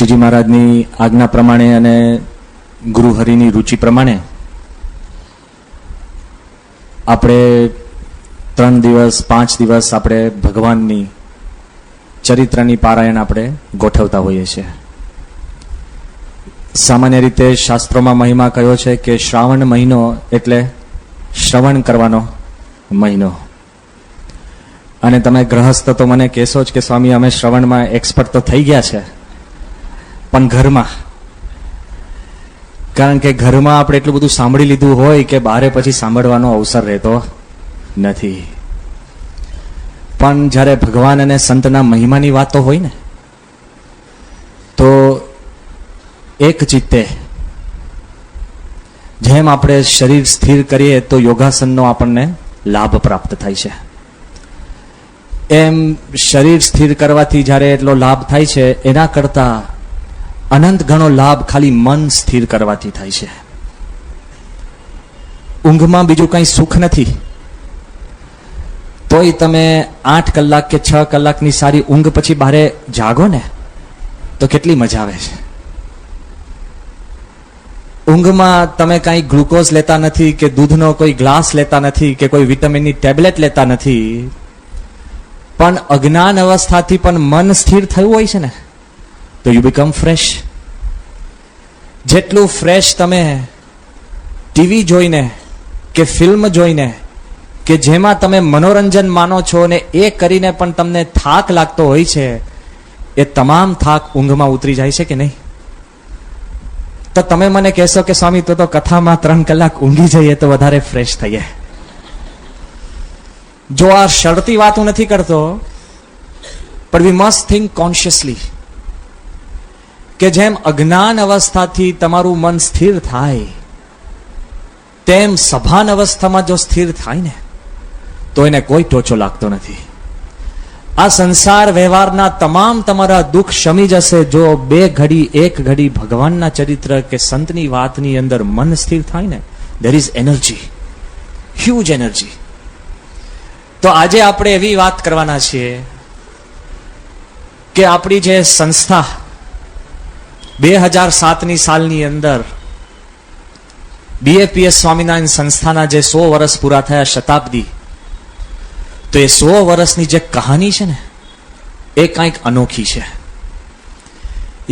ઋષિજી મહારાજની આજ્ઞા પ્રમાણે અને ગુરુહરિની રુચિ પ્રમાણે આપણે 3 દિવસ 5 દિવસ આપણે ભગવાનની ચરિત્રની પારાયણ આપણે ગોઠવતા હોઈએ છીએ. સામાન્ય રીતે શાસ્ત્રોમાં મહિમા કયો છે કે શ્રાવણ મહિનો એટલે શ્રવણ કરવાનો મહિનો. અને તમે ગ્રહસ્થ તો મને કહેશો જ કે સ્વામી અમે શ્રવણમાં એક્સપર્ટ તો થઈ ગયા છે, પણ ઘરમાં, કારણ કે ઘરમાં આપણે એટલું બધું સાંભળી લીધું હોય કે બારે પછી સાંભળવાનો અવસર રહેતો નથી. પણ જ્યારે ભગવાન અને સંતના મહિમાની વાતો હોય ને, તો એક ચિત્તે જેમ આપણે શરીર સ્થિર કરીએ તો યોગાસનનો આપણને લાભ પ્રાપ્ત થાય છે, એમ શરીર સ્થિર કરવાથી જ્યારે એટલો લાભ થાય છે એના કરતા અનંત ગણો લાભ ખાલી મન સ્થિર કરવાથી થાય છે. ઊંઘમાં બીજું કંઈ સુખ નથી, તોય તમે 8 કલાક કે 6 કલાકની સારી ઊંઘ પછી બારે જાગો ને તો કેટલી મજા આવે છે. ઊંઘમાં તમે કાંઈ ગ્લુકોઝ લેતા નથી કે દૂધનો કોઈ ગ્લાસ લેતા નથી કે કોઈ વિટામિનની ટેબ્લેટ લેતા નથી, પણ અજ્ઞાન અવસ્થાથી પણ મન સ્થિર થયું હોય છે ને તો યુ બીકમ ફ્રેશ. જેટલું ફ્રેશ તમે ટીવી જોઈને કે ફિલ્મ જોઈને કે જેમાં તમે મનોરંજન માનો છો ને એ કરીને પણ તમને થાક લાગતો હોય છે, એ તમામ થાક ઊંઘમાં ઉતરી જાય છે કે નહીં? તો તમે મને કહેશો કે સ્વામી તો કથામાં 3 કલાક ઊંઘી જઈએ તો વધારે ફ્રેશ થઈએ. જો આ શરતી વાત હું નથી કરતો, પણ વી મસ્ટ થિંક કોન્શિયસલી કે જેમ અજ્ઞાન અવસ્થાથી તમારું મન સ્થિર થાય તેમ સભાન અવસ્થામાં જો સ્થિર થાય ને તો એને કોઈ ટોચો લાગતો નથી. આ સંસાર વ્યવહારના તમામ તમારા દુઃખ શમી જશે જો 2 ઘડી 1 ઘડી ભગવાનના ચરિત્ર કે સંતની વાતની અંદર મન સ્થિર થાય ને. There is energy, huge energy. તો આજે આપણે એવી વાત કરવાના છીએ કે આપણી જે સંસ્થા 2007ની સાલની અંદર BAPS સ્વામિનારાયણ સંસ્થાના જે 100 વર્ષ પૂરા થયા, શતાબ્દી, તો એ 100 વર્ષની જે કહાની છે ને એ કંઈક અનોખી છે.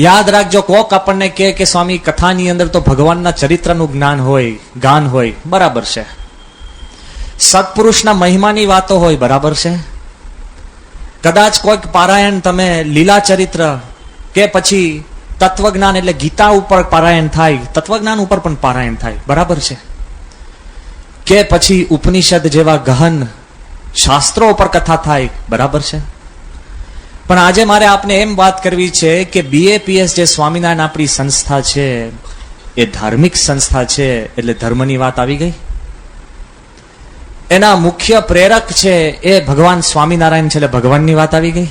યાદ રાખજો, કોક આપણને કહે કે સ્વામી કથાની અંદર તો ભગવાનના ચરિત્રનું જ્ઞાન હોય, ગાન હોય, બરાબર છે. સત્પુરુષના મહિમાની વાતો હોય, બરાબર છે. કદાચ કોઈક પારાયણ તમે લીલા ચરિત્ર કે પછી તત્વજ્ઞાન એટલે ગીતા ઉપર પારાયણ થાય, તત્વજ્ઞાન ઉપર પણ પારાયણ થાય, બરાબર છે. કે પછી ઉપનિષદ જેવા ગહન શાસ્ત્રો ઉપર કથા થાય, બરાબર છે. પણ આજે મારે આપને એમ વાત કરવી છે કે BAPS જે સ્વામિનારાયણ આપણી સંસ્થા છે એ ધાર્મિક સંસ્થા છે, એટલે ધર્મની વાત આવી ગઈ. એના મુખ્ય પ્રેરક છે એ ભગવાન સ્વામિનારાયણ છે, એટલે ભગવાનની વાત આવી ગઈ.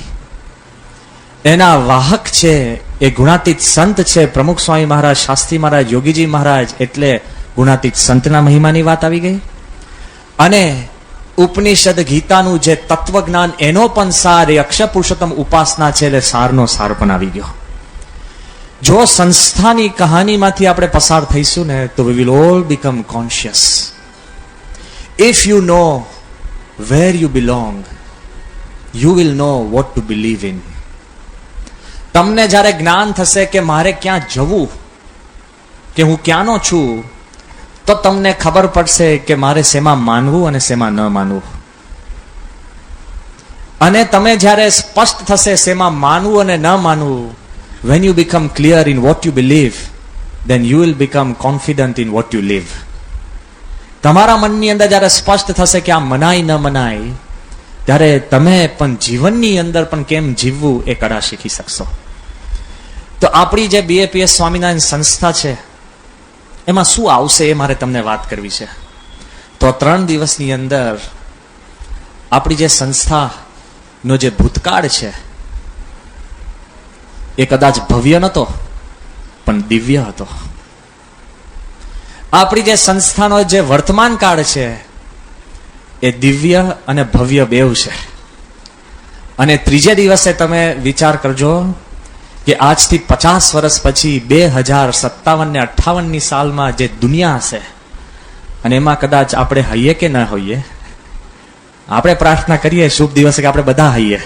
એના વાહક છે એ ગુણાતીત સંત છે, પ્રમુખ સ્વામી મહારાજ, શાસ્ત્રી મહારાજ, યોગીજી મહારાજ, એટલે ગુણાતીત સંતના મહિમાની વાત આવી ગઈ. અને ઉપનિષદ ગીતાનું જે તત્વજ્ઞાન એનો પણ સાર એ અક્ષર પુરુષોત્તમ ઉપાસના છે, એટલે સારનો સાર પણ આવી ગયો. જો સંસ્થાની કહાનીમાંથી આપણે પસાર થઈશું ને તો we will all become conscious. If you know where you belong, you will know what to believe in. તમને જ્યારે જ્ઞાન થશે કે મારે ક્યાં જવું, કે હું ક્યાંનો છું, તો તમને ખબર પડશે કે મારે શેમાં માનવું અને શેમાં ન માનવું. અને તમે જ્યારે સ્પષ્ટ થશે શેમાં માનવું અને ન માનવું, when you become clear in what you believe, then you will become confident in what you live. તમારા મનની અંદર જ્યારે સ્પષ્ટ થશે કે આ મનાય ન મનાય, ત્યારે તમે પણ જીવનની અંદર પણ કેમ જીવવું એ કળા શીખી શકશો. તો આપણી જે BAPS સ્વામિનારાયણ સંસ્થા છે એમાં શું આવશે એ મારે તમને વાત કરવી છે. તો 3 દિવસની અંદર આપણી જે સંસ્થાનો જે ભૂતકાળ છે એ કદાચ ભવ્ય નહોતો પણ દિવ્ય હતો. આપણી જે સંસ્થાનો જે વર્તમાન કાળ છે એ દિવ્ય અને ભવ્ય બેવ છે. અને ત્રીજે દિવસે તમે વિચાર કરજો કે આજથી 50 વર્ષ પછી 2057 ને 58 ની સાલમાં જે દુનિયા હશે, અને એમાં કદાચ આપણે હઈએ કે ન હોઈએ, આપણે પ્રાર્થના કરીએ શુભ દિવસે કે આપણે બધા હઈએ,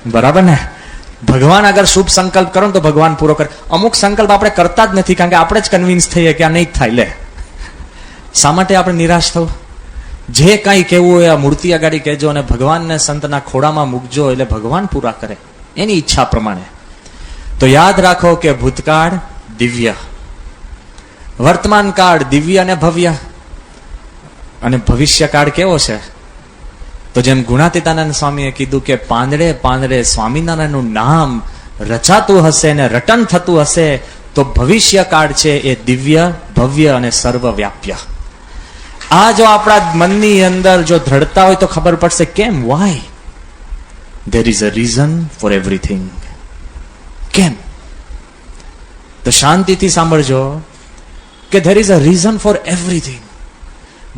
બરાબર ને? ભગવાન અગર શુભ સંકલ્પ કરો તો ભગવાન પૂરો કરે. અમુક સંકલ્પ આપણે કરતા જ નથી, કારણ કે આપણે જ કન્વિન્સ થઈએ કે આ નહીં જ થાય. લે, શા માટે આપણે નિરાશ થવું? જે કાંઈ કહેવું હોય આ મૂર્તિ આગળ કહેજો અને ભગવાનને સંતના ખોડામાં મૂકજો, એટલે ભગવાન પૂરા કરે એની ઈચ્છા પ્રમાણે. તો યાદ રાખો કે ભૂતકાળ દિવ્ય, વર્તમાન કાળ દિવ્ય અને ભવ્ય, અને ભવિષ્ય કાળ કેવો છે? તો જેમ ગુણાતીતાનંદ સ્વામીએ કીધું કે પાંદડે પાંદડે સ્વામિનારાયણનું નામ રચાતું હશે ને રટન થતું હશે, તો ભવિષ્ય કાળ છે એ દિવ્ય, ભવ્ય અને સર્વવ્યાપ્ય. આ જો આપણા મનની અંદર જો દ્રઢતા હોય તો ખબર પડશે કેમ, why there is a reason for everything. કેમ? તો શાંતિથી સાંભળજો કે there is a reason for everything.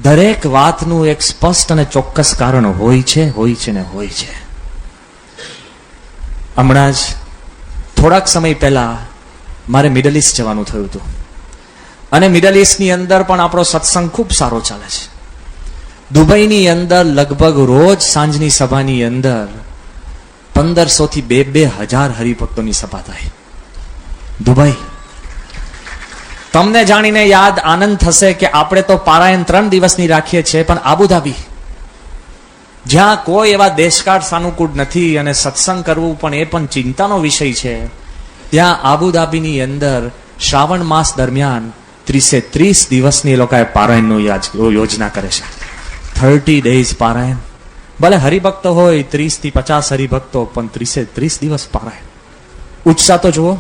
દરેક વાતનું એક સ્પષ્ટ અને ચોક્કસ કારણ હોય છે, હોય છે ને હોય છે. હમણાં જ થોડાક સમય પહેલા મારે મિડલ ઇસ્ટ જવાનું થયું હતું, અને મિડલ ઇસ્ટની અંદર પણ આપણો સત્સંગ ખૂબ સારો ચાલે છે. દુબઈની અંદર લગભગ રોજ સાંજની સભાની અંદર 1500 થી 2000 હરિભક્તોની સભા થાય. દુબઈ. તમને જાણીને યાદ આનંદ થશે કે આપણે તો પારાયણ 3 દિવસની રાખીએ છીએ, પણ આબુધાબી, જ્યાં કોઈ એવા દેશકાળ સાનુકૂળ નથી અને સત્સંગ કરવું પણ એ પણ ચિંતાનો વિષય છે, ત્યાં આબુધાબીની અંદર શ્રાવણ માસ દરમિયાન 30 દિવસની એ લોકોએ પારાયણનું યોજના કરે છે. 30 days પારાયણ. ભલે હરિભક્તો હોય 30 થી 50 હરિભક્તો, પણ 30 દિવસ પારાયણ. ઉત્સાહ તો જુઓ.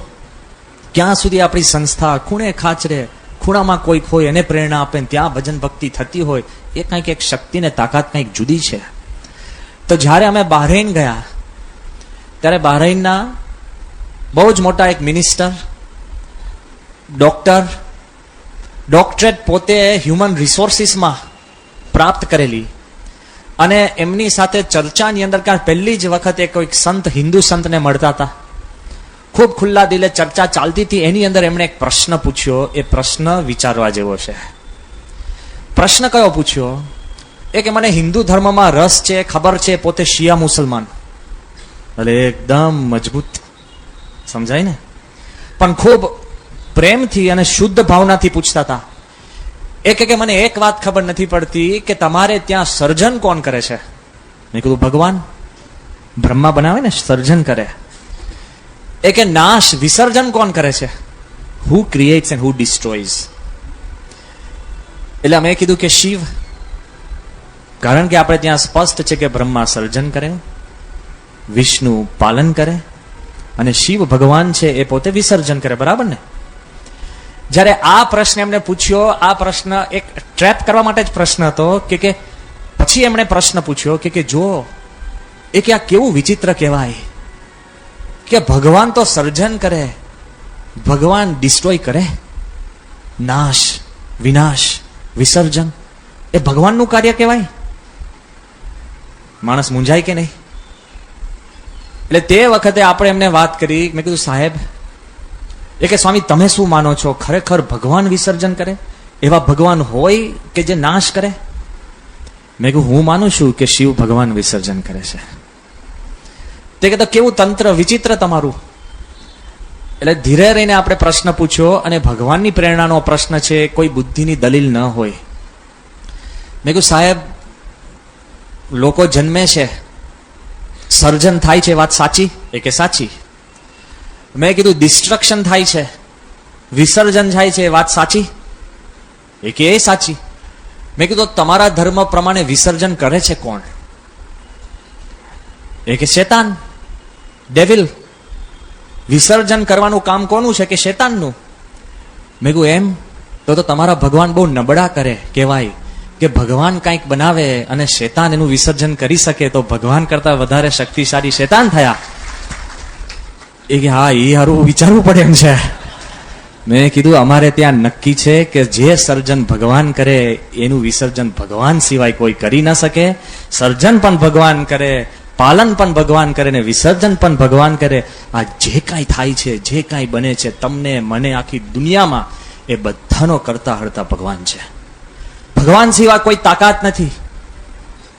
ક્યાં સુધી આપણી સંસ્થા ખૂણે ખાચરે, ખૂણામાં કોઈક હોય એને પ્રેરણા આપે, ત્યાં ભજન ભક્તિ થતી હોય, એ કંઈક એક શક્તિ ને તાકાત કંઈક જુદી છે. તો જ્યારે અમે બહરીન ગયા, ત્યારે બહરીનના બહુ જ મોટા એક મિનિસ્ટર, ડોક્ટરેટ પોતે હ્યુમન રિસોર્સિસમાં પ્રાપ્ત કરેલી, અને એમની સાથે ચર્ચાની અંદર પહેલી જ વખતે કોઈક સંત, હિન્દુ સંતને મળતા હતા, ખૂબ ખુલ્લા દિલે ચર્ચા ચાલતી હતી. એની અંદર એમણે એક પ્રશ્ન પૂછ્યો. એ પ્રશ્ન વિચારવા જેવો છે. પ્રશ્ન કયો પૂછ્યો? એ કે મને હિન્દુ ધર્મમાં રસ છે, ખબર છે, પોતે શિયા મુસલમાન. એટલે એકદમ મજબૂત, સમજાય ને? પણ ખૂબ પ્રેમથી અને શુદ્ધ ભાવનાથી પૂછતા હતા. એ કે મને એક વાત ખબર નથી પડતી કે તમારે ત્યાં સર્જન કોણ કરે છે? મેં કીધું ભગવાન. બ્રહ્મા બનાવે ને, સર્જન કરે. એ કે નાશ, વિસર્જન કોણ કરે છે? હુ ક્રિએટ્સ એન્ડ હુ ડિસ્ટ્રોયઝ? એટલે અમે કીધું કે શિવ. કારણ કે આપણે ત્યાં સ્પષ્ટ છે કે બ્રહ્મા સર્જન કરે, વિષ્ણુ પાલન કરે, અને શિવ ભગવાન છે એ પોતે વિસર્જન કરે, બરાબર ને? જ્યારે આ પ્રશ્ન એમને પૂછ્યો, આ પ્રશ્ન એક ટ્રેપ કરવા માટે જ પ્રશ્ન હતો કે પછી એમણે પ્રશ્ન પૂછ્યો કે જો એ કે આ કેવું વિચિત્ર કહેવાય કે ભગવાન તો સર્જન કરે, ભગવાન ડિસ્ટ્રોય કરે. નાશ, વિનાશ, વિસર્જન એ ભગવાનનું કાર્ય કહેવાય? માણસ મૂંઝાય કે નહીં? એટલે તે વખતે આપણે એમને વાત કરી. મેં કીધું સાહેબ, એ કે સ્વામી તમે શું માનો છો, ખરેખર ભગવાન વિસર્જન કરે? એવા ભગવાન હોય કે જે નાશ કરે? મેં કહ્યું હું માનું છું કે શિવ ભગવાન વિસર્જન કરે છે. તે કહેતો કેવું તંત્ર વિચિત્ર તમારું. એટલે ધીરે રહીને આપણે પ્રશ્ન પૂછ્યો, અને ભગવાનની પ્રેરણાનો પ્રશ્ન છે, કોઈ બુદ્ધિની દલીલ ન હોય. મેં કહ્યું સાહેબ, લોકો જન્મે છે, સર્જન થાય છે, વાત સાચી? એ કે સાચી. મેં કીધું ડિસ્ટ્રક્શન થાય છે, વિસર્જન થાય છે, વાત સાચી? એ કે એ સાચી. મેં કીધું તમારા ધર્મ પ્રમાણે વિસર્જન કરે છે કોણ? એ કે શેતાન, ડેવિલ. વિસર્જન કરવાનું કામ કોનું છે? કે શેતાનનું. મેં કહ્યું એમ? તો તમારા ભગવાન બહુ નબળા કરે કહેવાય, કે ભગવાન કંઈક બનાવે અને શેતાન એનું વિસર્જન કરી શકે, તો ભગવાન કરતા વધારે શક્તિશાળી શેતાન થયા. એ કે હા, એ હારું વિચારવું પડે એમ છે. મેં કીધું અમારે ત્યાં નક્કી છે કે જે સર્જન ભગવાન કરે એનું વિસર્જન ભગવાન સિવાય કોઈ કરી ન શકે. સર્જન પણ ભગવાન કરે, પાલન પણ ભગવાન કરે ને વિસર્જન પણ ભગવાન કરે. આ જે કાંઈ થાય છે, જે કાંઈ બને છે, તમને મને આખી દુનિયામાં, એ બધાનો કરતા હરતા ભગવાન છે. ભગવાન સિવાય કોઈ તાકાત નથી.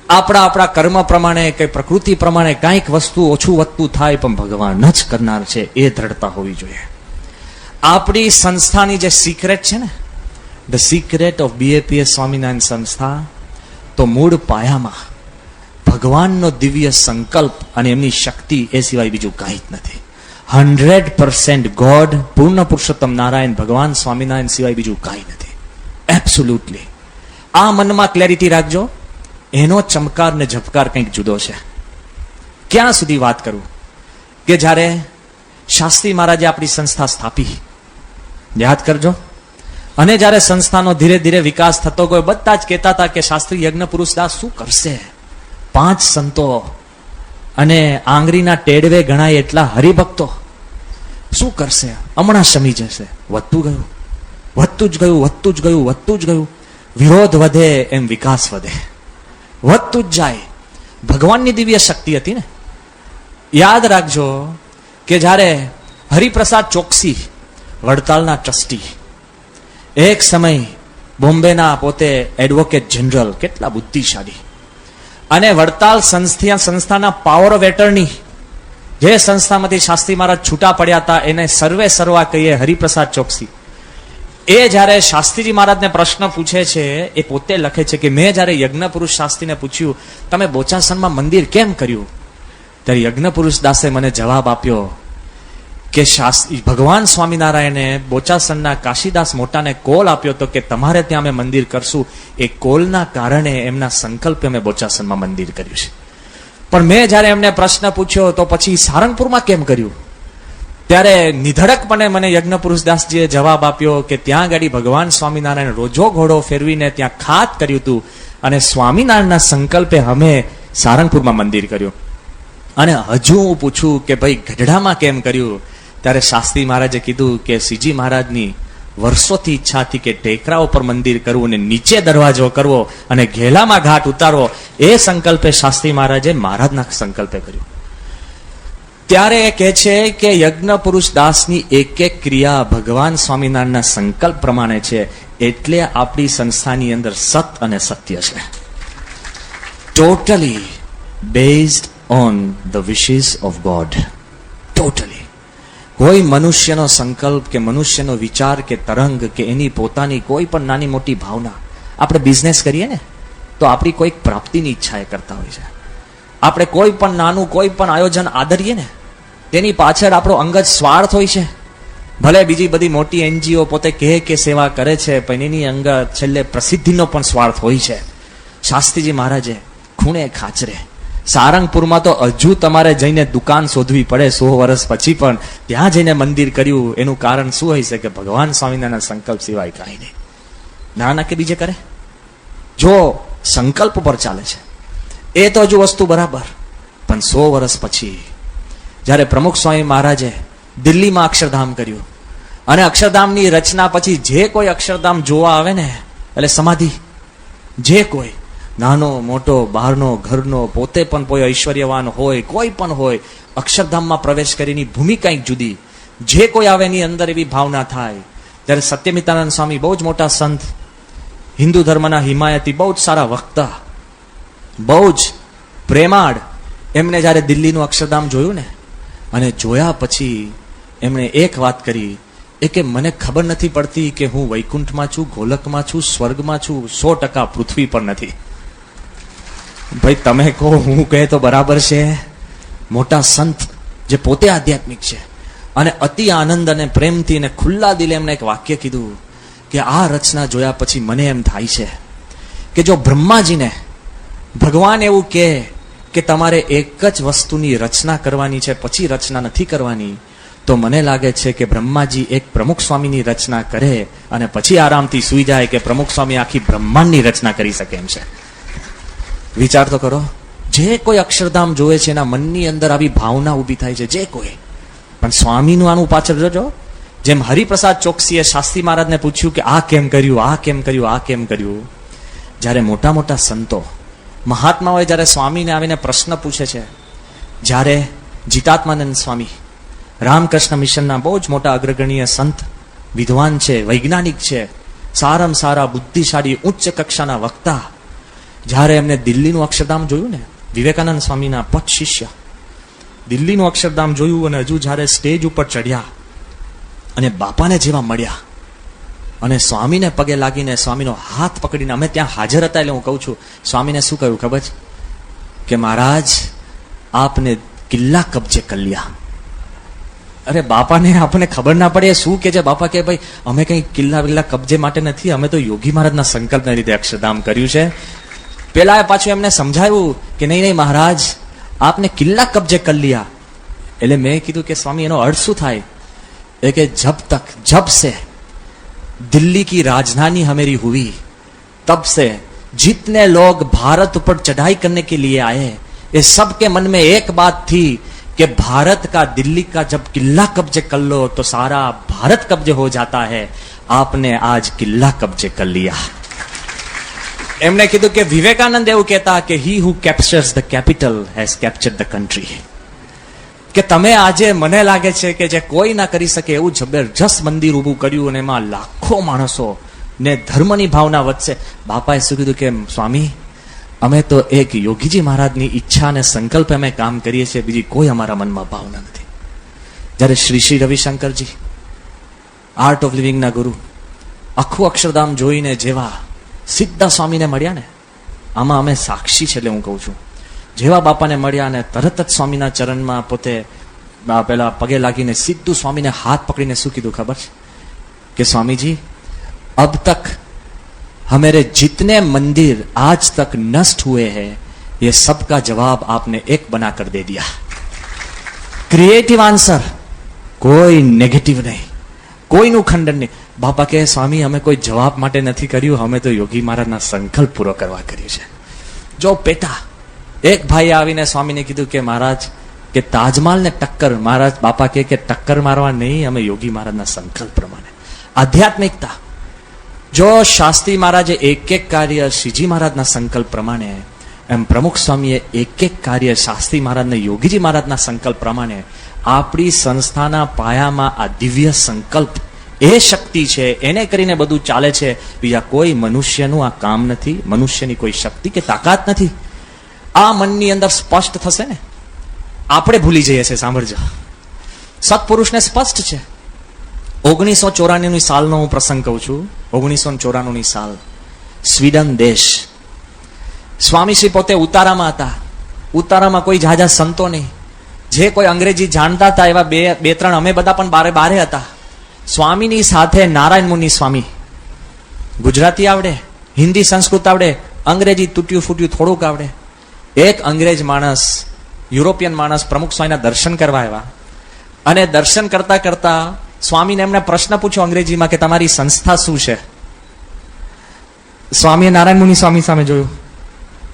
આપણા કર્મ પ્રમાણે કે પ્રકૃતિ પ્રમાણે કાંઈક વસ્તુ ઓછું વધતું થાય, પણ ભગવાન જ કરનાર છે એ દ્રઢતા હોવી જોઈએ. આપણી સંસ્થાની જે સિક્રેટ છે ને, the secret of BAPS Swaminarayan સંસ્થા, તો મૂળ પાયામાં ભગવાનનો દિવ્ય સંકલ્પ અને એમની શક્તિ, એ સિવાય બીજું કાંઈ જ નથી. 100% ગોડ, પૂર્ણ પુરુષોત્તમ નારાયણ ભગવાન સ્વામિનારાયણ સિવાય બીજું કાંઈ નથી. એબ્સોલ્યુટલી. આ મનમાં ક્લેરિટી રાખજો. એનો ચમકાર ને ઝબકાર કંઈક જુદો છે. ક્યાં સુધી વાત કરું કે જ્યારે શાસ્ત્રી મહારાજે આપણી સંસ્થા સ્થાપી, યાદ કરજો, અને જ્યારે સંસ્થાનો ધીરે ધીરે વિકાસ થતો ગયો, બધા જ કહેતા હતા કે શાસ્ત્રી યજ્ઞ પુરુષદાસ શું કરશે? 5 સંતો અને આંગળીના ટેડવે ગણાય એટલા હરિભક્તો શું કરશે? હમણાં શમી જશે. વધતું ગયું, વધતું જ ગયું, વધતું જ ગયું, વધતું જ ગયું. વિરોધ વધે એમ વિકાસ વધે, વધતું જ જાય. ભગવાનની દિવ્ય શક્તિ હતી ને. યાદ રાખજો કે જ્યારે હરિપ્રસાદ ચોકસી, વડતાલના ટ્રસ્ટી, એક સમય બોમ્બેના પોતે એડવોકેટ જનરલ, કેટલા બુદ્ધિશાળી, અને વડતાલ સંસ્થાના પાવર ઓફ એટર્ની, જે સંસ્થામાંથી શાસ્ત્રી મહારાજ છૂટા પડ્યા હતા, એને સર્વે સર્વા કહીએ હરિપ્રસાદ ચોકસી. એ જ્યારે શાસ્ત્રીજી મહારાજને પ્રશ્ન પૂછે છે, એ પોતે લખે છે કે મેં જ્યારે યજ્ઞ પુરુષ શાસ્ત્રીને પૂછ્યું, તમે બોચાસનમાં મંદિર કેમ કર્યું? ત્યારે યજ્ઞ પુરુષ દાસે મને જવાબ આપ્યો કે ભગવાન સ્વામિનારાયણે બોચાસનના કાશીદાસ મોટાને કોલ આપ્યો હતો કે તમારે ત્યાં અમે મંદિર કરશું. એ કોલના કારણે, એમના સંકલ્પે અમે બોચાસનમાં મંદિર કર્યું છે. પણ મેં જ્યારે એમને પ્રશ્ન પૂછ્યો તો પછી સારંગપુરમાં કેમ કર્યું? ત્યારે નિધડકપણે મને યજ્ઞ પુરુષદાસજીએ જવાબ આપ્યો કે ત્યાં ગાડી ભગવાન સ્વામિનારાયણ રોજો ઘોડો ફેરવીને ત્યાં ખાત કર્યું હતું, અને સ્વામિનારાયણના સંકલ્પે અમે સારંગપુરમાં મંદિર કર્યું. અને હજુ હું પૂછું કે ભાઈ ગઢડામાં કેમ કર્યું? ત્યારે શાસ્ત્રી મહારાજે કીધું કે શ્રીજી મહારાજની વર્ષોથી ઈચ્છા હતી કે ટેકરા ઉપર મંદિર કરવું અને નીચે દરવાજો કરવો અને ઘેલામાં ઘાટ ઉતારવો. એ સંકલ્પે શાસ્ત્રી મહારાજે મહારાજના સંકલ્પે કર્યું. ત્યારે એ કહે છે કે યજ્ઞ પુરુષ દાસની એક એક ક્રિયા ભગવાન સ્વામિનારાયણના સંકલ્પ પ્રમાણે છે, એટલે આપણી સંસ્થાની અંદર સત અને સત્ય છે. Totally based on the wishes of God. Totally. કોઈ મનુષ્યનો સંકલ્પ કે મનુષ્યનો વિચાર કે તરંગ કે એની પોતાની કોઈ પણ નાની મોટી ભાવના, આપણે બિઝનેસ કરીએ ને તો આપણી કોઈક પ્રાપ્તિની ઈચ્છા એ કરતા હોય છે. આપણે કોઈ પણ નાનું કોઈ પણ આયોજન આદરીએ ને, તેની પાછળ આપણો અંગત સ્વાર્થ હોય છે. ભલે બીજી બધી મોટી NGO પોતે કહે કે સેવા કરે છે, પણ એની અંગત છેલ્લે પ્રસિદ્ધિનો પણ સ્વાર્થ હોય છે. શાસ્ત્રીજી મહારાજે ખૂણે ખાચરે સારંગપુરમાં તો હજુ તમારે જઈને દુકાન શોધવી પડે 100 વર્ષ પછી, પણ ત્યાં જઈને મંદિર કર્યું. એનું કારણ શું હોય છે કે ભગવાન સ્વામિનારાયણના સંકલ્પ સિવાય કાંઈ નહીં. ના કે બીજે કરે, જો સંકલ્પ પર ચાલે છે એ તો હજુ વસ્તુ બરાબર. પણ 100 વર્ષ પછી જ્યારે પ્રમુખ સ્વામી મહારાજે દિલ્હીમાં અક્ષરધામ કર્યું, અને અક્ષરધામની રચના પછી જે કોઈ અક્ષરધામ જોવા આવે ને, એટલે સમાધિ, જે કોઈ નાનો મોટો બહારનો ઘરનો પોતે પણ કોઈ ઐશ્વર્યવાન હોય, કોઈ પણ હોય, અક્ષરધામમાં પ્રવેશ કરીની ભૂમિકા કંઈક જુદી. જે કોઈ આવે એની અંદર એવી ભાવના થાય. જ્યારે સત્યમિતાનંદ સ્વામી, બહુ જ મોટા સંત, હિન્દુ ધર્મના હિમાયતી, બહુ જ સારા વક્તા, બહુ જ પ્રેમાળ, એમને જ્યારે દિલ્હીનું અક્ષરધામ જોયું ને, અને જોયા પછી એમણે એક વાત કરી, એ કે મને ખબર નથી પડતી કે હું વૈકુંઠમાં છું, ગોલકમાં છું, સ્વર્ગમાં છું, 100% પૃથ્વી પર નથી. ભાઈ તમે કહો, હું કહે તો બરાબર છે. મોટા સંત જે પોતે આધ્યાત્મિક છે, અને અતિ આનંદ અને પ્રેમથી અને ખુલ્લા દિલે એમને એક વાક્ય કીધું કે આ રચના જોયા પછી મને એમ થાય છે કે જો બ્રહ્માજીને ભગવાન એવું કહે કે તમારે એક જ વસ્તુની રચના કરવાની છે, પછી રચના નથી કરવાની, તો મને લાગે છે કે બ્રહ્માજી એક પ્રમુખ સ્વામીની રચના કરે અને પછી આરામથી સૂઈ જાય કે પ્રમુખ સ્વામી આખી બ્રહ્માંડની રચના કરી શકે એમ છે. વિચાર તો કરો. જે કોઈ અક્ષરધામ જોવે છે એના મનની અંદર આવી ભાવના ઊભી થાય છે, જે કોઈ. પણ સ્વામીનું આનું પાછળ જોજો, જેમ હરિપ્રસાદ ચોકસીએ શાસ્ત્રી મહારાજને પૂછ્યું કે આ કેમ કર્યું, આ કેમ કર્યું, આ કેમ કર્યું. જ્યારે મોટા મોટા સંતો મહાત્માઓએ જ્યારે સ્વામીને આવીને પ્રશ્ન પૂછે છે જ્યારે જીતાત્માનંદ સ્વામી રામકૃષ્ણ મિશનના બહુ જ મોટા અગ્રગણ્ય સંત, વિદ્વાન છે, વૈજ્ઞાનિક છે, સારામાં સારા બુદ્ધિશાળી ઉચ્ચ કક્ષાના વક્તા, જ્યારે એમને દિલ્હીનું અક્ષરધામ જોયું ને, વિવેકાનંદ સ્વામીના પદ શિષ્ય, દિલ્હીનું અક્ષરધામ જોયું અને હજુ જ્યારે સ્ટેજ ઉપર ચડ્યા અને બાપાને જેવા મળ્યા અને સ્વામીને પગે લાગીને સ્વામીનો હાથ પકડીને, અમે ત્યાં હાજર હતા એટલે હું કહું છું, સ્વામીને શું કહ્યું ખબર છે? કે મહારાજ આપને કિલ્લા કબજે કર લિયા. અરે બાપાને આપણને ખબર ના પડે શું કે છે. બાપા કે ભાઈ અમે કઈ કિલ્લા વિલ્લા કબજે માટે નથી, અમે તો યોગી મહારાજના સંકલ્પને લીધે અક્ષરધામ કર્યું છે. પેલા પાછું એમને સમજાવ્યું કે નહીં નહીં મહારાજ આપને કિલ્લા કબજે કર લિયા. એટલે મેં કીધું કે સ્વામી એનો અર્થ શું થાય? એ કે જબ સે दिल्ली की राजधानी हमेरी हुई तब से जितने लोग भारत पर चढ़ाई करने के लिए आए, ये सबके मन में एक बात थी कि भारत का दिल्ली का जब किला कब्जे कर लो तो सारा भारत कब्जे हो जाता है. आपने आज किला कब्जे कर लिया. એમણે કીધું કે વિવેકાનંદ એવું કહેતા કે he who captures the capital has captured the country. કે તમે આજે મને લાગે છે કે જે કોઈ ના કરી શકે એવું જબરજસ્ત મંદિર ઊભું કર્યું અને એમાં લાખો માણસો ને ધર્મની ભાવના વધશે. બાપાએ શું કીધું કે સ્વામી અમે તો એક યોગીજી મહારાજની ઈચ્છા અને સંકલ્પ અમે કામ કરીએ છીએ, બીજી કોઈ અમારા મનમાં ભાવના નથી. જ્યારે શ્રી શ્રી રવિશંકરજી આર્ટ ઓફ લિવિંગના ગુરુ આખું અક્ષરધામ જોઈને જેવા સીધા સ્વામીને મળ્યા ને, આમાં અમે સાક્ષી છે એટલે હું કહું છું, જેવા બાપાને મળ્યા અને તરત જ સ્વામીના ચરણમાં પોતે પેલા પગે લાગીને સીધું સ્વામીને હાથ પકડીને શું કીધું ખબર છે? કે સ્વામીજી अब तक हमारे जितने मंदिर आज तक नष्ट हुए हैं ये सबका जवाब आपने एक बनाकर दे दिया. क्रिएटिव आंसर, कोई नेगेटिव नहीं, કોઈનું ખંડન નહીં. બાપા કહે સ્વામી અમે કોઈ જવાબ માટે નથી કર્યું, અમે તો યોગી મહારાજના સંકલ્પ પૂરો કરવા કર્યું છે. જો પેટા એક ભાઈ આવીને સ્વામીને કીધું કે મહારાજ કે તાજમહલને ટક્કર, મહારાજ બાપા કે ટક્કર મારવા નહીં, અમે યોગી મહારાજના સંકલ્પ પ્રમાણે આધ્યાત્મિકતા. જો શાસ્ત્રી મહારાજે એક એક કાર્ય શ્રીજી મહારાજના સંકલ્પ પ્રમાણે, એમ પ્રમુખ સ્વામીએ એક એક કાર્ય શાસ્ત્રી મહારાજને યોગીજી મહારાજના સંકલ્પ પ્રમાણે, આપણી સંસ્થાના પાયામાં આ દિવ્ય સંકલ્પ એ શક્તિ છે, એને કરીને બધું ચાલે છે. બીજા કોઈ મનુષ્યનું આ કામ નથી, મનુષ્યની કોઈ શક્તિ કે તાકાત નથી. આ મનની અંદર સ્પષ્ટ થશે ને, આપણે ભૂલી જઈએ છીએ. સાંભળજો, સત્પુરુષને સ્પષ્ટ છે. 1994 સાલનો હું પ્રસંગ કહું છું. 1994 સાલ, સ્વીડન દેશ. સ્વામીશ્રી પોતે ઉતારામાં હતા. ઉતારામાં કોઈ ઝાઝા સંતો નહીં, જે કોઈ અંગ્રેજી જાણતા હતા એવા બે ત્રણ અમે બધા પણ બારે હતા. સ્વામીની સાથે નારાયણ મુનિ સ્વામી, ગુજરાતી આવડે, હિન્દી સંસ્કૃત આવડે, અંગ્રેજી તૂટ્યું ફૂટ્યું થોડુંક આવડે. એક અંગ્રેજ માણસ, યુરોપિયન માણસ પ્રમુખ સ્વામીના દર્શન કરવા આવ્યા અને દર્શન કરતા કરતા સ્વામીને એમને પ્રશ્ન પૂછ્યો અંગ્રેજીમાં કે તમારી સંસ્થા શું છે? સ્વામીએ નારાયણ મુનિ સ્વામી સામે જોયું.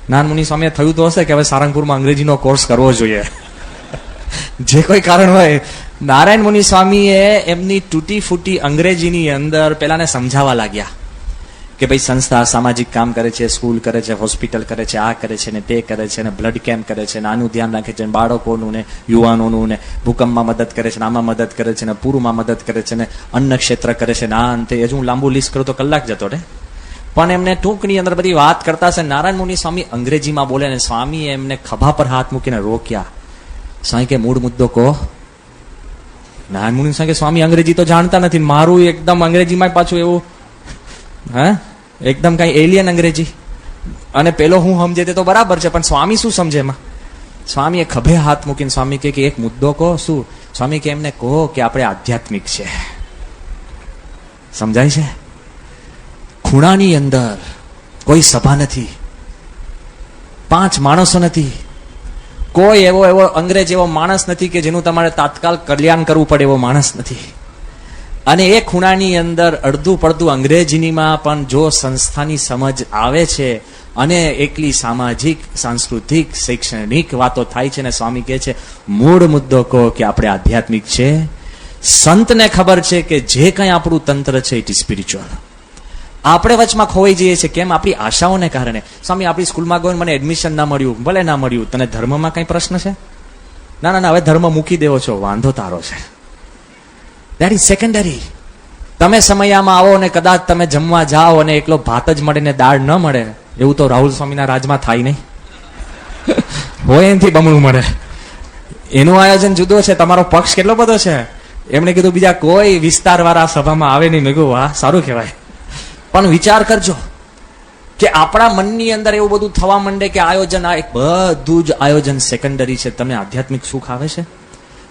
નારાયણ મુનિ સ્વામીએ થયું તો હશે કે હવે સારંગપુરમાં અંગ્રેજીનો કોર્સ કરવો જોઈએ. જે કોઈ કારણ હોય, નારાયણ મુનિ સ્વામીએ એમની તૂટી ફૂટી અંગ્રેજીની અંદર પેલાને સમજાવવા લાગ્યા કે ભાઈ સંસ્થા સામાજિક કામ કરે છે, સ્કૂલ કરે છે, હોસ્પિટલ કરે છે, આ કરે છે ને તે કરે છે ને બ્લડ કેમ્પ કરે છે, આનું ધ્યાન રાખે છે, બાળકોનું ને યુવાનોનું ને ભૂકંપમાં મદદ કરે છે, આમાં મદદ કરે છે ને પૂરમાં મદદ કરે છે ને અન્ન ક્ષેત્ર કરે છે ને આ અંતે. હજુ હું લાંબુ લિસ્ટ કરું તો કલાક જતો રે, પણ એમને ટૂંકની અંદર બધી વાત કરતા છે. નારાયણ મુનિ સ્વામી અંગ્રેજીમાં બોલે ને સ્વામીએ એમને ખભા પર હાથ મૂકીને રોક્યા. સ્વામી કે મૂળ મુદ્દો કહો. નારાયણ મુનિ સ્વામી કે સ્વામી અંગ્રેજી તો જાણતા નથી, મારું એકદમ અંગ્રેજીમાં પાછું એવું એકદમ કઈ એલિયન અંગ્રેજી, અને પેલો હું સમજે તે તો બરાબર છે પણ સ્વામી શું સમજે એમાં? સ્વામીએ ખભે હાથ મૂકીને સ્વામી કે એક મુદ્દો કહો. શું? સ્વામી કે એમને કહો કે આપણે આધ્યાત્મિક છે. સમજાય છે? ખૂણાની અંદર કોઈ સભા નથી, 5 માણસો નથી, કોઈ એવો અંગ્રેજ એવો માણસ નથી કે જેનું તમારે તાત્કાલ કલ્યાણ કરવું પડે એવો માણસ નથી. અને એ ખૂણાની અંદર અડધું પડધું અંગ્રેજીનીમાં પણ જો સંસ્થાની સમજ આવે છે અને એકલી સામાજિક, સાંસ્કૃતિક, શૈક્ષણિક વાતો થાય છે ને સ્વામી કહે છે મૂળ મુદ્દો કહો કે આપણે આધ્યાત્મિક છે. સંતને ખબર છે કે જે કંઈ આપણું તંત્ર છે ઇટ ઇઝ સ્પિરિચ્યુઅલ. આપણે વચમાં ખોવાઈ જઈએ છીએ. કેમ? આપણી આશાઓને કારણે. સ્વામી આપણી સ્કૂલમાં ગયો મને એડમિશન ના મળ્યું, ભલે ના મળ્યું, તને ધર્મમાં કઈ પ્રશ્ન છે? ના ના હવે ધર્મ મૂકી દેવો છો, વાંધો તારો છે. That is secondary. તમે સમયામાં આવો અને કદાચ તમે જમવા જાઓ અને એકલો ભાત જ મળે ને દાળ ન મળે, એવું તો રાહુલ સ્વામીના રાજમાં થાય નહીં. હોય એનાથી બમણું મળે. એનું આયોજન જુદો છે, તમારો પક્ષ કેટલો બધો છે. એમણે કીધું બીજા કોઈ વિસ્તાર વાળા સભામાં આવે નહીં. મેં કીધું વાહ, સારું કહેવાય. પણ વિચાર કરજો કે આપણા મનની અંદર એવું બધું થવા માંડે કે આયોજન, આ એક બધું જ આયોજન સેકન્ડરી છે. તમને આધ્યાત્મિક સુખ આવે છે?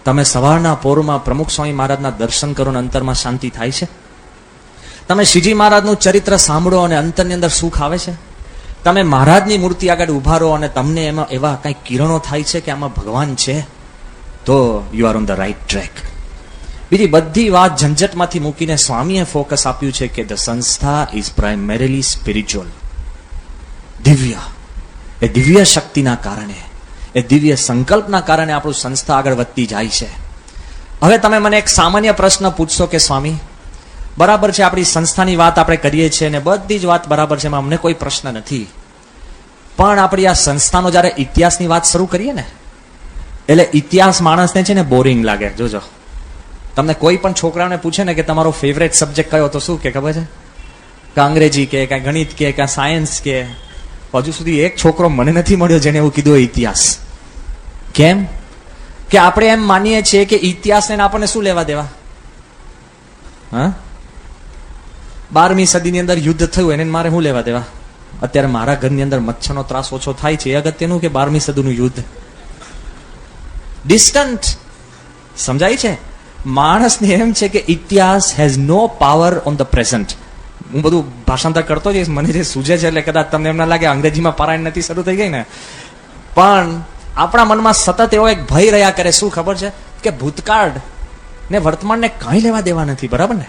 તમે સવારના પોરમાં પ્રમુખ સ્વામી મહારાજના દર્શન કરો અને અંતરમાં શાંતિ થાય છે? તમે શ્રીજી મહારાજનું ચરિત્ર સાંભળો અને અંતરની અંદર સુખ આવે છે? તમે મહારાજની મૂર્તિ આગળ ઉભા રહો અને તમને એમાં એવા કઈ કિરણો થાય છે કે આમાં ભગવાન છે? તો you are on the right track. બીજી બધી વાત ઝંઝટમાંથી મૂકીને સ્વામીએ ફોકસ આપ્યું છે કે ધ સંસ્થા ઇઝ પ્રાઇમરીલી સ્પિરિચ્યુઅલ. દિવ્ય, એ દિવ્ય શક્તિના કારણે, એ દિવ્ય સંકલ્પના કારણે આપણું સંસ્થા આગળ વધતી જાય છે. હવે તમે મને એક સામાન્ય પ્રશ્ન પૂછશો કે સ્વામી, બરાબર છે આપણી સંસ્થાની વાત આપણે કરીએ છીએ અને બધી જ વાત બરાબર છે, એમાં અમને કોઈ પ્રશ્ન નથી. પણ આપણી આ સંસ્થાનો જ્યારે ઇતિહાસની વાત શરૂ કરીએ ને, એટલે ઇતિહાસ માણસને છે ને બોરિંગ લાગે. જોજો, તમને કોઈ પણ છોકરાને પૂછે ને કે તમારો ફેવરેટ સબ્જેક્ટ કયો, તો શું કે ખબર છે? કે અંગ્રેજી કે કાંઈ ગણિત કે કાંઈ સાયન્સ કે. હજુ સુધી એક છોકરો મને નથી મળ્યો જેને એવું કીધું ઇતિહાસ. કેમ? કે આપણે એમ માનીએ છીએ કે ઇતિહાસને આપણને શું લેવા દેવા? હા, 12મી સદીની અંદર યુદ્ધ થયું એને મારે શું લેવા દેવા? અત્યારે મારા ઘરની અંદર મચ્છરનો ત્રાસ ઓછો થાય છે એ અગત્યનું કે 12મી સદીનું યુદ્ધ? ડિસ્ટન્ટ. સમજાય છે? માણસને એમ છે કે ઇતિહાસ has no power on the present. હું બધું ભાષાંતર કરતો જઈશ, મને જે સૂજે છે એટલે કદાચ તમને એમ ના લાગે અંગ્રેજીમાં પારાયણ નથી શરૂ થઈ ગઈ ને. પણ આપણા મનમાં સતત એવો એક ભય રહ્યા કરે. શું ખબર છે? કે ભૂતકાળ ને વર્તમાનને કઈ લેવા દેવા નથી. બરાબર ને?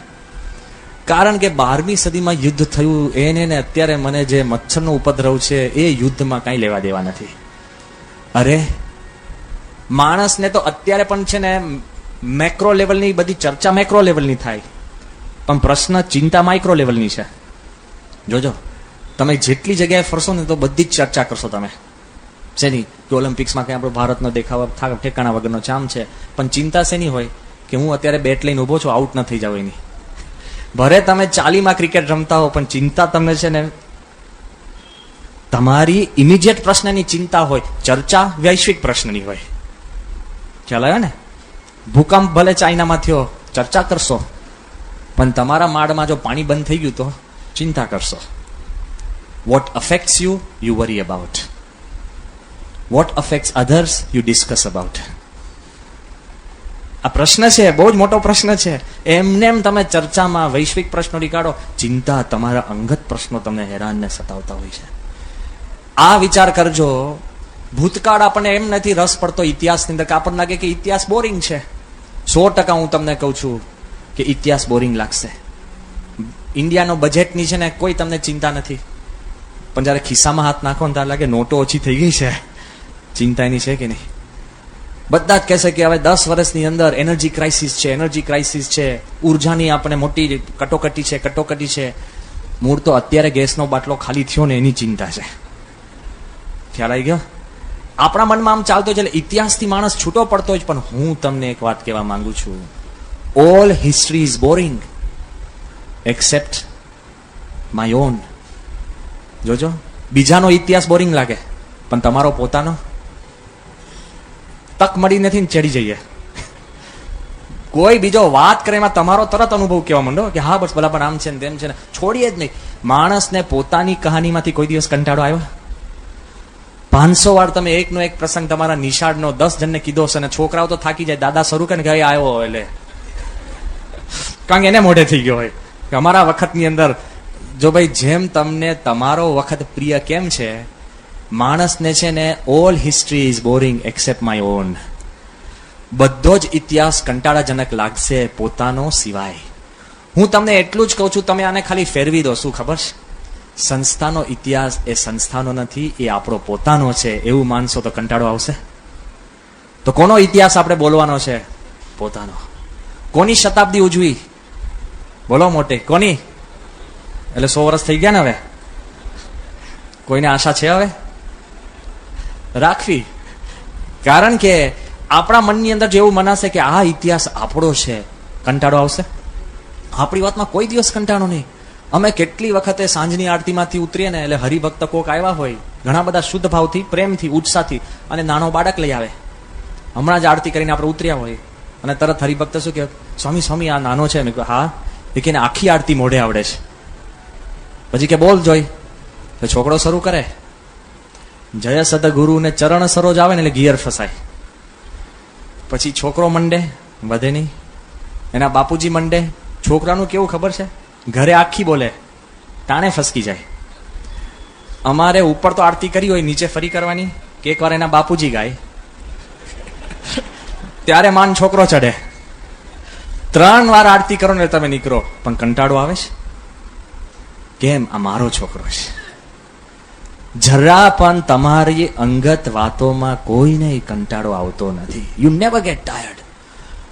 કારણ કે 12મી સદીમાં યુદ્ધ થયું એને ને અત્યારે મને જે મચ્છરનો ઉપદ્રવ છે એ યુદ્ધમાં કઈ લેવા દેવા નથી. અરે માણસને તો અત્યારે પણ છે ને મેક્રો લેવલની બધી ચર્ચા મેક્રો લેવલની થાય, પણ પ્રશ્ન ચિંતા માઇક્રો લેવલની છે. જોજો, તમે જેટલી જગ્યાએ ફરશો ને તો બધી જ ચર્ચા કરશો તમે. શેની? કે ઓલિમ્પિક્સમાં કંઈ આપણો ભારતનો દેખાવ ઠેકાણા વગરનો ચામ છે, પણ ચિંતા શેની હોય? કે હું અત્યારે બેટ લઈને ઉભો છું, આઉટ ન થઈ જાવ એની. ભરે તમે 40માં ક્રિકેટ રમતા હો, પણ ચિંતા તમને છે ને તમારી ઇમિડિયેટ પ્રશ્નની ચિંતા હોય. ચર્ચા વૈશ્વિક પ્રશ્નની હોય. ખ્યાલ આવ્યો ને? ભૂકંપ ભલે ચાઇનામાં થયો, ચર્ચા કરશો, પણ તમારા માળમાં જો પાણી બંધ થઈ ગયું તો ચિંતા કરશો. What affects you, you worry about. What affects others, you discuss about. આ પ્રશ્ન છે, બહુ જ મોટો પ્રશ્ન છે. એમને એમ તમે ચર્ચામાં વૈશ્વિક પ્રશ્નો નીકાળો, ચિંતા તમારા અંગત પ્રશ્નો તમને હેરાન ને સતાવતા હોય છે. આ વિચાર કરજો. ભૂતકાળ આપણને એમ નથી રસ પડતો ઇતિહાસની અંદર, કે આપણને લાગે કે ઇતિહાસ બોરિંગ છે. 100% હું તમને કહું છું કે ઇતિહાસ બોરિંગ લાગશે. ઇન્ડિયાનો બજેટની છે ને કોઈ તમને ચિંતા નથી, પણ જયારે ખિસ્સામાં હાથ નાખો ને ત્યારે લાગે નોટો ઓછી થઈ ગઈ છે. ચિંતા એની છે કે નહીં? બધા જ કહેશે કે હવે 10 વર્ષની અંદર એનર્જી ક્રાઇસિસ છે, એનર્જી ક્રાઇસિસ છે, ઉર્જાની આપણે મોટી કટોકટી છે. મૂળ તો અત્યારે ગેસનો બાટલો ખાલી થયો ને એની ચિંતા છે. ખ્યાલ આવી ગયો? આપણા મનમાં આમ ચાલતો છે. એટલે ઇતિહાસથી માણસ છૂટો પડતો જ. પણ હું તમને એક વાત કહેવા માંગુ છું, all history is boring accept my own. જોજો, બીજાનો ઇતિહાસ બોરિંગ લાગે, પણ તમારો પોતાનો તક મળી નથી ને ચડી જઈએ. કોઈ બીજો વાત કરે એમાં તમારો તરત અનુભવ કહેવા માંડો કે હા બસ બરાબર આમ છે ને તેમ છે ને, છોડીએ જ નહીં. માણસને પોતાની કહાનીમાંથી કોઈ દિવસ કંટાળો આવ્યો? 500 વાર તમે એકનો એક પ્રસંગ તમારા નિશાળનો 10 જણને કીધો છે, અને છોકરાઓ તો થાકી જાય. દાદા શરૂ કરીને ગયા આવ્યો એટલે, કારણ કે એને મોઢે થઈ ગયો હોય કે અમારા વખતની અંદર. જો ભાઈ, જેમ તમને તમારો વખત પ્રિય કેમ છે, માણસને છે ને all history is boring accept my own. બધો જ ઇતિહાસ કંટાળાજનક લાગશે પોતાનો સિવાય. હું તમને એટલું જ કહું છું, તમે આને ખાલી ફેરવી દો. શું ખબર છે? સંસ્થાનો ઇતિહાસ એ સંસ્થાનો નથી, એ આપણો પોતાનો છે. એવું માનશો તો કંટાળો આવશે. તો કોનો ઇતિહાસ આપણે બોલવાનો છે? પોતાનો. કોની શતાબ્દી ઉજવી? બોલો મોટે, કોની? એટલે 100 વર્ષ થઈ ગયા ને હવે. કોઈને આશા છે હવે રાખવી? કારણ કે આપણા મનની અંદર જેવું મનાશે કે આ ઇતિહાસ આપણો છે, કંટાળો આવશે? આપણી વાતમાં કોઈ દિવસ કંટાળો નહીં. અમે કેટલી વખતે સાંજની આરતીમાંથી ઉતરીએ ને એટલે હરિભક્ત કોક આવ્યા હોય, ઘણા બધા શુદ્ધ ભાવથી, પ્રેમથી, ઉત્સાહથી, અને નાનો બાળક લઈ આવે. હમણાં જ આરતી કરીને આપણે ઉતર્યા હોય અને તરત હરિભક્ત શું કે, સ્વામી સ્વામી આ નાનો છે. મેં કહ્યું હા. એ કે આખી આરતી મોઢે આવડે છે. પછી કે બોલ જોઈ. તો છોકરો શરૂ કરે, જય સદગુરુ ને ચરણ સરોજ આવે ને એટલે ગિયર ફસાય. પછી છોકરો મંડે, વધે નહીં. એના બાપુજી મંડે. છોકરાનું કેવું ખબર છે, ઘરે આખી બોલે, ટાણે ફસકી જાય. અમારે ઉપર તો આરતી કરી હોય, નીચે ફરી કરવાની, કે એક વાર એના બાપુજી ગાય ત્યારે માન છોકરો ચડે. 3 વાર આરતી કરો ને તમે નીકળો, પણ કંટાળો આવે છે. કેમ? આ મારો છોકરો છે. જરા પણ તમારી અંગત વાતોમાં કોઈને કંટાળો આવતો નથી. You never get tired.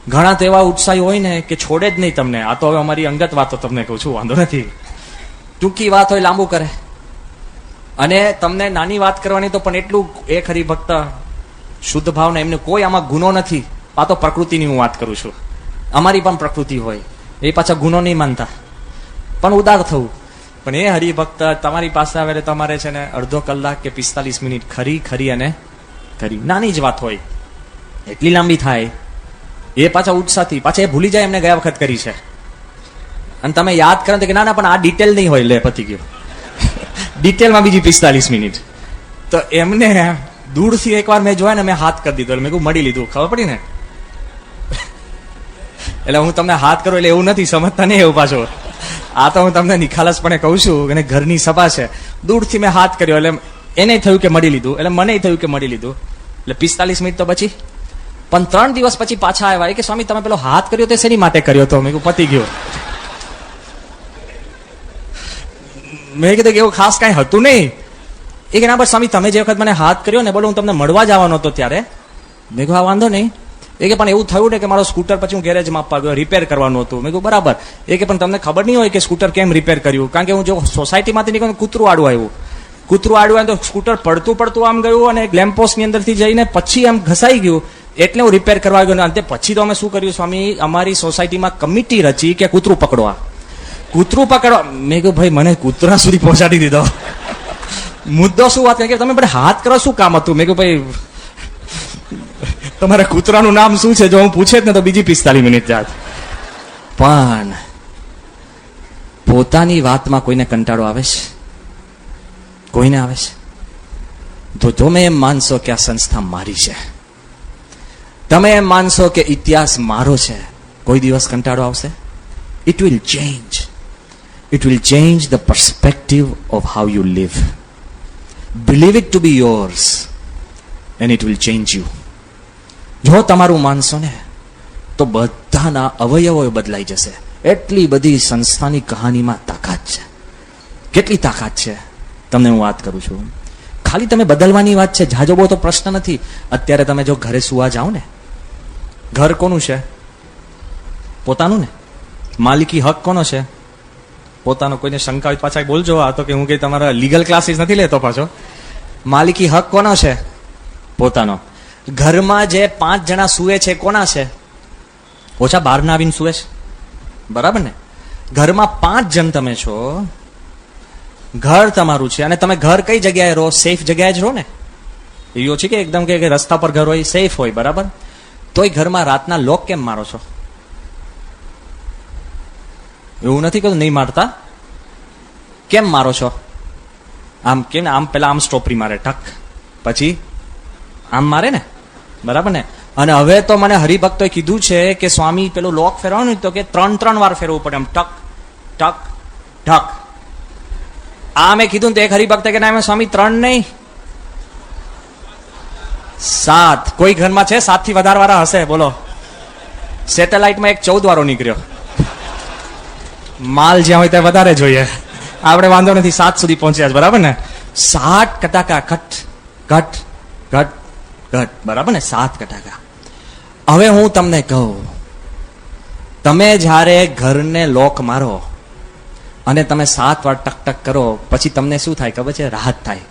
ઘણા તો એવા ઉત્સાહી હોય ને કે છોડે જ નહીં તમને. આ તો હવે અમારી અંગત વાતો તમને કહું છું, વાંધો નથી. ટૂંકી વાત હોય લાંબુ કરે, અને તમને નાની વાત કરવાની તો પણ એટલું. એક હરિભક્ત શુદ્ધ ભાવના, એમને કોઈ આમાં ગુનો નથી. આ તો પ્રકૃતિની હું વાત કરું છું. અમારી પણ પ્રકૃતિ હોય, એ પાછા ગુનો નહીં માનતા, પણ ઉદાર થવું. પણ એ હરિભક્ત તમારી પાસે આવે એટલે તમારે છે ને અડધો કલાક કે 45 મિનિટ ખરી અને કરી. નાની જ વાત હોય, એટલી લાંબી થાય. એ પાછા ઉત્સાહથી, પાછા એ ભૂલી જાય એમને ગયા વખત કરી છે, અને તમે યાદ કરો કે ના ના પણ આ ડિટેલ નહીં હોય, લે પતી ગયો. ડિટેલમાં બીજી 45 મિનિટ. તો એમને દૂરથી એકવાર મેં જોયા ને, મેં હાથ કરી દીધો. મેં કહું મળી લીધું, ખબર પડી ને. એટલે હું તમને હાથ કરું એટલે એવું નથી, સમજતા નહીં એવું પાછો. આ તો હું તમને નિખાલસપણે કહું છું, અને ઘરની સભા છે. દૂરથી મેં હાથ કર્યો એટલે એને થયું કે મળી લીધું, એટલે મને થયું કે મળી લીધું. એટલે 45 મિનિટ તો પછી. પણ 3 દિવસ પછી પાછા આવ્યા કે સ્વામી તમે પેલો હાથ કર્યો તો શેની માટે કર્યો હતો? મેં કહ્યું પતી ગયો. મેં કીધું કે એવું ખાસ કાંઈ હતું નહીં. એ કે ના બસ સ્વામી તમે જે વખત મને હાથ કર્યો ને, બોલો હું તમને મળવા જવાનો હતો ત્યારે. મેં કહ્યું હા વાંધો નહીં. એ કે પણ એવું થયું ને કે મારો સ્કૂટર પછી હું ગેરેજમાં આપવા ગયો, રિપેર કરવાનું હતું. મેં કહ્યું બરાબર. એ કે પણ તમને ખબર નહીં હોય કે સ્કૂટર કેમ રિપેર કર્યું? કારણ કે હું જો સોસાયટીમાંથી નીકળ્યું, કૂતરું આડું આવ્યું. કૂતરું આડું આવ્યું તો સ્કૂટર પડતું આમ ગયું, અને લેમ્પોસ્ટની અંદરથી જઈને પછી આમ ઘસાઈ ગયું. એટલે હું રિપેર કરવા ગયો. અંતે પછી તો અમે શું કર્યું સ્વામી, અમારી સોસાયટીમાં કમિટી રચી કે કૂતરું પકડવા. મેં કહ્યું ભાઈ મને કૂતરા સુધી પહોંચાડી દીધો. મુદ્દો શું વાત કે તમે બધા હાથ કરો શું કામ હતું? મેં કહ્યું ભાઈ તમારા કૂતરાનું નામ શું છે? જો હું પૂછે જ ને તો બીજી 45 મિનિટ જાત. પણ પોતાની વાતમાં કોઈને કંટાળો આવે છે? કોઈને આવે છે? તો તમે એમ માનશો કે આ સંસ્થા મારી છે, તમે એમ માનશો કે ઇતિહાસ મારો છે, કોઈ દિવસ કંટાળો આવશે? It will change. It will change the perspective of how you live. Believe it to be yours and it will change you. જો તમારું માનશો ને તો બધાના અવયવો બદલાઈ જશે. એટલી બધી સંસ્થાની કહાનીમાં તાકાત છે. કેટલી તાકાત છે તમને હું વાત કરું છું. ખાલી તમે બદલવાની વાત છે, જાજો બહુ તો પ્રશ્ન નથી. અત્યારે તમે જો ઘરે સુવા જાઓ ને, ઘર કોનું છે? પોતાનું ને. માલિકી હક કોનો છે? પોતાનો. કોઈને શંકા હોય પાછા બોલજો. આ તો કે હું કઈ તમારા લીગલ ક્લાસીસ નથી લેતો પાછો. માલિકી હક કોનો છે? પોતાનો. ઘરમાં જે 5 જણા સુવે છે કોના છે? ઓછા બહાર ના આવીને સુવે છે, બરાબર ને? ઘરમાં 5 જણ તમે છો, ઘર તમારું છે, અને તમે ઘર કઈ જગ્યાએ રહો? સેફ જગ્યાએ જ રહો ને. એવું છે કે એકદમ કે રસ્તા પર ઘર હોય, સેફ હોય, બરાબર? તોય ઘરમાં રાતના લોક કેમ મારો છો? એવું નથી કે નહીં મારતા. કેમ મારો છો? આમ કેમ? આમ પેલા આમ સ્ટોપરી મારે ટક, પછી આમ મારે ને, બરાબર ને? અને હવે તો મને હરિભક્તોએ કીધું છે કે સ્વામી પેલું લોક ફેરવાનું તો કે 3 વાર ફેરવવું પડે, આમ ટક ટક ટક. આ મેં કીધું ને તો એક હરિભક્ત કે ના સ્વામી 3 નહીં 7. કોઈ ઘરમાં છે 7 થી વધારે વાળા હશે? બોલો. સેટેલાઇટમાં એક 14 વાળો નીકળ્યો. માલ જ્યાં હોય ત્યાં વધારે જોઈએ. આપણે વાંધો નથી, 7 સુધી પહોંચ્યા છે, બરાબર ને? 7 કટાકા ઘટ ઘટ ઘટ ઘટ, બરાબર ને? 7 કટાકા. હવે હું તમને કહું, તમે જ્યારે ઘરને લોક મારો અને તમે 7 વાર ટક ટક કરો, પછી તમને શું થાય ખબર છે? રાહત થાય.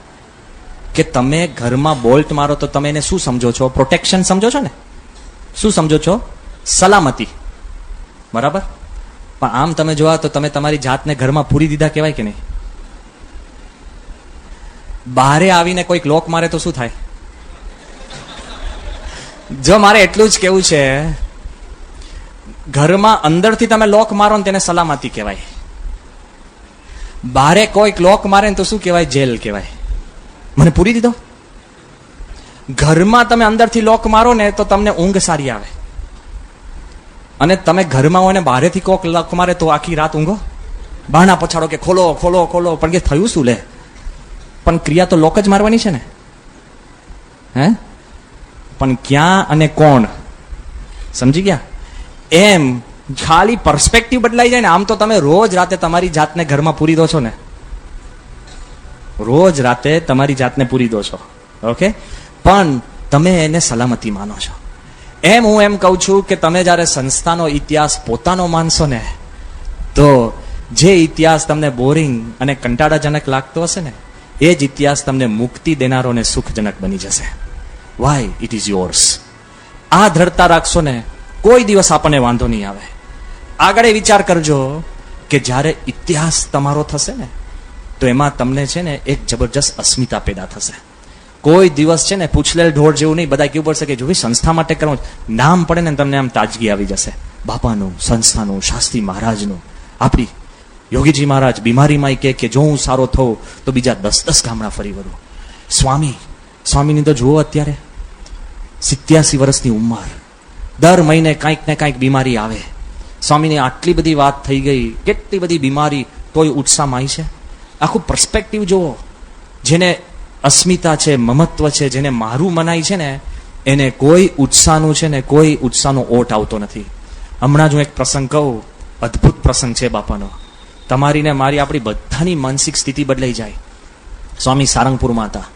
કે તમે ઘરમાં બોલ્ટ મારો તો તમે એને શું સમજો છો? પ્રોટેક્શન સમજો છો ને. શું સમજો છો? સલામતી. બરાબર? પણ આમ તમે જોવા તો તમે તમારી જાતને ઘરમાં પૂરી દીધા કહેવાય કે નહીં? બહારે આવીને કોઈક લોક મારે તો શું થાય? જો મારે એટલું જ કેવું છે, ઘરમાં અંદરથી તમે લોક મારો ને તેને સલામતી કહેવાય. બહારે કોઈક લોક મારે ને તો શું કહેવાય? જેલ કહેવાય. મને પૂરી દીધો. ઘરમાં તમે અંદરથી લોક મારો ને તો તમને ઊંઘ સારી આવે, અને તમે ઘરમાં હોય ને બહારેથી કોક લોક મારે તો આખી રાત ઊંઘો. બહાના પછાડો કે ખોલો ખોલો ખોલો, પણ કે થયું શું લે? પણ ક્રિયા તો લોક જ મારવાની છે ને. હે? પણ ક્યાં અને કોણ? સમજી ગયા? એમ ખાલી પર્સપેક્ટિવ બદલાઈ જાય ને. આમ તો તમે રોજ રાતે તમારી જાતને ઘરમાં પૂરી દો છો ને. રોજ રાતે તમારી જાતને પૂરી દો છો. ઓકે? પણ તમે એને સલામતી માનો છો. એમ હું એમ કહું છું કે તમે જ્યારે સંસ્થાનો ઇતિહાસ પોતાનો માનશો ને, તો જે ઇતિહાસ તમને બોરિંગ અને કંટાળાજનક લાગતો હશે ને, એ જ ઇતિહાસ તમને મુક્તિ દેનારો ને સુખજનક બની જશે. વાય? It is yours. આ દ્રઢતા રાખશો ને, કોઈ દિવસ આપણને વાંધો નહીં આવે. આગળ એ વિચાર કરજો કે જ્યારે ઇતિહાસ તમારો થશે ને, તો એમાં તમને છે ને એક જબરજસ્ત અસ્મિતા પેદા થશે. કોઈ દિવસ છે ને પૂછલેલ ઢોળ જેવું નહીં. બધા કેવું પડશે કે જો ભાઈ સંસ્થા માટે કરો, નામ પડે ને તમને આમ તાજગી આવી જશે. બાપાનું, સંસ્થાનું, શાસ્ત્રી મહારાજનું. આપણી યોગીજી મહારાજ બીમારીમાં કે જો હું સારો થઉં તો બીજા 10 ગામડા ફરી વળું. સ્વામીની તો જુઓ, અત્યારે 87 વર્ષની ઉંમર, દર મહિને કાંઈક ને કાંઈક બીમારી આવે. સ્વામીની આટલી બધી વાત થઈ ગઈ, કેટલી બધી બીમારી, તોય ઉત્સાહમાં આવી છે. આખું પર્સપેક્ટિવ જુઓ. જેને અસ્મિતા છે, મમત્વ છે, જેને મારું મનાય છે ને, એને કોઈ ઉત્સાહનું છે ને કોઈ ઉત્સાહનો ઓટ આવતો નથી. હમણાં જ હું એક પ્રસંગ કહું, અદ્ભુત પ્રસંગ છે બાપાનો. તમારી ને મારી, આપણી બધાની માનસિક સ્થિતિ બદલાઈ જાય. સ્વામી સારંગપુરમાં હતા.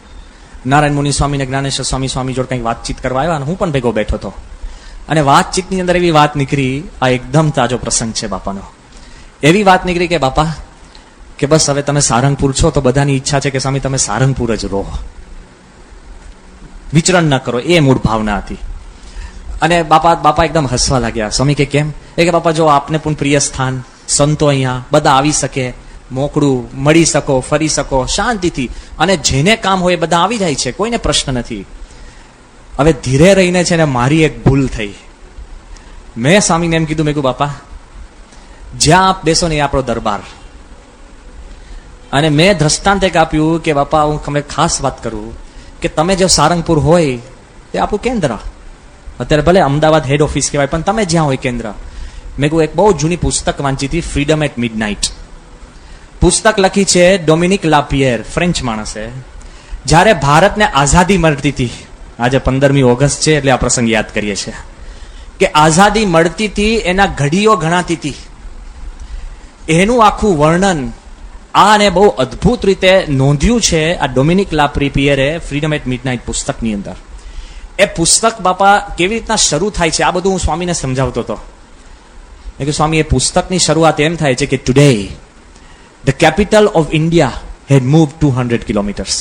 નારાયણ મુનિ સ્વામી ને જ્ઞાનેશ્વર સ્વામી જોડે કંઈક વાતચીત કરવા આવ્યા, અને હું પણ ભેગો બેઠો હતો. અને વાતચીતની અંદર એવી વાત નીકળી, આ એકદમ તાજો પ્રસંગ છે બાપાનો. એવી વાત નીકળી કે બાપા, કે બસ હવે તમે સારંગપુર છો તો બધાની ઈચ્છા છે કે સ્વામી તમે સારંગપુર જ રહો, વિચરણ ન કરો. એ મૂળ ભાવના હતી. અને બાપા એકદમ હસવા લાગ્યા. સ્વામી કે કેમ? એ કે બાપા જો આપને પણ પ્રિય સ્થાન, સંતો અહીંયા બધા આવી શકે, મોકળું મળી શકો, ફરી શકો શાંતિથી, અને જેને કામ હોય એ બધા આવી જાય છે, કોઈને પ્રશ્ન નથી. હવે ધીરે રહીને છે ને મારી એક ભૂલ થઈ. મેં સ્વામીને એમ કીધું, મેં કીધું બાપા જ્યાં આપ બેસો ને એ આપણો દરબાર. અને મેં દ્રષ્ટાંત એક આપ્યું કે બાપા હું તમને ખાસ વાત કરું કે તમે જો સારંગપુર હોય તે આપણું કેન્દ્ર. અત્યારે ભલે અમદાવાદ હેડ ઓફિસ કહેવાય, પણ તમે જ્યાં હોય કેન્દ્ર. મેં કહ્યું એક બહુ જૂની પુસ્તક વાંચી હતી, ફ્રીડમ એટ મિડનાઇટ. પુસ્તક લખી છે ડોમિનિક લાપિયર, ફ્રેન્ચ માણસે. જ્યારે ભારતને આઝાદી મળતી હતી, આજે 15મી ઓગસ્ટ છે એટલે આ પ્રસંગ યાદ કરીએ છીએ, કે આઝાદી મળતી હતી, એના ઘડીઓ ગણાતી હતી, એનું આખું વર્ણન આને બહુ અદ્ભુત રીતે નોંધ્યું છે આ ડોમિનિક લાપિયરે ફ્રીડમ એટ મિડનાઇટ પુસ્તકની અંદર. એ પુસ્તક બાપા કેવી રીતના શરૂ થાય છે, આ બધું હું સ્વામીને સમજાવતો હતો. મેં કહ્યું સ્વામી, એ પુસ્તકની શરૂઆત એમ થાય છે કે today the capital of India had move 200 kilometres.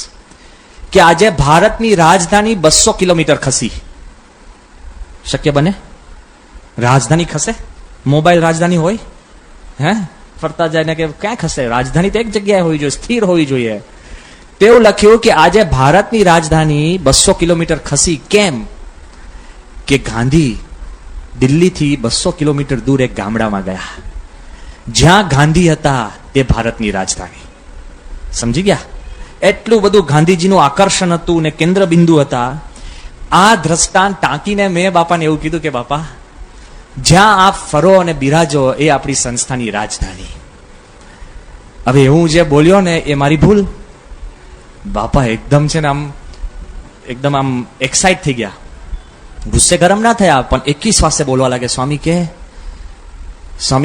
કે આજે ભારતની રાજધાની 200 કિલોમીટર ખસી. શક્ય બને? રાજધાની ખસે? મોબાઈલ રાજધાની હોય? હે? ફરતા જાય ને કે ક્યાં ખસે? રાજધાની તો એક જગ્યાએ હોવી જોઈએ, સ્થિર હોવી જોઈએ. તેવું લખ્યું કે આજે ભારતની રાજધાની 200 કિલોમીટર ખસી. કેમ? કે ગાંધી દિલ્હીથી 200 કિલોમીટર દૂર એક ગામડામાં ગયા. જ્યાં ગાંધી હતા તે ભારતની રાજધાની. સમજી ગયા? એટલું બધું ગાંધીજીનું આકર્ષણ હતું ને કેન્દ્ર બિંદુ હતા. આ દ્રષ્ટાંત ટાંકીને મેં બાપાને એવું કીધું કે બાપા જ્યાં આપ ફરો અને બિરાજો એ આપણી સંસ્થાની રાજધાની. હવે હું જે બોલ્યો ને એ મારી ભૂલ. બાપા એકદમ છે ને આમ એકદમ આમ એક્સાઇટ થઈ ગયા, ગુસ્સે ગરમ ના થયા, પણ એકી શ્વાસે બોલવા લાગે, સ્વામી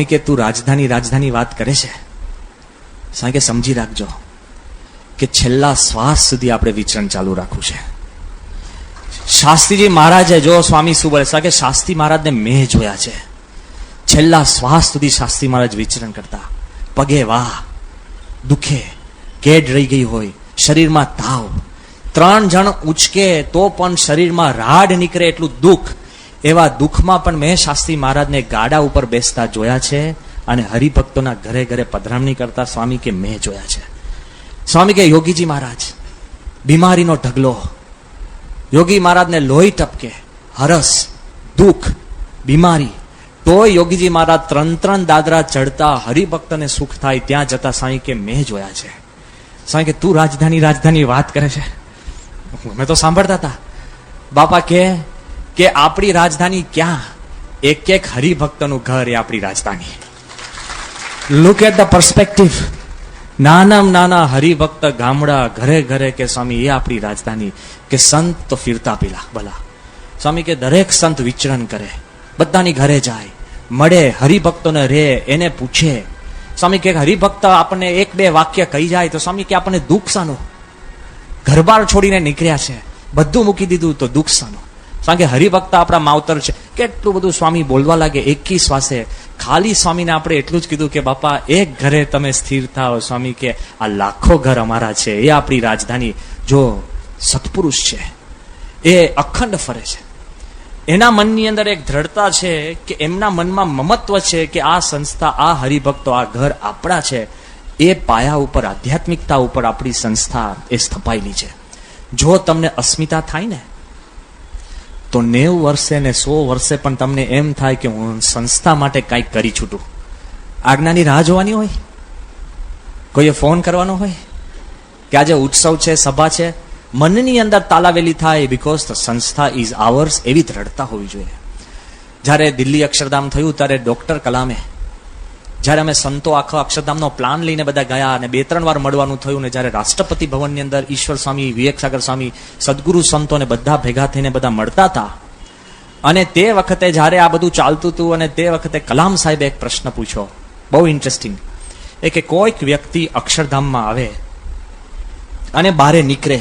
કે તું રાજધાની વાત કરે છે. સ્વામી કે સમજી રાખજો કે છેલ્લા શ્વાસ સુધી આપણે વિચરણ ચાલુ રાખવું છે. શાસ્ત્રીજી મહારાજે, જો સ્વામી શું બોલે કે શાસ્ત્રી મહારાજને મેં જોયા છે, છેલ્લા શ્વાસ સુધી શાસ્ત્રી મહારાજ વિચરણ કરતા. પગે વાહ, દુખે, કેડ રહી ગઈ હોય, શરીરમાં તાવ, 3 જણ ઉચકે તો પણ શરીરમાં રાડ નીકળે એટલું દુઃખ, એવા દુઃખમાં પણ મેં શાસ્ત્રી મહારાજને ગાડા ઉપર બેસતા જોયા છે અને હરિભક્તોના ઘરે ઘરે પધરામણી કરતા સ્વામી કે મેં જોયા છે. સ્વામી કે યોગીજી મહારાજ બીમારીનો ઢગલો, યોગી મહારાજને લોહી ટપકે, હરસ, દુઃખ, બીમારી, તોય યોગીજી મહારાજ 3 દાદરા ચડતા, હરિભક્તને સુખ થાય ત્યાં જતા સ્વામી કે મેં જોયા છે. સ્વામી કે તું રાજધાની વાત કરે છે? અમે તો સાંભળતા હતા. બાપા કે આપણી રાજધાની ક્યાં? એક હરિભક્તનું ઘર એ આપણી રાજધાની. Look at the perspective. નાના હરિભક્ત ગામડા ઘરે ઘરે કે સ્વામી એ આપણી રાજધાની. કે સંત તો ફિરતા પેલા ભલા. સ્વામી કે દરેક સંત વિચરણ કરે, બધાની ઘરે જાય, મળે, હરિભક્તોને રે, એને પૂછે. સ્વામી કે હરિભક્ત આપણને 1-2 વાક્ય કહી જાય તો સ્વામી કે આપણને દુઃખ શાનું? ઘરબાર છોડીને નીકળ્યા છે, બધું મૂકી દીધું તો દુઃખ શાનું? સ્વામી કે હરિભક્ત આપણા માવતર છે. કેટલું બધું સ્વામી બોલવા લાગે 21 શ્વાસે. ખાલી સ્વામીને આપણે એટલું જ કીધું કે બાપા એક ઘરે તમે સ્થિર થાઓ. સ્વામી કે આ લાખો ઘર અમારા છે, એ આપણી રાજધાની. જો સત્પુરુષ છે એ અખંડ ફરે છે, એના મનની અંદર એક દ્રઢતા છે કે એમના મનમાં મમત્વ છે કે આ સંસ્થા, આ હરિભક્તો, આ ઘર આપણા છે. એ પાયા ઉપર, આધ્યાત્મિકતા ઉપર આપણી સંસ્થા એ સ્થપાયેલી છે. જો તમને અસ્મિતા થાય ને તો 90 વર્ષે ને 100 વર્ષે પણ તમને એમ થાય કે હું સંસ્થા માટે કંઈક કરી છૂટું. આજ્ઞાની રાહ જોવાની હોય, કોઈએ ફોન કરવાનો હોય કે આજે ઉત્સવ છે, સભા છે, મનની અંદર તાલાવેલી થાય બીકોઝ ધ સંસ્થા ઇઝ આવર્સ, એવી દ્રઢતા હોવી જોઈએ. જ્યારે દિલ્હી અક્ષરધામ થયું ત્યારે ડોક્ટર કલામે, જ્યારે અમે સંતો આખા અક્ષરધામનો પ્લાન લઈને બધા ગયા અને 2-3 વાર મળવાનું થયું ને જ્યારે રાષ્ટ્રપતિ ભવનની અંદર ઈશ્વર સ્વામી, વિવેકસાગર સ્વામી, સદગુરુ સંતોને બધા ભેગા થઈને બધા મળતા હતા. અને તે વખતે જ્યારે આ બધું ચાલતું હતું અને તે વખતે કલામ સાહેબે એક પ્રશ્ન પૂછ્યો, બહુ ઇન્ટરેસ્ટિંગ. એ કે કોઈક વ્યક્તિ અક્ષરધામમાં આવે અને બહારે નીકળે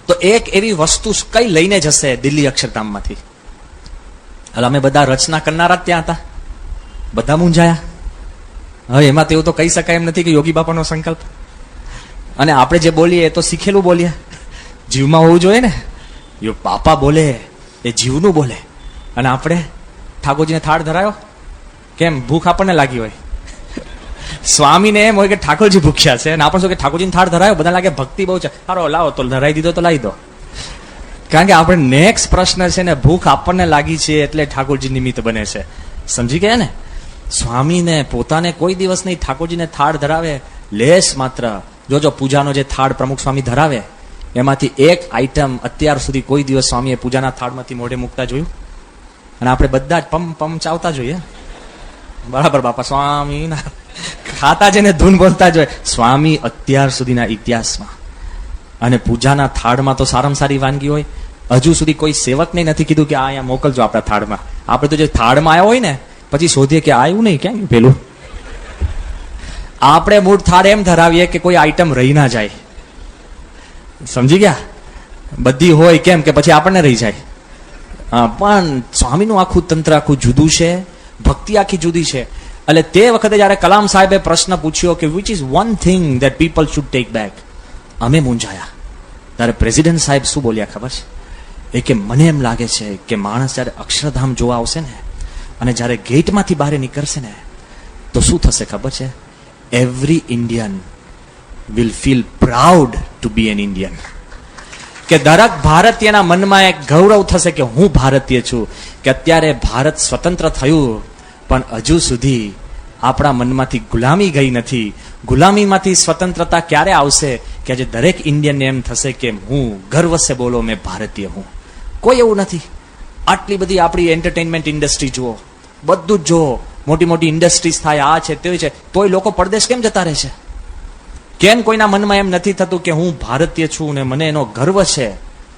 તો એક એવી વસ્તુ કઈ લઈને જશે દિલ્હી અક્ષરધામમાંથી? એટલે અમે બધા રચના કરનારા જ ત્યાં હતા, બધા મૂંઝાયા. હવે એમાં તેવું તો કહી શકાય એમ નથી કે યોગી બાપાનો સંકલ્પ, અને આપણે જે બોલીએ એ તો શીખેલું બોલીએ, જીવમાં હોવું જોઈએ ને. બાપા બોલે એ જીવનું બોલે. અને આપણે ઠાકોરજીને થાળ ધરાયો, કેમ? ભૂખ આપણને લાગી હોય. સ્વામીને એમ હોય કે ઠાકોરજી ભૂખ્યા છે, અને આપણે શું કે ઠાકોરજીને થાળ ધરાયો, બધા લાગે ભક્તિ બહુ છે, સારો લાવો તો ધરાઈ દીધો તો લાવી દો. કારણ કે આપણે નેક્સ્ટ પ્રશ્ન છે ને, ભૂખ આપણને લાગી છે એટલે ઠાકોરજી નિમિત્ત બને છે. સમજી ગયા ને? સ્વામીને પોતાને કોઈ દિવસ નહીં ઠાકોરજીને થાળ ધરાવે, લેસ માત્ર. જોજો પૂજાનો જે થાળ પ્રમુખ સ્વામી ધરાવે એમાંથી એક આઈટમ અત્યાર સુધી કોઈ દિવસ સ્વામીએ પૂજાના થાળમાંથી મોઢે મૂકતા જોયું? અને આપણે બધા જ પમ ચાવતા જોઈએ. બરાબર બાપા, સ્વામી ખાતા જઈને ધૂન બોલતા જોઈએ. સ્વામી અત્યાર સુધીના ઇતિહાસમાં અને પૂજાના થાળમાં તો સારામાં સારી વાનગી હોય. હજુ સુધી કોઈ સેવકને નથી કીધું કે આ અહીંયા મોકલજો આપણા થાળમાં. આપણે તો જે થાળમાં આવ્યો હોય ને પછી શોધીએ કે આવ્યું નહીં, ક્યાં પેલું. આપણે મૂળ થાળ એમ ધરાવીએ કે કોઈ આઈટમ રહી ના જાય. સમજી ગયા? બધી હોય કેમ કે પછી આપણને રહી જાય. પણ સ્વામીનું આખું તંત્ર આખું જુદું છે, ભક્તિ આખી જુદી છે. એટલે તે વખતે જયારે કલામ સાહેબે પ્રશ્ન પૂછ્યો કે which is one thing that people should take back, અમે મૂંઝાયા. ત્યારે પ્રેસિડેન્ટ સાહેબ શું બોલ્યા ખબર છે? એ કે મને એમ લાગે છે કે માણસ જયારે અક્ષરધામ જોવા આવશે ને અને જયારે ગેટમાંથી બહાર નીકળશે ને તો શું થશે ખબર છે? Every Indian will feel proud to be an Indian. કે દરેક ભારતીયના મનમાં એક ગૌરવ થશે કે હું ભારતીય છું. કે અત્યારે ભારત સ્વતંત્ર થયું પણ હજુ સુધી આપણા મનમાંથી ગુલામી ગઈ નથી. ગુલામીમાંથી સ્વતંત્રતા ક્યારે આવશે? કે આજે દરેક ઇન્ડિયનને એમ થશે કે હું ગર્વ સે બોલો મેં ભારતીય હું. કોઈ એવું નથી. આટલી બધી આપણી એન્ટરટેનમેન્ટ ઇન્ડસ્ટ્રી જુઓ, બધું જ જુઓ, મોટી મોટી ઇન્ડસ્ટ્રીઝ થાય, આ છે તે છે, તોય લોકો પરદેશ કેમ જતા રહે છે? કેમ કોઈના મનમાં એમ નથી થતું કે હું ભારતીય છું ને મને એનો ગર્વ છે,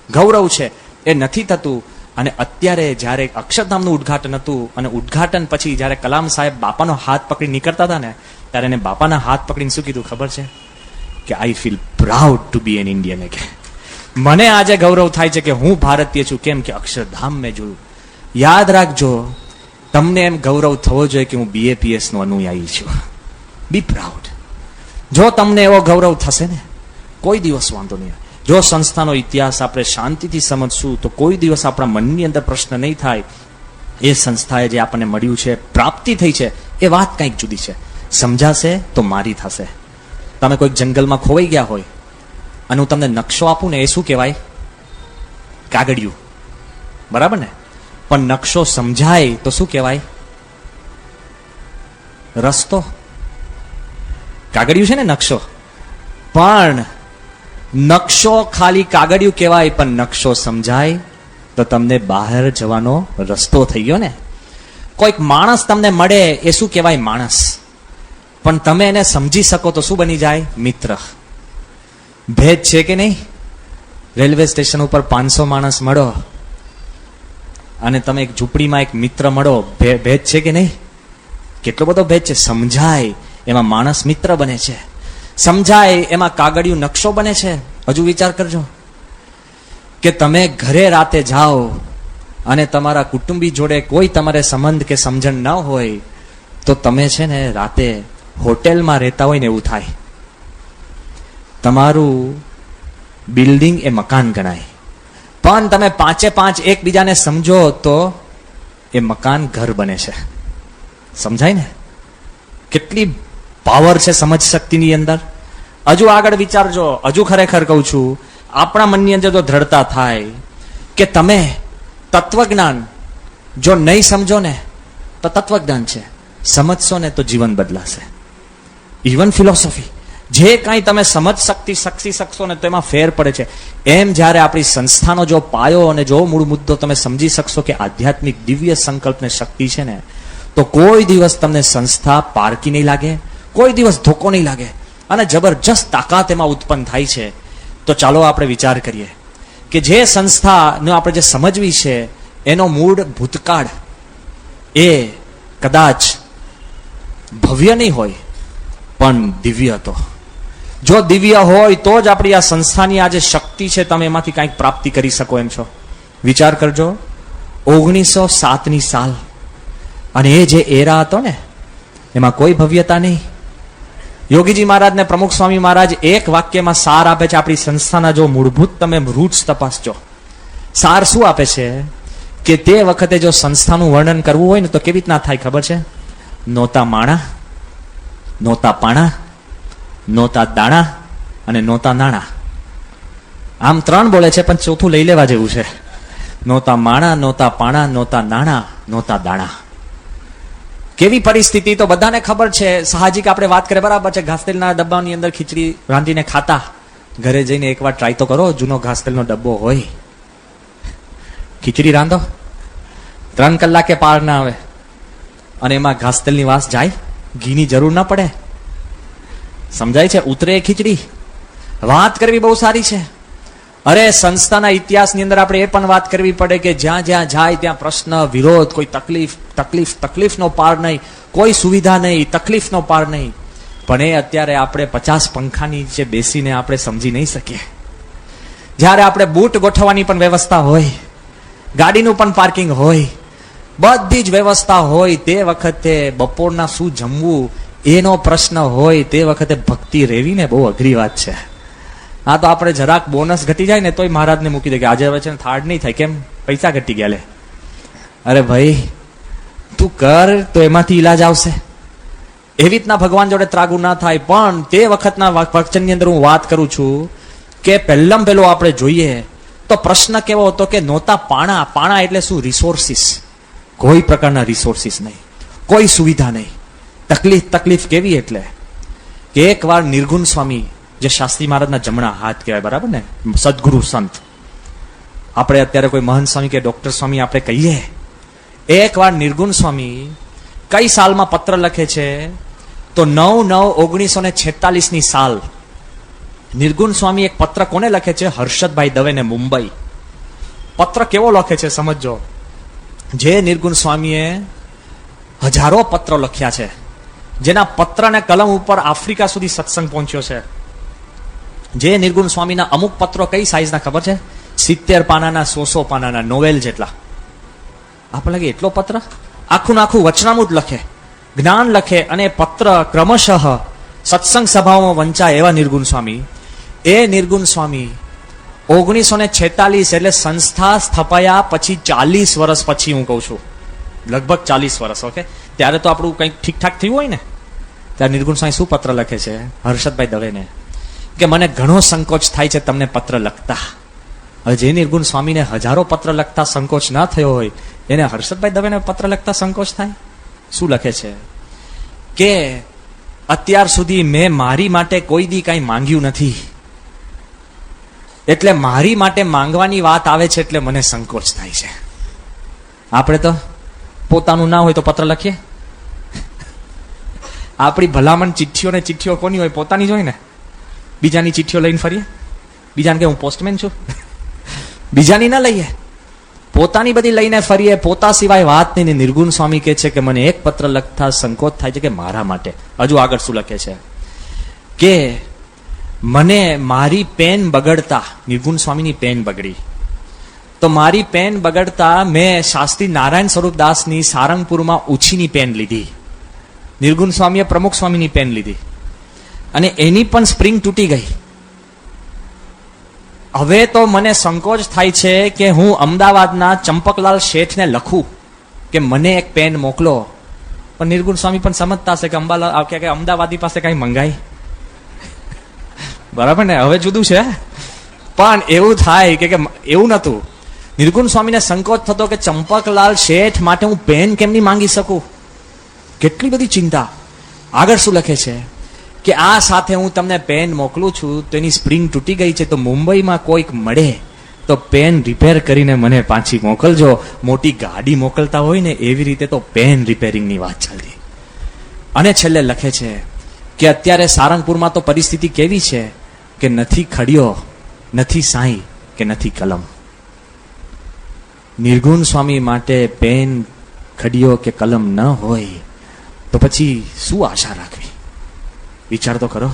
ગૌરવ છે? એ નથી થતું. અને અત્યારે જ્યારે અક્ષરધામનું ઉદ્ઘાટન હતું અને ઉદ્ઘાટન પછી જ્યારે કલામ સાહેબ બાપાનો હાથ પકડી નીકળતા હતા ને ત્યારે એને બાપાના હાથ પકડીને શું કીધું ખબર છે? કે I feel proud to be an Indian. કે મને આજે ગૌરવ થાય છે કે હું ભારતીય છું. કેમ કે અક્ષરધામ મેં જોયું. યાદ રાખજો, તમને એમ ગૌરવ થવો જોઈએ કે હું BAPS નો અનુયાયી છું. બી પ્રાઉડ. જો તમને એવો ગૌરવ થશે ને કોઈ દિવસ વાંધો નહીં. જો સંસ્થાનો ઇતિહાસ આપણે શાંતિથી સમજશું તો કોઈ દિવસ આપણા મનની અંદર પ્રશ્ન નહીં થાય. એ સંસ્થાએ જે આપણને મળ્યું છે, પ્રાપ્તિ થઈ છે, એ વાત કંઈક જુદી છે. સમજાશે તો મારી થશે. તમે કોઈક જંગલમાં ખોવાઈ ગયા હોય અને હું તમને નકશો આપું ને, એ શું કહેવાય? કાગળિયું, બરાબર ને? પણ નકશો સમજાય તો શું કહેવાય? રસ્તો. કાગળિયું છે ને નકશો, પણ નકશો ખાલી કાગળિયું કહેવાય, પણ નકશો સમજાય તો તમને બહાર જવાનો રસ્તો થઈ ગયો ને. કોઈક માણસ તમને મળે, એ શું કહેવાય? માણસ. પણ તમે એને સમજી શકો તો શું બની જાય? મિત્ર. ભેદ છે કે નહીં? રેલવે સ્ટેશન ઉપર 500 માણસ મળો અને તમે એક ઝૂંપડીમાં એક મિત્ર મળો, ભેદ છે કે નહીં? કેટલો બધો ભેદ છે. સમજાય એમાં માણસ મિત્ર બને છે, સમજાય એમાં કાગળિયું નકશો બને છે. હજુ વિચાર કરજો કે તમે ઘરે રાતે જાઓ અને તમારા કુટુંબી જોડે કોઈ તમારે સંબંધ કે સમજણ ન હોય તો તમે છે ને રાતે હોટેલમાં રહેતા હોય ને એવું થાય. તમારું બિલ્ડિંગ એ મકાન ગણાય, પણ તમે 5 એકબીજાને સમજો તો એ મકાન ઘર બને છે. સમજાય ને? કેટલી પાવર છે સમજ શક્તિની અંદર. હજુ આગળ વિચારજો. હજુ ખરેખર કહું છું, આપણા મનની અંદર જો દ્રઢતા થાય કે તમે તત્વજ્ઞાન જો નહીં સમજો ને તો તત્વજ્ઞાન છે, સમજશો ને તો જીવન બદલાશે. ઇવન ફિલોસોફી, જે કાંઈ તમે સમજ શક્તિ શકશો ને તો એમાં ફેર પડે છે. એમ જ્યારે આપણી સંસ્થાનો જો પાયો અને જો મૂળ મુદ્દો તમે સમજી શકશો કે આધ્યાત્મિક દિવ્ય સંકલ્પ ને શક્તિ છે ને, તો કોઈ દિવસ તમને સંસ્થા પારકી નહીં લાગે, કોઈ દિવસ ધોકો નહીં લાગે અને જબરજસ્ત તાકાત એમાં ઉત્પન્ન થાય છે. તો ચાલો આપણે વિચાર કરીએ કે જે સંસ્થાને આપણે જે સમજવી છે એનો મૂળ ભૂતકાળ એ કદાચ ભવ્ય નહીં હોય પણ દિવ્ય હતો. જો દિવ્ય હોય તો જ આપણી આ સંસ્થાની આ જે શક્તિ છે તમે એમાંથી કંઈક પ્રાપ્તિ કરી શકો એમ છો. વિચાર કરજો, 1907ની સાલ અને એ જે એરા હતો ને એમાં કોઈ ભવ્યતા નહીં. યોગીજી મહારાજ ને પ્રમુખ સ્વામી મહારાજ એક વાક્યમાં સાર આપે છે. આપણી સંસ્થાના જો મૂળભૂત તમે રૂટ્સ તપાસજો, સાર શું આપે છે કે તે વખતે જો સંસ્થાનું વર્ણન કરવું હોય ને તો કેવી રીતના થાય ખબર છે? નોતા માણા, નોતા પાણા, નોતા દાણા અને નોતા નાણા. આમ 3 બોલે છે પણ ચોથું લઈ લેવા જેવું છે. નોતા માણા, નોતા પાણા, નોતા નાણા, નોતા દાણા. કેવી પરિસ્થિતિ તો બધાને ખબર છે. સાહજિક આપણે વાત કરીએ, બરાબર છે. ઘાસતેલના ડબ્બાની અંદર ખીચડી રાંધીને ખાતા. ઘરે જઈને એકવાર ટ્રાય તો કરો, જૂનો ઘાસતેલનો ડબ્બો હોય, ખીચડી રાંધો, 3 કલાકે પાર ના આવે અને એમાં ઘાસતેલની વાસ જાય, ઘીની જરૂર ના પડે. સમજાય છે? ઉતરે ખીચડી. વાત કરવી બહુ સારી છે. અરે સંસ્થાના ઇતિહાસની અંદર આપણે એ પણ વાત કરવી પડે કે જ્યાં જ્યાં જાય ત્યાં પ્રશ્ન, વિરોધ, કોઈ તકલીફનો પાર નહીં, કોઈ સુવિધા નહીં, તકલીફનો પાર નહીં. પણ એ અત્યારે આપણે 50 પંખા નીચે બેસીને આપણે સમજી નહીં શકીએ. જ્યારે આપણે બૂટ ગોઠવવાની પણ વ્યવસ્થા હોય, ગાડીનું પણ પાર્કિંગ હોય, બધી જ વ્યવસ્થા હોય, તે વખતે બપોરના શું જમવું એનો પ્રશ્ન હોય, તે વખતે ભક્તિ રહેવી ને બહુ અઘરી વાત છે. હા, તો આપણે જરાક બોનસ ઘટી જાય ને તોય મહારાજને મૂકી દે કે આજે હવે છે ને થાળ નહીં થાય. કેમ? પૈસા ઘટી ગયા લે. અરે ભાઈ તું કર તો એમાંથી ઈલાજ આવશે. એવી રીતના ભગવાન જોડે ત્રાગુ ના થાય. પણ તે વખતના વચનની અંદર હું વાત કરું છું કે પહેલો આપણે જોઈએ તો પ્રશ્ન કેવો હતો કે નોતા પાણા. પાણા એટલે શું? રિસોર્સિસ. કોઈ પ્રકારના રિસોર્સિસ નહીં, કોઈ સુવિધા નહીં. તકલીફ કેવી એટલે કે એકવાર નિર્ગુણ સ્વામી, જે શાસ્ત્રી મહારાજના જમણા હાથ કહેવાય, બરાબર ને, સદગુરુ સંત, આપણે અત્યારે કોઈ મહંત સ્વામી કે ડોક્ટર સ્વામી આપણે કહીએ, એકવાર નિર્ગુણ સ્વામી કઈ સાલમાં પત્ર લખે છે તો 9/9/1946ની સાલ નિર્ગુણ સ્વામી એક પત્ર કોને લખે છે? હર્ષદભાઈ દવેને, મુંબઈ. પત્ર કેવો લખે છે સમજો. જે નિર્ગુણ સ્વામીએ હજારો પત્રો લખ્યા છે, જેના પત્ર અને કલમ ઉપર આફ્રિકા સુધી સત્સંગ પહોંચ્યો છે. જે નિર્ગુણ સ્વામીના અમુક પત્રો કઈ સાઈઝના ખબર છે? 70 પાનાના, 100 પાનાના, નોવેલ જેટલા. આપણે લાગે એટલો પત્ર? આખું વચનામૃત લખે, જ્ઞાન લખે અને પત્ર ક્રમશઃ સત્સંગ સભાઓમાં વંચાય એવા નિર્ગુણ સ્વામી. એ નિર્ગુણ સ્વામી 1946 એટલે સંસ્થા સ્થપાયા પછી 40 વર્ષ પછી હું કહું છું, લગભગ 40 વર્ષ. ઓકે, ત્યારે તો આપણું કંઈક ઠીકઠાક થયું હોય ને, ત્યારે નિર્ગુણ સ્વામી શું પત્ર લખે છે હર્ષદભાઈ દવેને, કે મને ઘણો સંકોચ થાય છે તમને પત્ર લખતા. હવે જે નિર્ગુણ સ્વામીને હજારો પત્ર લખતા સંકોચ ના થયો હોય, એને હર્ષદભાઈ દવેને પત્ર લખતા સંકોચ થાય? શું લખે છે કે અત્યાર સુધી મેં મારી માટે કોઈ દી કાંઈ માંગ્યું નથી, એટલે મારી માટે માંગવાની વાત આવે છે એટલે મને સંકોચ થાય છે. આપણે તો પોતાનું ના હોય તો પત્ર લખીએ. આપણી ભલામણ ચિઠ્ઠીઓ ને ચિઠ્ઠીઓ કોની હોય? પોતાની જ હોય ને. બીજાની ચિઠ્ઠીઓ લઈને ફરીએ? બીજાને કે હું પોસ્ટમેન છું? બીજાની ના લઈએ, પોતાની બધી લઈને ફરીએ. પોતા સિવાય વાત નહીં. નિર્ગુણ સ્વામી કહે છે કે મને એક પત્ર લખતા સંકોચ થાય છે કે મારા માટે. હજુ આગળ શું લખે છે કે મને મારી પેન બગડતા, નિર્ગુણ સ્વામીની પેન બગડી, તો મારી પેન બગડતા મેં શાસ્ત્રી નારાયણ સ્વરૂપદાસની સારંગપુરમાં ઉછીની પેન લીધી. નિર્ગુણ સ્વામીએ પ્રમુખ સ્વામીની પેન લીધી અને એની પણ સ્પ્રિંગ તૂટી ગઈ. હવે તો મને સંકોચ થાય છે કે હું અમદાવાદના ચંપકલાલ શેઠને લખું કે મને એક પેન મોકલો. પણ નિર્ગુણ સ્વામી પણ સમજતા હશે કે અમદાવાદી પાસે કઈ મંગાય, બરાબર ને? હવે જુદું છે, પણ એવું થાય કે એવું નતું. નિર્ગુણ સ્વામીને સંકોચ થતો કે ચંપકલાલ શેઠ માટે હું પેન કેમની માંગી શકું? કેટલી બધી ચિંતા. આગળ શું લખે છે કે આ સાથે હું તમને પેન મોકલું છું તો એની સ્પ્રિંગ તૂટી ગઈ છે, તો મુંબઈમાં કોઈક મળે તો પેન રિપેર કરીને મને પાછી મોકલજો. મોટી ગાડી મોકલતા હોય ને એવી રીતે તો પેન રિપેરિંગની વાત ચાલતી. અને છેલ્લે લખે છે કે અત્યારે સારંગપુરમાં તો પરિસ્થિતિ કેવી છે કે નથી ખડિયો, નથી સાઈ કે નથી કલમ. નિર્ગુણ સ્વામી માટે પેન, ખડિયો કે કલમ ન હોય તો પછી શું આશા રાખવી? વિચાર તો કરો.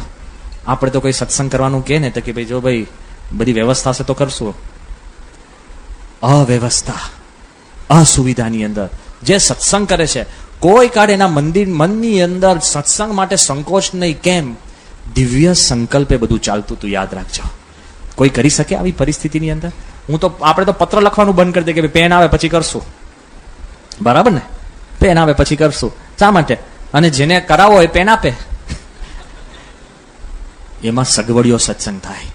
આપણે તો કોઈ સત્સંગ કરવાનું કહે ને તો કે ભાઈ જો ભાઈ બધી વ્યવસ્થા છે તો કરશું. અવ્યવસ્થા, અસુવિધાની અંદર જે સત્સંગ કરે છે, કોઈ કાળે એના મનની અંદર સત્સંગ માટે સંકોચ નહીં. કેમ? દિવ્ય સંકલ્પે બધું ચાલતું તું. યાદ રાખજો, કોઈ કરી શકે આવી પરિસ્થિતિની અંદર? આપણે તો પત્ર લખવાનું બંધ કરી દે કે પેન આવે પછી કરશું, બરાબર ને? પેન આવે પછી કરશું. શા માટે? અને જેને કરાવો એ પેન આપે. એમાં સગવડિયો સત્સંગ થાય.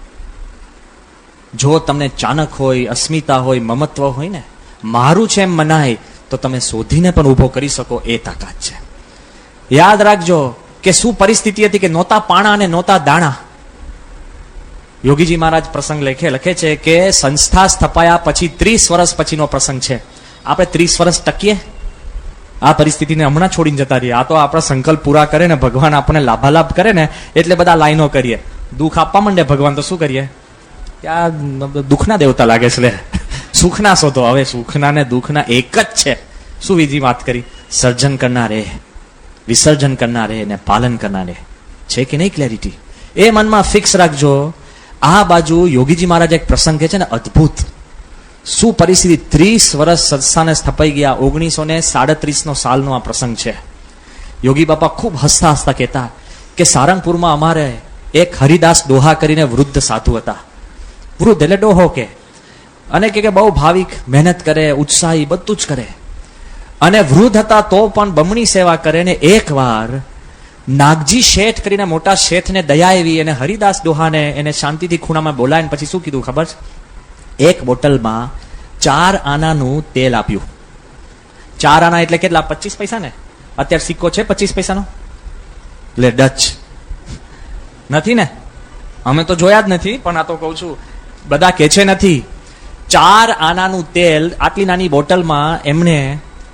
જો તમને ચાણક હોય, અસ્મિતા હોય, મમત્વ હોય ને, મારું છે એમ મનાય તો તમે શોધીને પણ ઉભો કરી શકો, એ તાકાત છે. યાદ રાખજો કે શું પરિસ્થિતિ હતી કે નહોતા પાણા અને નહોતા દાણા. યોગીજી મહારાજ પ્રસંગ લખે છે કે સંસ્થા સ્થપાયા પછી 30 વર્ષ પછીનો પ્રસંગ છે. આપણે 30 વર્ષ ટકીએ? આ પરિસ્થિતિને હમણાં છોડીને જતા રહીએ. આ તો આપણા સંકલ્પ પૂરા કરે ને ભગવાન આપણને લાભાલાભ કરે ને એટલે બધા લાઈનો કરીએ. દુઃખ આપવા માંડે ભગવાન તો શું કરીએ? આ દુઃખના દેવતા લાગે છે, સુખના શોધો. હવે સુખના ને દુઃખના એક જ છે. શું વિધિ વાત કરી? સર્જન કરનારે, વિસર્જન કરનારે ને પાલન કરનારે. છે કે નહીં ક્લેરિટી? એ મનમાં ફિક્સ રાખજો. આ બાજુ યોગીજી મહારાજ એક પ્રસંગ છે ને અદ્ભુત. શું પરિસ્થિતિ! 30 વર્ષ સંસ્થાને સ્થપાઈ ગયા. 1937 સાલનો આ પ્રસંગ છે. યોગી બાપા ખૂબ હસતા હસતા કહેતા કે સારંગપુરમાં અમારે એક હરિદાસ ડોહા કરીને વૃદ્ધ સાધુ હતા. વૃદ્ધ એટલે ડોહો કે, અને કે બહુ ભાવિક, મહેનત કરે, ઉત્સાહી, બધું જ કરે. અને વૃદ્ધ હતા તો પણ બમણી સેવા કરે. ને એકવાર નાગજી શેઠ કરીને મોટા શેઠને દયા આવી અને હરિદાસ ડોહાને એને શાંતિથી ખૂણામાં બોલાવીને પછી શું કીધું ખબર છે? એક બોટલમાં 4 આનાનું તેલ આપ્યું. 4 આના એટલે કેટલા? 25 પૈસા ને? અત્યારે સિક્કો છે 25 પૈસાનો? એટલે ડચ નથી ને? અમે તો જોયા જ નથી, પણ આ તો કઉ છું, બધા કે છે નથી. 4 આનાનું તેલ આટલી નાની બોટલમાં એમણે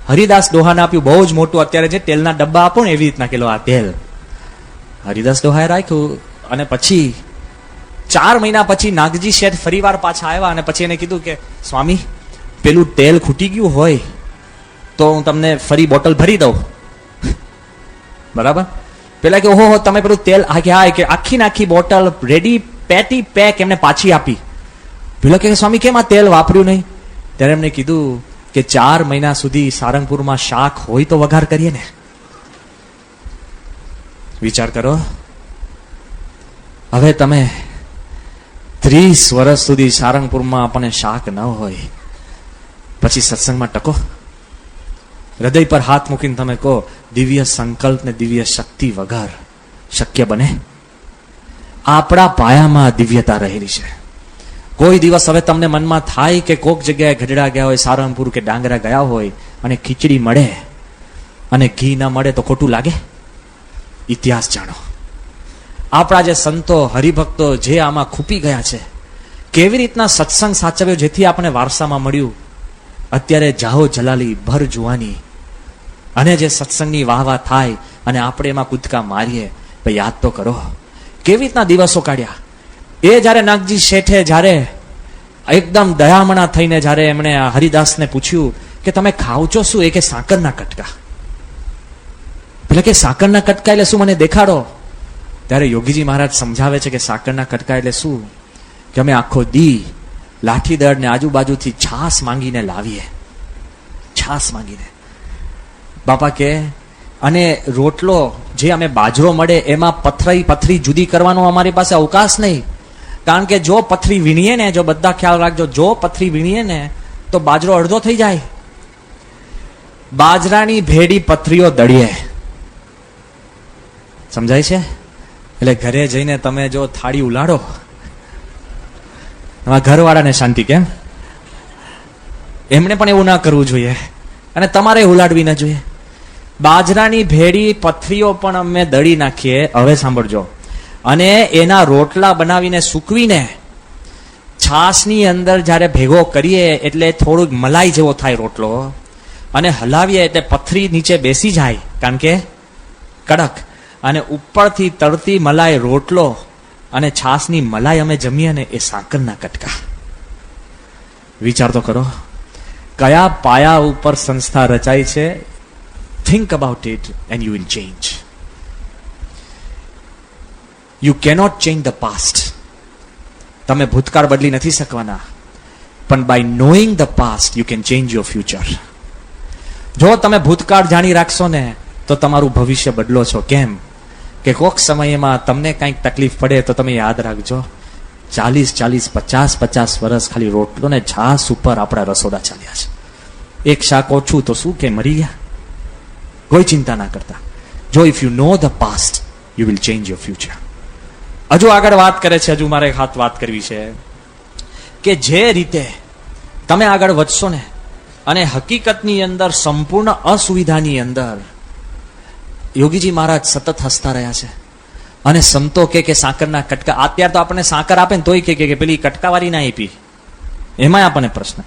હરિદાસ ડોહાને આપ્યું. બહુ જ મોટું. અત્યારે જે તેલના ડબ્બા આપો ને એવી રીતના કિલો આ તેલ હરિદાસ ડોહાએ રાખ્યું. અને પછી 4 મહિના પછી નાગજી શેઠ ફરીવાર પાછા આવ્યા અને પછી એને કીધું કે સ્વામી, પેલું તેલ ખૂટી ગયું હોય તો હું તમને ફરી બોટલ ભરી દઉં, બરાબર? પેલા કે ઓહો તમે પેલું તેલ કે આખી બોટલ રેડી પેટી પેક એમને પાછી આપી. પેલા કે સ્વામી કેમ આ તેલ વાપર્યું નહીં? ત્યારે એમને કીધું કે 4 મહિના સુધી સારંગપુરમાં શાક હોય તો વઘાર કરીએ ને. વિચાર કરો. હવે તમે 30 વર્ષ સુધી સારંગપુરમાં આપણને શાક ન હોય, પછી સત્સંગમાં ટકો? હૃદય પર હાથ મૂકીને તમે કહો, દિવ્ય સંકલ્પ ને દિવ્ય શક્તિ વગર શક્ય બને? આપણા પાયામાં દિવ્યતા રહેલી છે. કોઈ દિવસ હવે તમને મનમાં થાય કે કોક જગ્યાએ ગઢડા ગયા હોય, સારંગપુર કે ડાંગરા ગયા હોય અને ખીચડી મળે અને ઘી ના મળે તો ખોટું લાગે? ઇતિહાસ જાણો. આપણા જે સંતો હરિભક્તો જે આમાં ખૂપી ગયા છે, કેવી રીતના સત્સંગ સાચવ્યો જેથી આપણે વારસામાં મળ્યું. અત્યારે જાહો જલાલી ભર જુવાની અને જે સત્સંગની વાહ વાહ થાય અને આપણે એમાં કૂદકા મારીએ, ભાઈ યાદ તો કરો કેવી રીતના દિવસો કાઢ્યા. એ જયારે નાગજી શેઠે જયારે એકદમ દયામણા થઈને જયારે એમણે હરિદાસને પૂછ્યું કે તમે ખાવ છો શું? એ કે સાકરના કટકા. એટલે કે સાકરના કટકા એટલે શું, મને દેખાડો. ત્યારે યોગીજી મહારાજ સમજાવે છે કે સાકરના કટકા એટલે શું, કે અમે આખો દી લાઠી દળ ને આજુબાજુથી છાસ માંગીને લાવીએ, છાસ માંગીને. બાપા કે અને રોટલો જે અમે બાજરો મળે એમાં પથરી જુદી કરવાનો અમારી પાસે અવકાશ નહીં. કારણ કે જો પથરી વીણીએ ને, જો બધા ખ્યાલ રાખજો, જો પથરી વીણીએ ને તો બાજરો અડધો થઈ જાય. બાજરાની ભેડી પથરીઓ દળીએ. સમજાય છે? એટલે ઘરે જઈને તમે જો થાળી ઉલાડો, ઘરવાળાને શાંતિ. કેમ? એમણે પણ એવું ના કરવું જોઈએ અને તમારે ઉલાડવી ના જોઈએ. બાજરાની ભેડી પથરીઓ પણ અમે દળી નાખીએ. હવે સાંભળજો. અને એના રોટલા બનાવીને સૂકવીને છાસની અંદર જ્યારે ભેગો કરીએ એટલે થોડુંક મલાઈ જેવો થાય રોટલો, અને હલાવીએ એટલે પથરી નીચે બેસી જાય કારણ કે કડક, અને ઉપરથી તળતી મલાઈ રોટલો અને છાસની મલાઈ અમે જમીએ ને, એ સાકરના કટકા. વિચાર તો કરો કયા પાયા ઉપર સંસ્થા રચાઈ છે. Think about it and you will change. You cannot change the past. તમે ભૂતકાળ બદલી નથી શકવાના, પણ by knowing the past you can change your future. જો તમે ભૂતકાળ જાણી રાખશો ને તો તમારું ભવિષ્ય બદલો છો. કેમ કે કોક સમયમાં તમને કંઈક તકલીફ પડે તો તમે યાદ રાખજો, 40, 50 વર્ષ ખાલી રોટલો ને છાસ ઉપર આપણા રસોડા ચાલ્યા છે. એક શાક ઓછું તો શું કે મરી ગયા? કોઈ ચિંતા ના કરતા. જો if you know the past you will change your future. હજુ આગળ વાત કરે છે, હજુ મારે હાથ વાત કરવી છે કે જે રીતે તમે આગળ વધશો ને, અને હકીકતની અંદર સંપૂર્ણ અસુવિધાની અંદર યોગીજી મહારાજ સતત હસતા રહ્યા છે. અને સંતો કે સાકરના કટકા. અત્યારે તો આપણને સાકર આપે ને તોય કે પેલી કટકાવાળી ના આપી, એમાં આપણને પ્રશ્ન.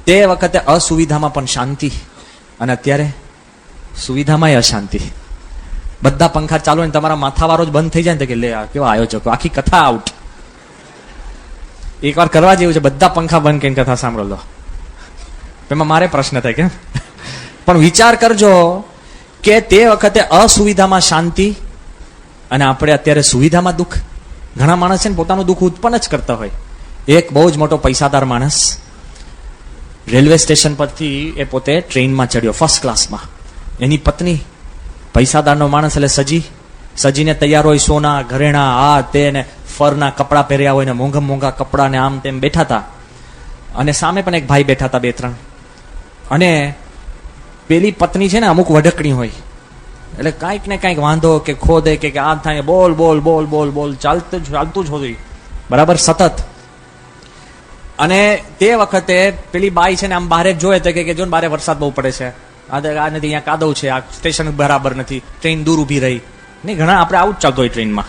તે વખતે અસુવિધામાં પણ શાંતિ, અને અત્યારે સુવિધામાં અશાંતિ. બધા પંખા ચાલુ ને તમારા માથાવાળો જ બંધ થઈ જાય ને કે લે આ કેવા આયોજકો, આખી કથા આઉટ. એકવાર કરવા જેવું છે, બધા પંખા બંધ કરીને કથા સાંભળો લો. એમાં મારે પ્રશ્ન થાય કેમ? પણ વિચાર કરજો કે તે વખતે અસુવિધામાં શાંતિ અને આપણે અત્યારે સુવિધામાં દુઃખ. ઘણા માણસ છે ને પોતાનું દુઃખ ઉત્પન્ન જ કરતા હોય. એક બહુ જ મોટો પૈસાદાર માણસ રેલવે સ્ટેશન પરથી એ પોતે ટ્રેનમાં ચડ્યો ફર્સ્ટ ક્લાસમાં. એની પત્ની પૈસાદારનો માણસ એટલે સજીને તૈયાર હોય, સોના ઘરેણા આ તે ને ફરના કપડાં પહેર્યા હોય ને મોંઘા કપડાં ને આમ તેમ બેઠા હતા. અને સામે પણ એક ભાઈ બેઠા હતા, 2-3. અને પેલી પત્ની છે ને અમુક વઢકણી હોય, એટલે કાંઈક ને કાંઈક વાંધો કે ખોદે કે આ થાય, બોલ ચાલતું જ હોય બરાબર સતત. અને તે વખતે પેલી બાઈ છે ને આમ બહાર જોયે તો કે જો ને બારે વરસાદ બહુ પડે છે, આ નથી, અહીંયા કાદવ છે, આ સ્ટેશન બરાબર નથી, ટ્રેન દૂર ઊભી રહી. નહીં, ઘણા આપણે આવું જ ચાલતું હોય ટ્રેનમાં.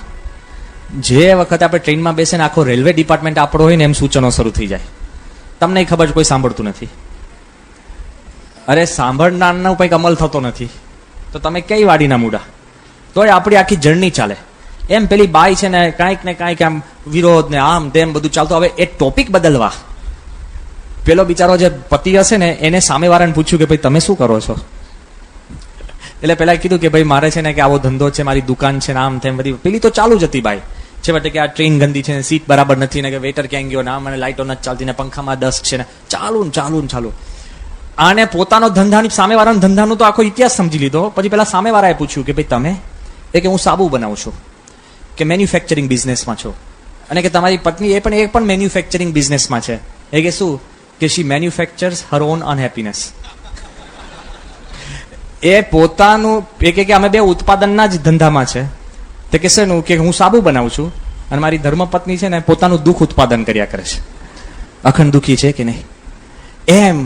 જે વખતે આપણે ટ્રેનમાં બેસે ને આખો રેલવે ડિપાર્ટમેન્ટ આપણો હોય ને એમ સૂચનો શરૂ થઈ જાય. તમને ખબર કોઈ સાંભળતું નથી. અરે સાંભળનારનો કંઈક અમલ થતો નથી તો તમે કઈ વાડીના મૂડા, તોય આપણી આખી જર્ની ચાલે. એમ પેલી બાઈ છે ને કાંઈક આમ વિરોધ ને આમ તેમ બધું ચાલતું. હવે એ ટોપિક બદલવા પેલો બિચારો જે પતિ હશે ને એને સામેવાળાને પૂછ્યું કે ભાઈ તમે શું કરો છો? એટલે પેલા કીધું કે ભાઈ મારે છે ને કે આવો ધંધો છે, મારી દુકાન છે ને આમ તેમ બધી. પેલી તો ચાલુ જ હતી બાઈ. છેવટે કે આ ટ્રેન ગંદી છે ને સીટ બરાબર નથી ને કે વેટર ક્યાં ગયો ને આમ, અને લાઇટો નથી ચાલતી ને પંખામાં ડસ્ટ છે ને ચાલુ. આને પોતાનો ધંધાની સામેવાળાના ધંધાનો તો આખો ઇતિહાસ સમજી લીધો. પછી પેલા સામેવાળાએ પૂછ્યું કે ભાઈ તમે? એ કે હું સાબુ બનાવું છું, કે મેન્યુફેક્ચરિંગ બિઝનેસમાં છો. અને કે તમારી પત્ની એ પણ મેન્યુફેક્ચરિંગ બિઝનેસમાં છે. એ કે શું કે શી મેન્યુફેક્ચર્સ હર ઓન અનહેપીનેસ. એ પોતાનું એ કે અમે બે ઉત્પાદનના જ ધંધામાં છે. તે કે શેનું કે હું સાબુ બનાવું છું અને મારી ધર્મપત્ની છે ને પોતાનું દુઃખ ઉત્પાદન કર્યા કરે છે. અખંડ દુઃખી છે કે નહીં? એમ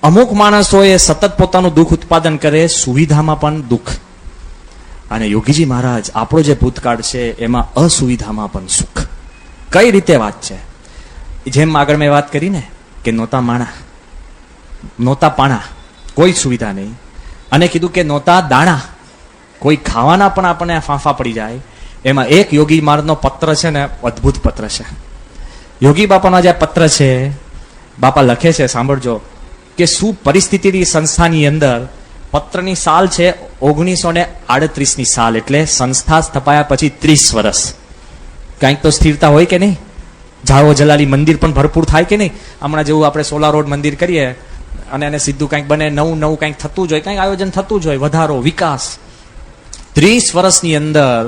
અમુક માણસો એ સતત પોતાનું દુઃખ ઉત્પાદન કરે, સુવિધામાં પણ દુઃખ. અને યોગીજી મહારાજ આપણો જે ભૂતકાળ છે એમાં અસુવિધામાં પણ સુખ. કઈ રીતે વાત છે? જેમ આગળ મેં વાત કરી ને કે નોતા માણા નોતા પાણા, કોઈ સુવિધા નહીં. અને કીધું કે નોતા દાણા, કોઈ ખાવાના પણ આપણને ફાંફા પડી જાય. એમાં એક યોગી મહારાજનો પત્ર છે ને, અદ્ભુત પત્ર છે. યોગી બાપાનો જે પત્ર છે, બાપા લખે છે, સાંભળજો કે શું પરિસ્થિતિની સંસ્થાની અંદર. પત્રની સાલ છે 1938ની સાલ, એટલે સંસ્થા સ્થપાયા પછી 30 વર્ષ. કંઈક તો સ્થિરતા હોય કે નહીં? જાઓ જલાલી મંદિર પણ ભરપૂર થાય કે નહીં? હમણાં જેવું આપણે સોલા રોડ મંદિર કરીએ અને એને સીધું કંઈક બને, નવું કંઈક થતું જ હોય, કંઈક આયોજન થતું જ હોય, વધારો વિકાસ. 30 વર્ષની અંદર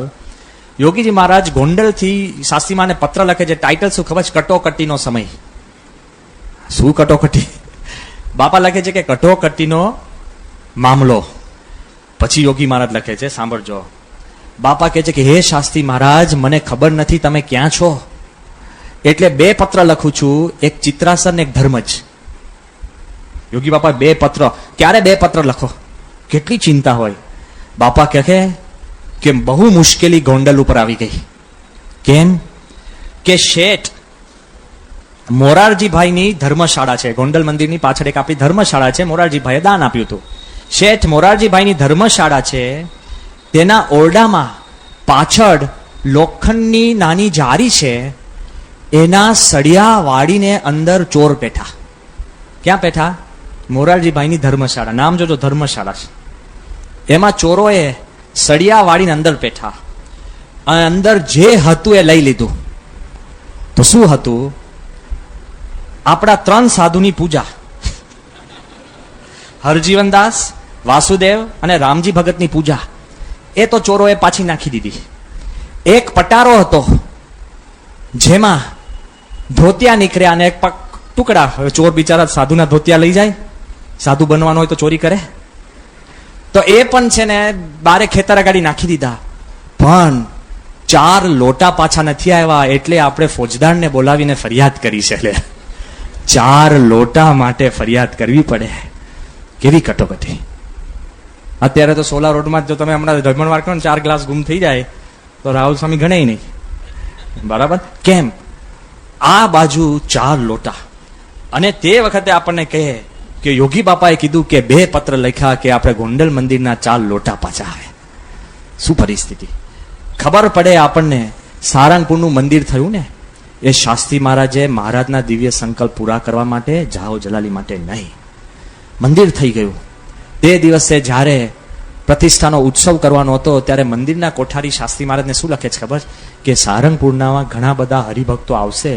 યોગીજી મહારાજ ગોંડલથી શાસ્ત્રીમાને પત્ર લખે છે. ટાઇટલ શું ખબર છે? કટોકટીનો સમય. શું કટોકટી? બાપા લખે છે કે કટોકટીનો મામલો. પછી યોગી મહારાજ લખે છે, સાંભળજો. બાપા કહે છે કે હે શાસ્ત્રી મહારાજ, મને ખબર નથી તમે ક્યાં છો, એટલે 2 પત્ર લખું છું, એક ચિત્રાસન ને એક ધર્મજ. યોગી બાપા 2 પત્ર. ક્યારે 2 પત્ર લખો? કેટલી ચિંતા હોય. બાપા કહે કે બહુ મુશ્કેલી ગોંડલ ઉપર આવી ગઈ. કેમ? કે શેઠ મોરારજીભાઈની ધર્મશાળા છે. ગોંડલ મંદિરની પાછળ એક આપણી ધર્મશાળા છે, મોરારજીભાઈએ દાન આપ્યું હતું. શેઠ મોરારજીભાઈની ધર્મશાળા છે, તેના ઓરડામાં પાછળ લોખંડની નાની જારી છે, એના સળિયા વાળીને અંદર ચોર પેઠા. ક્યાં પેઠા? મોરારજીભાઈની ધર્મશાળા. નામ જોજો, ધર્મશાળા છે. એમાં ચોરોએ સળિયા વાળીને અંદર પેઠા. અને અંદર જે હતું એ લઈ લીધું. તો શું હતું? આપણા 3 સાધુની પૂજા. હરજીવનદાસ, વાસુદેવ અને રામજી ભગતની પૂજા. એ તો ચોરોએ પાછી નાખી દીધી. એક પટારો હતો જેમાં ધોતિયા નીકળ્યા અને એક ટુકડા. હવે ચોર બિચારા સાધુના ધોતિયા લઈ જાય. સાધુ બનવાનું હોય તો ચોરી કરે. તો એ પણ છે ને બારે ખેતર ગાડી નાખી દીધા. પણ 4 લોટા પાછા નથી આવ્યા, એટલે આપણે ફોજદારને બોલાવીને ફરિયાદ કરી છે. એટલે 4 લોટા માટે ફરિયાદ કરવી પડે. કેવી કટોકટી. અત્યારે તો સોલા રોડમાં જો તમે હમણાં જમણવાર કરો ને 4 ગ્લાસ ગુમ થઈ જાય તો રાહુલ સ્વામી ગણે નહીં. બરાબર? કેમ? આ બાજુ 4 લોટા. અને તે વખતે આપણને કહે કે યોગી બાપાએ કીધું કે 2 પત્ર લખ્યા કે આપણે ગોંડલ મંદિરના 4 લોટા પાછા આવે. શું પરિસ્થિતિ? ખબર પડે આપણને. સારંગપુરનું મંદિર થયું ને, એ શાસ્ત્રી મહારાજે મહારાજના દિવ્ય સંકલ્પ પૂરા કરવા માટે, જાઓ જલાલી માટે નહીં. મંદિર થઈ ગયું. તે દિવસે જ્યારે પ્રતિષ્ઠાનો ઉત્સવ કરવાનો હતો ત્યારે મંદિરના કોઠારી શાસ્ત્રી મહારાજને શું લખે છે ખબર? કે સારંગપુરના ઘણા બધા હરિભક્તો આવશે,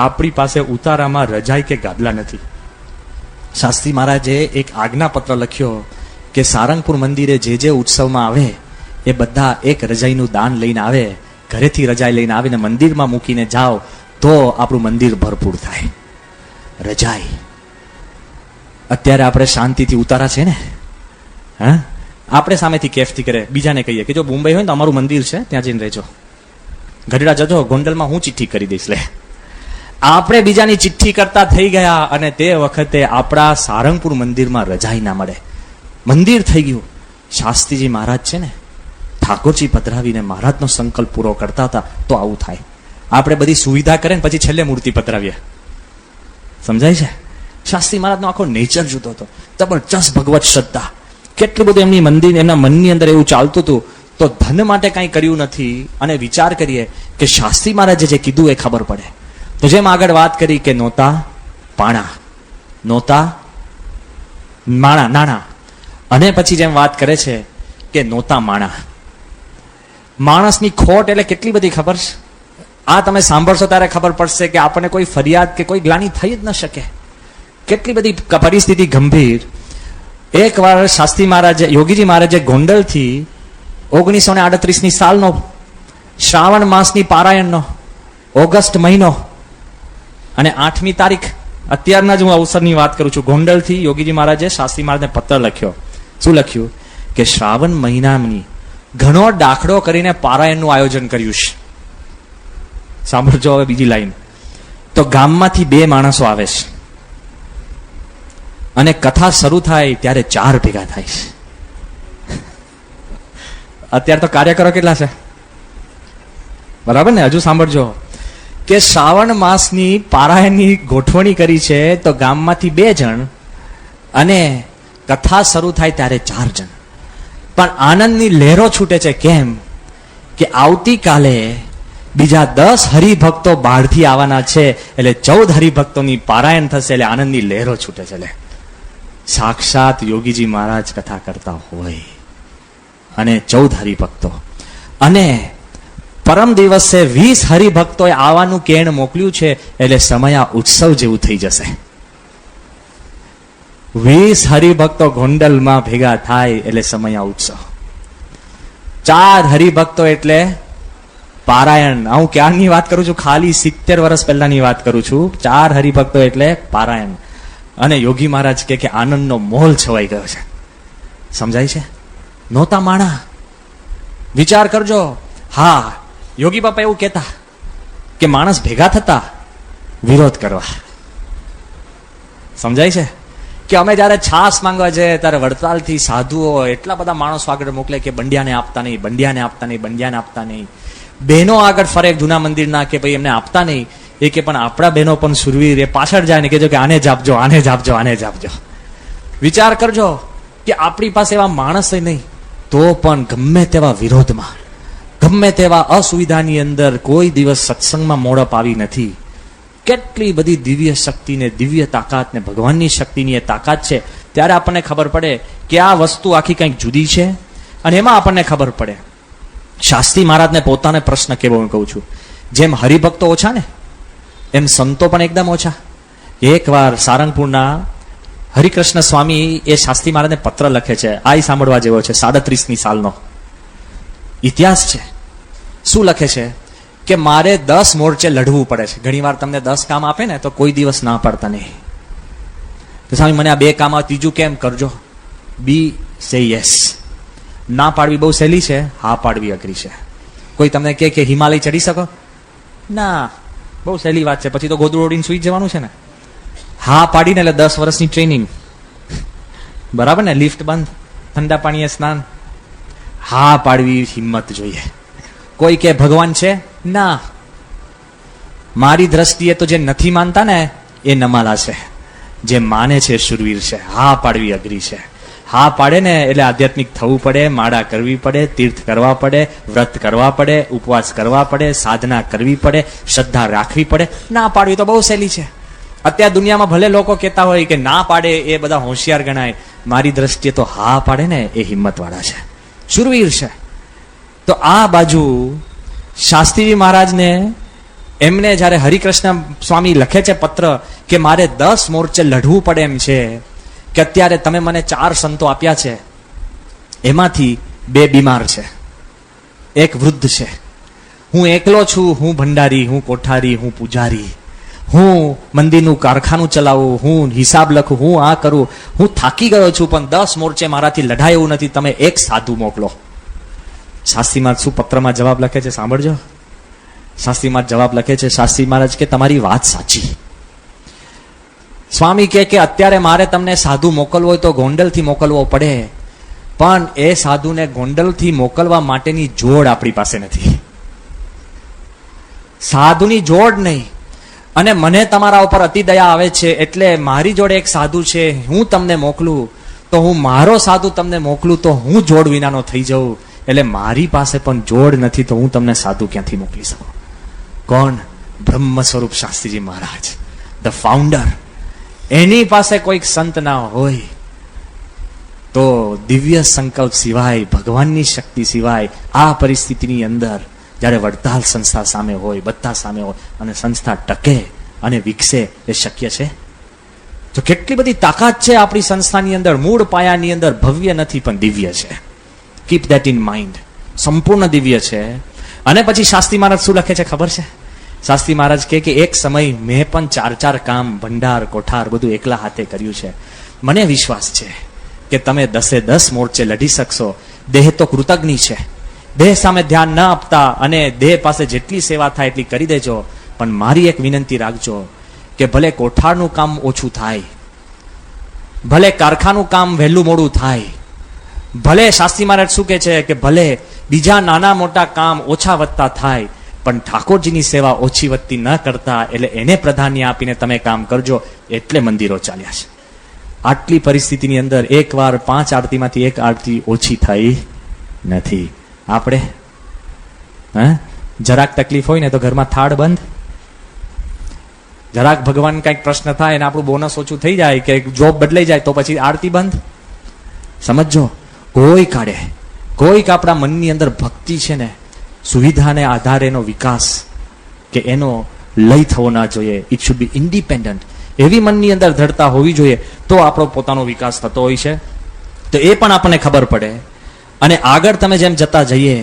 આપણી પાસે ઉતારામાં રજાઈ કે ગાદલા નથી. શાસ્ત્રી મહારાજે એક આજ્ઞાપત્ર લખ્યો કે સારંગપુર મંદિરે જે ઉત્સવમાં આવે એ બધા એક રજાઈનું દાન લઈને આવે, ઘરેથી રજાઈ લઈને આવીને મંદિરમાં મૂકીને જાઓ તો આપણું મંદિર ભરપૂર થાય. રજાઈ. અત્યારે આપણે શાંતિથી ઉતારા છે ને, હા, આપણે સામેથી કેફથી કરે, બીજાને કહીએ કે જો મુંબઈ હોય ને તો અમારું મંદિર છે, ત્યાં જઈને રહેજો. ગઢડા જજો, ગોંડલમાં હું ચિઠ્ઠી કરી દઈશ. લે, આપણે બીજાની ચિઠ્ઠી કરતા થઈ ગયા. અને તે વખતે આપણા સારંગપુર મંદિરમાં રજાઈ ના મળે. મંદિર થઈ ગયું. શાસ્ત્રીજી મહારાજ છે ને, ઠાકોરજી પધરાવીને મહારાજનો સંકલ્પ પૂરો કરતા હતા. તો આવું થાય. આપણે બધી સુવિધા કરે ને પછી છેલ્લે મૂર્તિ પધરાવીએ. સમજાય છે? શાસ્ત્રી મહારાજનો આખો નેચર જુદો હતો. જબરજસ્ત ભગવત શ્રદ્ધા. કેટલું બધું એમની મંદિર, એમના મનની અંદર એવું ચાલતું હતું. તો ધન માટે કંઈ કર્યું નથી. અને વિચાર કરીએ કે શાસ્ત્રી મહારાજે જે કીધું એ ખબર પડે. તો જેમ આગળ વાત કરી કે નોતા પાણા, નોતા માણા નાણા, અને પછી જેમ વાત કરે છે કે નોતા માણા. માણસની ખોટ એટલે કેટલી બધી ખબર છે. આ તમે સાંભળશો ત્યારે ખબર પડશે કે આપણને કોઈ ફરિયાદ કે કોઈ ગ્લાની થઈ જ ન શકે. કેટલી બધી પરિસ્થિતિ ગંભીર. એક વાર શાસ્ત્રી મહારાજે, યોગીજી મહારાજે ગોંડલથી 1938ની સાલનો શ્રાવણ માસની પારાયણનો ઓગસ્ટ મહિનો અને 8મી તારીખ, અત્યારના જ હું અવસરની વાત કરું છું. ગોંડલથી યોગીજી મહારાજે શાસ્ત્રી મહારાજને પત્ર લખ્યો. શું લખ્યું? કે શ્રાવણ મહિનાની ઘણો દાખલો કરીને પારાયણનું આયોજન કર્યું છે. સાંભળજો હવે બીજી લાઈન. તો ગામમાંથી 2 માણસો આવે છે અને કથા શરૂ થાય ત્યારે 4 ભેગા થાય છે. અત્યારે તો કાર્યકરો કેટલા છે? બરાબર ને? હજુ સાંભળજો કે શ્રાવણ માસની પારાયણની ગોઠવણી કરી છે તો ગામમાંથી 2 જણ અને કથા શરૂ થાય ત્યારે 4 જણ. પણ આનંદની લહેરો છૂટે છે. કેમ? કે આવતીકાલે બીજા 10 હરિભક્તો બહારથી આવવાના છે, એટલે 14 હરિભક્તોની પારાયણ થશે, એટલે આનંદની લહેરો છૂટે છે. એટલે સાક્ષાત યોગીજી મહારાજ કથા કરતા હોય અને 14 હરિભક્તો, અને પરમ દિવસે 20 હરિભક્તોએ આવવાનું કેણ મોકલ્યું છે, એટલે સમયા ઉત્સવ જેવું થઈ જશે. 20 હરિભક્તો ગોંડલમાં ભેગા થાય એટલે સમયા ઉત્સવ. 4 હરિભક્તો એટલે પારાયણ. હું ક્યારની વાત કરું છું? ખાલી 70 વર્ષ પહેલાની વાત કરું છું. 4 હરિભક્તો એટલે પારાયણ. અને યોગી મહારાજ કે આનંદનો મોલ છવાઈ ગયો છે. સમજાય છે? નહોતા માણા. વિચાર કરજો. હા, યોગી બાપા એવું કહેતા કે માણસ ભેગા થતા વિરોધ કરવા. સમજાય છે? કે અમે જયારે છાસ માંગવા જઈએ ત્યારે વડતાલથી સાધુઓ એટલા બધા માણસો આગળ મોકલે કે બંડિયાને આપતા નહીં, બંડિયાને આપતા નહીં, બંડિયાને આપતા નહીં. બહેનો આગળ ફરે જૂના મંદિરના કે ભાઈ એમને આપતા નહીં. એ કે પણ આપણા બહેનો પણ સુરવીર, એ પાછળ જાય ને કહેજો કે આને જ આપજો, આને જ આપજો, આને જ આપજો. વિચાર કરજો કે આપણી પાસે એવા માણસ નહીં, તો પણ ગમે તેવા વિરોધમાં, ગમે તેવા અસુવિધાની અંદર કોઈ દિવસ સત્સંગમાં મોડપ આવી નથી. કેટલી બધી દિવ્ય શક્તિ ને દિવ્ય તાકાત ને ભગવાનની શક્તિની એ તાકાત છે. ત્યારે આપણને ખબર પડે કે આ વસ્તુ આખી કંઈક જુદી છે. અને એમાં આપણને ખબર પડે શાસ્ત્રી મહારાજને પોતાને પ્રશ્ન કેવો હું કહું છું, જેમ હરિભક્તો ઓછા ને એમ સંતો પણ એકદમ ઓછા. એકવાર સારંગપુરના હરિકૃષ્ણ સ્વામી એ શાસ્ત્રી મહારાજને પત્ર લખે છે. આ સાંભળવા જેવો છે. 37મી સાલનો ઇતિહાસ છે. શું લખે છે? કે મારે 10 મોરચે લડવું પડે છે. ઘણી વાર તમને 10 કામ આપે ને તો કોઈ દિવસ ના પાડતા નહીં. તો સ્વામી મને આ 2 કામ, ત્રીજું કેમ? કરજો. બી સે યસ. ના પાડવી બહુ સહેલી છે, હા પાડવી અઘરી છે. કોઈ તમને કહે કે હિમાલય ચડી શકો? ના, બહુ સહેલી વાત છે. પછી તો ગોદડું ઓડીને સુઈ જવાનું છે ને. હા પાડીને એટલે 10 વર્ષની ટ્રેનિંગ. બરાબર ને? લિફ્ટ બંધ, ઠંડા પાણીએ સ્નાન. હા પાડવી હિંમત જોઈએ. કોઈ કે ભગવાન છે? ના, મારી દ્રષ્ટિએ તો જે નથી માનતા ને એ નમાલા છે, જે માને છે શુરવીર છે. હા પાડવી અઘરી છે. હા પાડે ને એટલે આધ્યાત્મિક થવું પડે, માળા કરવી પડે, તીર્થ કરવા પડે, વ્રત કરવા પડે, ઉપવાસ કરવા પડે, સાધના કરવી પડે, શ્રદ્ધા રાખવી પડે. ના પાડવી તો બહુ સહેલી છે. અત્યારે દુનિયામાં ભલે લોકો કહેતા હોય કે ના પાડે એ બધા હોશિયાર ગણાય, મારી દ્રષ્ટિએ તો હા પાડે ને એ હિંમત વાળા છે, શુરવીર છે. તો આ બાજુ શાસ્ત્રીજી મહારાજને એમને જયારે હરિકૃષ્ણ સ્વામી લખે છે પત્ર કે મારે 10 મોરચે લડવું પડે એમ છે, કે અત્યારે તમે મને 4 સંતો આપ્યા છે, એમાંથી 2 બીમાર છે, એક વૃદ્ધ છે. હું એકલો છું. હું ભંડારી, હું કોઠારી, હું પૂજારી, હું મંદિરનું કારખાનું ચલાવું, હું હિસાબ લખું, હું આ કરું, હું થાકી ગયો છું. પણ 10 મોરચે મારાથી લડાય એવું નથી. તમે એક સાધુ મોકલો. શાસ્ત્રી મહારાજ શું પત્રમાં જવાબ લખે છે? સાંભળજો. શાસ્ત્રી મહારાજ જવાબ લખે છે. શાસ્ત્રી મહારાજ કે તમારી વાત સાચી. સ્વામી કે અત્યારે મારે તમને સાધુ મોકલવો હોય તો ગોંડલથી મોકલવો પડે, પણ એ સાધુને ગોંડલથી મોકલવા માટેની જોડ આપણી પાસે નથી. સાધુની જોડ નહીં. અને મને તમારા ઉપર અતિ દયા આવે છે એટલે મારી જોડે એક સાધુ છે, હું તમને મોકલું તો હું મારો સાધુ તમને મોકલું તો હું જોડ વિનાનો થઈ જાઉં. એટલે મારી પાસે પણ જોડ નથી તો હું તમને સાધુ ક્યાંથી મોકલી શકું? કોણ? બ્રહ્મ સ્વરૂપ શાસ્ત્રીજી મહારાજ, ધ ફાઉન્ડર. એની પાસે કોઈક સંત ના હોય તો દિવ્ય સંકલ્પ સિવાય, ભગવાનની શક્તિ સિવાય આ પરિસ્થિતિની અંદર જ્યારે વડતાલ સંસ્થા સામે હોય, બધા સામે હોય અને સંસ્થા ટકે અને વિકસે, એ શક્ય છે? તો કેટલી બધી તાકાત છે આપણી સંસ્થાની અંદર. મૂળ પાયાની અંદર ભવ્ય નથી પણ દિવ્ય છે. Keep that in mind. સંપૂર્ણ દિવ્ય છે. અને પછી શાસ્ત્રી મહારાજ શું લખે છે ખબર છે? શાસ્ત્રી મહારાજ કહે કે એક સમય મેં પણ 4 કામ, ભંડાર, કોઠાર બધું એકલા હાથે કર્યું છે. મને વિશ્વાસ છે કે તમે 10 મોરચે લડી શકશો. દેહ તો કૃતજ્ઞ છે, દેહ સામે ધ્યાન ન આપતા અને દેહ પાસે જેટલી સેવા થાય એટલી કરી દેજો. પણ મારી એક વિનંતી રાખજો કે ભલે કોઠારનું કામ ઓછું થાય, ભલે કારખાનું કામ વહેલું મોડું થાય, ભલે શાસ્ત્રી મહારાજ શું કહે છે કે ભલે બીજા નાના મોટા કામ ઓછા વધતા થાય, પણ ઠાકોરજીની સેવા ઓછી વધતી ન કરતા, એટલે એને પ્રાધાન્ય આપીને તમે કામ કરજો. એટલે મંદિરો ચાલ્યા છે. આટલી પરિસ્થિતિની અંદર એકવાર 5 આરતીમાંથી 1 આરતી ઓછી થઈ નથી. આપણે જરાક તકલીફ હોય ને તો ઘરમાં થાળ બંધ, જરાક ભગવાન કંઈક પ્રશ્ન થાય અને આપણું બોનસ ઓછું થઈ જાય કે જોબ બદલાઈ જાય તો પછી આરતી બંધ. સમજો, કોઈક આપણા મનની અંદર ભક્તિ છે ને, સુવિધાને આધારે એનો વિકાસ કે એનો લય થવો ના જોઈએ. It should be independent. એવી મનની અંદર દ્રઢતા હોવી જોઈએ તો આપણો પોતાનો વિકાસ થતો હોય છે. તો એ પણ આપણને ખબર પડે. અને આગળ તમે જેમ જતા જઈએ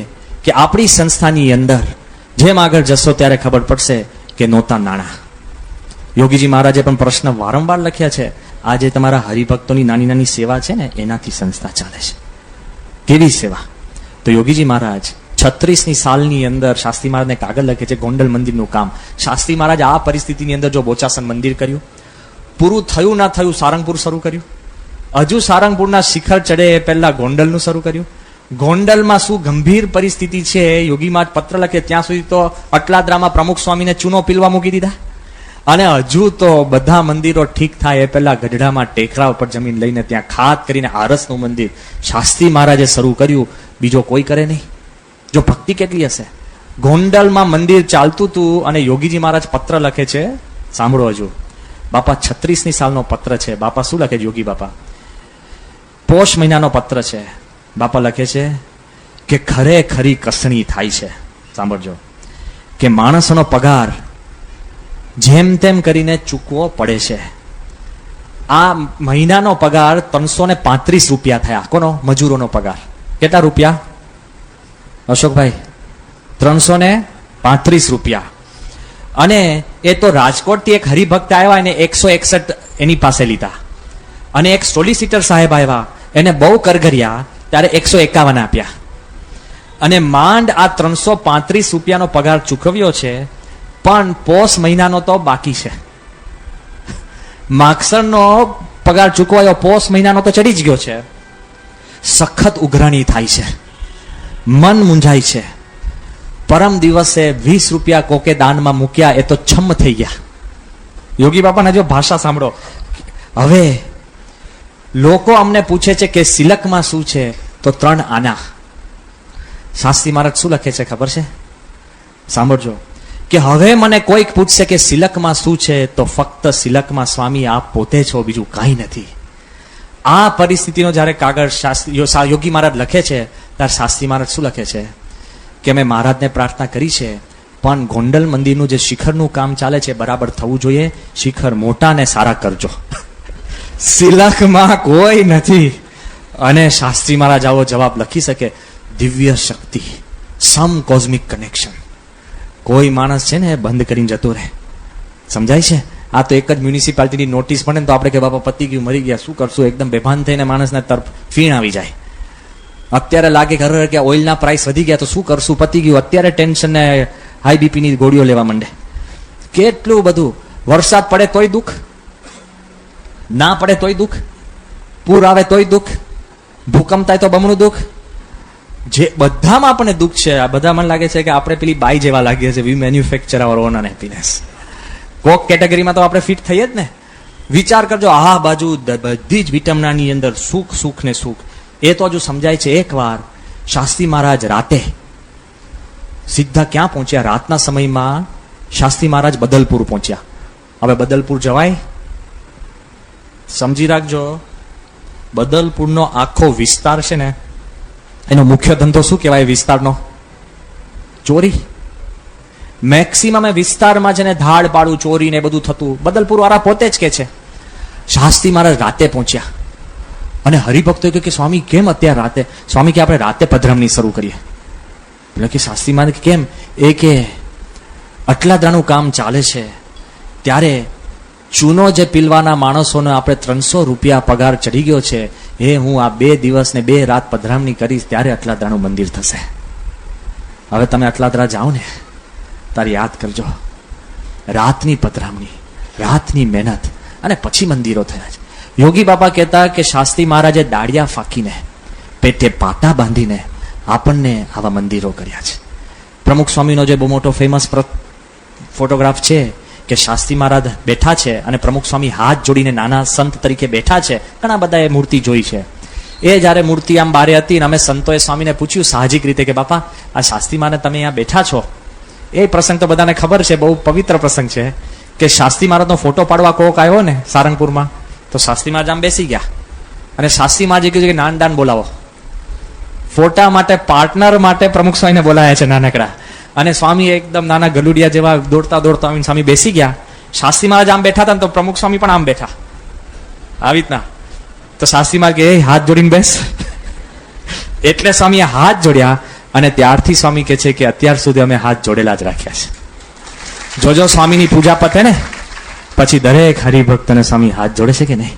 કે આપણી સંસ્થાની અંદર જેમ આગળ જશો ત્યારે ખબર પડશે કે નહોતા નાણાં. યોગીજી મહારાજે પણ પ્રશ્ન વારંવાર લખ્યા છે. આજે તમારા હરિભક્તોની નાની નાની સેવા છે ને, એનાથી સંસ્થા ચાલે છે. કેવી સેવા? તો યોગીજી મહારાજ 36ની સાલની અંદર શાસ્ત્રી મહારાજને કાગળ લખે છે ગોંડલ મંદિરનું કામ. શાસ્ત્રી મહારાજ આ પરિસ્થિતિની અંદર જો બોચાસન મંદિર કર્યું, પૂરું થયું ના થયું સારંગપુર શરૂ કર્યું, હજુ સારંગપુરના શિખર ચડે એ પહેલા ગોંડલનું શરૂ કર્યું. ગોંડલમાં શું ગંભીર પરિસ્થિતિ છે, યોગી મહારાજ પત્ર લખે ત્યાં સુધી તો અટલાદરામાં પ્રમુખ સ્વામીને ચૂનો પીલવા મૂકી દીધા. અને હજુ તો બધા મંદિરો ઠીક થાય એ પહેલા ગઢડામાં ટેકરા ઉપર જમીન લઈને ત્યાં ખાત કરીને આરસનું મંદિર શાસ્ત્રી મહારાજે શરૂ કર્યું. બીજો કોઈ કરે નહીં. જો ભક્તિ કેટલી હશે. ગોંડલમાં મંદિર ચાલતું હતું અને યોગીજી મહારાજ પત્ર લખે છે, સાંભળો હજુ. બાપા 36ની સાલનો પત્ર છે. બાપા શું લખે છે? યોગી બાપા પોષ મહિનાનો પત્ર છે. બાપા લખે છે કે ખરેખરી કસણી થાય છે. સાંભળજો કે માણસનો પગાર જેમ તેમ કરીને ચૂકવો પડે છે. આ મહિનાનો પગાર 335 રૂપિયા થયા. કોનો? મજૂરોનો પગાર. કેટલા રૂપિયા અશોકભાઈ? 335 રૂપિયા. અને એ તો રાજકોટથી એક હરિભક્ત આવ્યા, એને 161 એની પાસે લીધા. અને એક સોલિસિટર સાહેબ આવ્યા, એને બહુ કરગર્યા, ત્યારે 151 આપ્યા. અને માંડ આ 335 રૂપિયાનો પગાર ચૂકવ્યો છે. પણ પોષ મહિનાનો તો બાકી છે. માગસરનો પગાર ચૂકવાયો, પોષ મહિનાનો તો ચડી જ ગયો છે. સખત ઉઘરાણી થાય છે, મન મૂંઝાય છે. પરમ દિવસે 20 રૂપિયા કોકે દાનમાં મૂક્યા, એ તો છમ થઈ ગયા. યોગી બાપાના જો ભાષા સાંભળો. હવે લોકો અમને પૂછે છે કે સિલકમાં શું છે? તો 3 આના. શાસ્ત્રી મહારાજ શું લખે છે ખબર છે? સાંભળજો કે હવે મને કોઈક પૂછશે કે સિલકમાં શું છે, તો ફક્ત સિલકમાં સ્વામી આપ પોતે છો, બીજું કાંઈ નથી. આ પરિસ્થિતિનો જ્યારે કાગળ યોગી મહારાજ લખે છે ત્યારે શાસ્ત્રી મહારાજ શું લખે છે કે મેં મહારાજને પ્રાર્થના કરી છે, પણ ગોંડલ મંદિરનું જે શિખરનું કામ ચાલે છે બરાબર થવું જોઈએ. શિખર મોટા ને સારા કરજો. સિલકમાં કોઈ નથી. અને શાસ્ત્રી મહારાજ આવો જવાબ લખી શકે, દિવ્ય શક્તિ, સમ કોઝમિક કનેક્શન. કોઈ માણસ છે ને બંધ કરીને જતો રહે. સમજાય છે? આ તો એક જ મ્યુનિસિપાલિટીની નોટિસ પડે ને તો આપણે કે બાપા પતી ગયું, મરી ગયા, શું કરશું? એકદમ બેભાન થઈને માણસના તરફ ફીણ આવી જાય. અત્યારે લાગે કે ઓઇલના પ્રાઇસ વધી ગયા તો શું કરશું? પતી ગયું. અત્યારે ટેન્શન ને હાઈ બીપીની ગોળીઓ લેવા માંડે. કેટલું બધું. વરસાદ પડે તોય દુઃખ, ના પડે તોય દુઃખ, પૂર આવે તોય દુઃખ, ભૂકંપ થાય તો બમણું દુઃખ. જે બધામાં આપણને દુઃખ છે. આ બધા મને લાગે છે કે આપણે પેલી બાઈ જેવા લાગીએ છીએ. વી મેન્યુફેક્ચર અવર ઓન હેપીનેસ. કોક કેટેગરીમાં તો આપણે ફિટ થઈએ જ ને. વિચાર કરજો, આ બાજુ બધી જ વિટમનાની અંદર સુખ, સુખ ને સુખ. એ તો હજુ સમજાય છે. એકવાર શાસ્ત્રી મહારાજ રાતે સીધા ક્યાં પહોંચ્યા? રાતના સમયમાં શાસ્ત્રી મહારાજ બદલપુર પહોંચ્યા. હવે બદલપુર જવાય? સમજી રાખજો, બદલપુરનો આખો વિસ્તાર છે ને, એનો મુખ્ય ધંધો શું કહેવાય વિસ્તારનો? ચોરી. મેક્સિમમ વિસ્તારમાં છે ને ધાડ પાડું, ચોરી ને બધું થતું. બદલપુર વાળા પોતે જ કે છે. શાસ્ત્રી મહારાજ રાતે પહોંચ્યા અને હરિભક્તો કે સ્વામી કેમ અત્યારે રાતે? સ્વામી કે આપણે રાતે પધરામણી શરૂ કરીએ. એટલે કે શાસ્ત્રી મહારાજ કેમ? એ કે અટલાદરાનું કામ ચાલે છે ત્યારે ચૂનો જે પીલવાના માણસોને આપણે 300 રૂપિયા પગાર ચડી ગયો છે, એ હું આ 2 દિવસ ને 2 રાત પધરામણી કરીશ ત્યારે અટલાદરાનું મંદિર થશે. હવે તમે અટલાદરા જાઓ ને તારે યાદ કરજો, રાતની પધરામણી, રાતની મહેનત અને પછી મંદિરો થયા છે. યોગી બાપા કહેતા કે શાસ્ત્રી મહારાજે દાડિયા ફાંકીને પેટે પાટા બાંધીને આપણને આવા મંદિરો કર્યા છે. પ્રમુખ સ્વામીનો જે બહુ મોટો ફેમસ ફોટોગ્રાફ છે કે શાસ્ત્રી મહારાજ બેઠા છે અને પ્રમુખ સ્વામી હાથ જોડીને નાના સંત તરીકે બેઠા છે. ઘણા બધા એ મૂર્તિ જોઈ છે. એ જ્યારે મૂર્તિ આમ બારે હતી ને અમે સંતોએ સ્વામીને પૂછ્યું સાહજિક રીતે કે બાપા આ શાસ્ત્રી મહારાજ તમે અહીંયા બેઠા છો, એ પ્રસંગ તો બધાને ખબર છે, બહુ પવિત્ર પ્રસંગ છે કે શાસ્ત્રી મહારાજનો ફોટો પાડવા કોક આવ્યો ને સારંગપુરમાં, તો શાસ્ત્રી મહારાજ આમ બેસી ગયા અને શાસ્ત્રી મહારાજે કીધું કે નાનદાન બોલાવો. ફોટા માટે પાર્ટનર માટે પ્રમુખ સ્વામીને બોલાયા છે નાનકડા, અને સ્વામી એકદમ નાના ગલુડિયા જેવા દોડતા દોડતા આવીને સ્વામી બેસી ગયા. શાસ્ત્રી મહારાજ આમ બેઠા હતા ને તો પ્રમુખ સ્વામી પણ આમ બેઠા આવી રીતના. તો શાસ્ત્રી મહારાજ કે હાથ જોડીને બેસ. એટલે સ્વામીએ હાથ જોડ્યા અને ત્યારથી સ્વામી કહે છે કે અત્યાર સુધી અમે હાથ જોડેલા જ રાખ્યા છે. જોજો સ્વામીની પૂજા પતે ને પછી દરેક હરિભક્તને સ્વામી હાથ જોડે છે કે નહીં?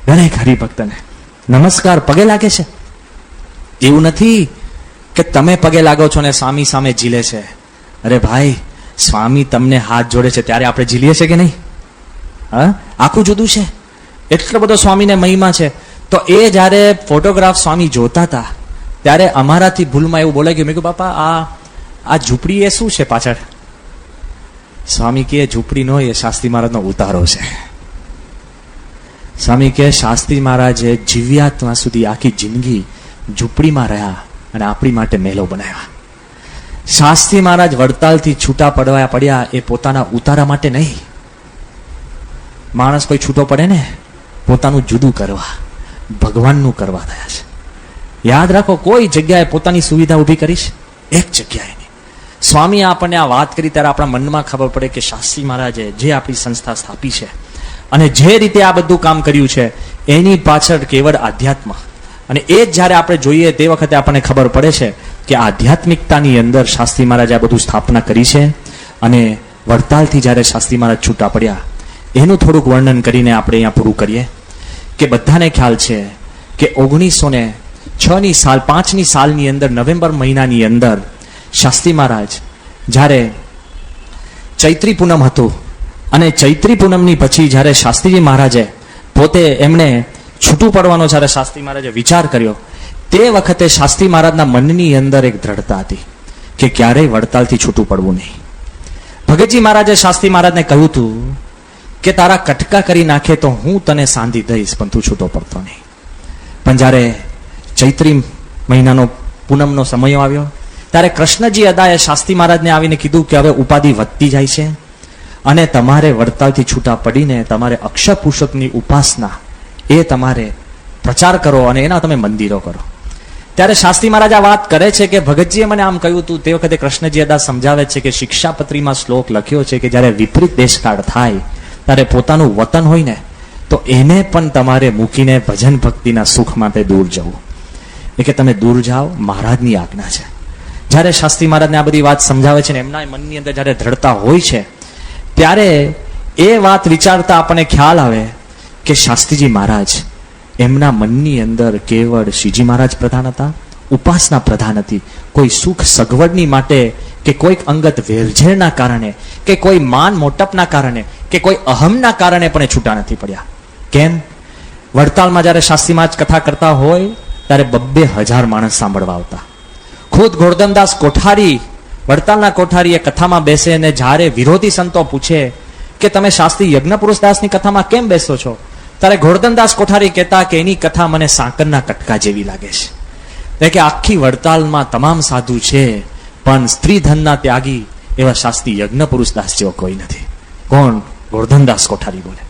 દરેક હરિભક્તને નમસ્કાર પગે લાગે છે. એવું નથી કે તમે પગે લાગો છો ને સ્વામી સામે ઝીલે છે. અરે ભાઈ, સ્વામી તમને હાથ જોડે છે ત્યારે આપણે ઝીલીએ છે કે નહીં? હા, આખું જુદું છે. એટલો બધો સ્વામીને મહિમા છે. તો એ જ્યારે ફોટોગ્રાફ સ્વામી જોતા હતા ત્યારે અમારાથી ભૂલમાં એવું બોલાઈ ગયું. મેં કહ્યું બાપા આ ઝૂંપડી એ શું છે પાછળ? સ્વામી કે ઝૂંપડી નો, એ શાસ્ત્રી મહારાજનો ઉતારો છે. સ્વામી કે શાસ્ત્રી મહારાજે જીવ્યા ત્યાં સુધી આખી જિંદગી ઝૂંપડીમાં રહ્યા અને આપણી માટે મહેલો બનાવ્યા. શાસ્ત્રી મહારાજ વડતાલથી છૂટા પડ્યા એ પોતાના ઉતારા માટે નહીં. માણસ કોઈ છૂટો પડે ને પોતાનું જુદું કરવા, ભગવાનનું કરવા થયા છે. યાદ રાખો, કોઈ જગ્યાએ પોતાની સુવિધા ઊભી કરીશ, એક જગ્યાએ નહીં. સ્વામી આપણને આ વાત કરી ત્યારે આપણા મનમાં ખબર પડે કે શાસ્ત્રી મહારાજે જે આપણી સંસ્થા સ્થાપી છે અને જે રીતે આ બધું કામ કર્યું છે એની પાછળ કેવળ આધ્યાત્મ, અને એ જ જ્યારે આપણે જોઈએ તે વખતે આપણને ખબર પડે છે કે આધ્યાત્મિકતાની અંદર શાસ્ત્રી મહારાજે આ બધું સ્થાપના કરી છે. અને વડતાલથી જ્યારે શાસ્ત્રી મહારાજ છૂટા પડ્યા એનું થોડુંક વર્ણન કરીને આપણે અહીંયા પૂરું કરીએ કે બધાને ખ્યાલ છે કે 1905ની સાલની અંદર નવેમ્બર મહિનાની અંદર શાસ્ત્રી મહારાજ જ્યારે ચૈત્રી પૂનમ હતું અને ચૈત્રી પૂનમની પછી જ્યારે શાસ્ત્રીજી મહારાજે પોતે એમણે છૂટું પડવાનો જ્યારે શાસ્ત્રી મહારાજે વિચાર કર્યો તે વખતે શાસ્ત્રી મહારાજના મનની અંદર એક દ્રઢતા હતી કે ક્યારેય વડતાલથી છૂટું પડવું નહીં. ભગતજી મહારાજે શાસ્ત્રી મહારાજને કહ્યું હતું કે તારા કટકા કરી નાખે તો હું તને સાંધી દઈશ પણ તું છૂટો પડતો નહીં. પણ જ્યારે ચૈત્રી મહિનાનો પૂનમનો સમય આવ્યો ત્યારે કૃષ્ણજી અદાએ શાસ્ત્રી મહારાજને આવીને કીધું કે હવે ઉપાધિ વધતી જાય છે અને તમારે વડતાલથી છૂટા પડીને તમારે અક્ષર પુરુષોત્તમની ઉપાસના એ તમારે પ્રચાર કરો અને એના તમે મંદિરો કરો. ત્યારે શાસ્ત્રી મહારાજ આ વાત કરે છે કે ભગતજીએ મને આમ કહ્યું હતું. તે વખતે કૃષ્ણજી અદા સમજાવે છે કે શિક્ષાપત્રીમાં શ્લોક લખ્યો છે કે જ્યારે વિપરીત દેશકાળ થાય ત્યારે પોતાનું વતન હોય ને તો એને પણ તમારે મૂકીને ભજન ભક્તિના સુખ માટે દૂર જવું. એ કે તમે દૂર જાઓ, મહારાજની આજ્ઞા છે. જ્યારે શાસ્ત્રી મહારાજને આ બધી વાત સમજાવે છે ને એમના મનની અંદર જ્યારે દ્રઢતા હોય છે ત્યારે એ વાત વિચારતા આપણને ખ્યાલ આવે કે શાસ્ત્રીજી મહારાજ એમના મનની અંદર કેવળ શ્રીજી મહારાજ પ્રધાન હતા, ઉપાસના પ્રધાન હતી. કોઈ સુખ સગવડની માટે કે કોઈક અંગત વેરઝેરના કારણે કે કોઈ માન મોટપના કારણે કે કોઈ અહમના કારણે પણ એ છૂટા નથી પડ્યા. કેમ? વડતાલમાં જ્યારે શાસ્ત્રી મહારાજ કથા કરતા હોય ત્યારે 2,000 માણસ સાંભળવા આવતા. ખુદ ગોરધનદાસ કોઠારી, વડતાલના કોઠારી એ કથામાં બેસે અને જ્યારે વિરોધી સંતો પૂછે કે તમે શાસ્ત્રી યજ્ઞપુરુષદાસની કથામાં કેમ બેસો છો ત્યારે ગોરધનદાસ કોઠારી કહેતા કે એની કથા મને સાંકરના કટકા જેવી લાગે છે. એટલે કે આખી વડતાલમાં તમામ સાધુ છે પણ સ્ત્રી ધનના ત્યાગી એવા શાસ્ત્રી યજ્ઞપુરુષદાસ જેવો કોઈ નથી. કોણ? ગોરધનદાસ કોઠારી બોલે.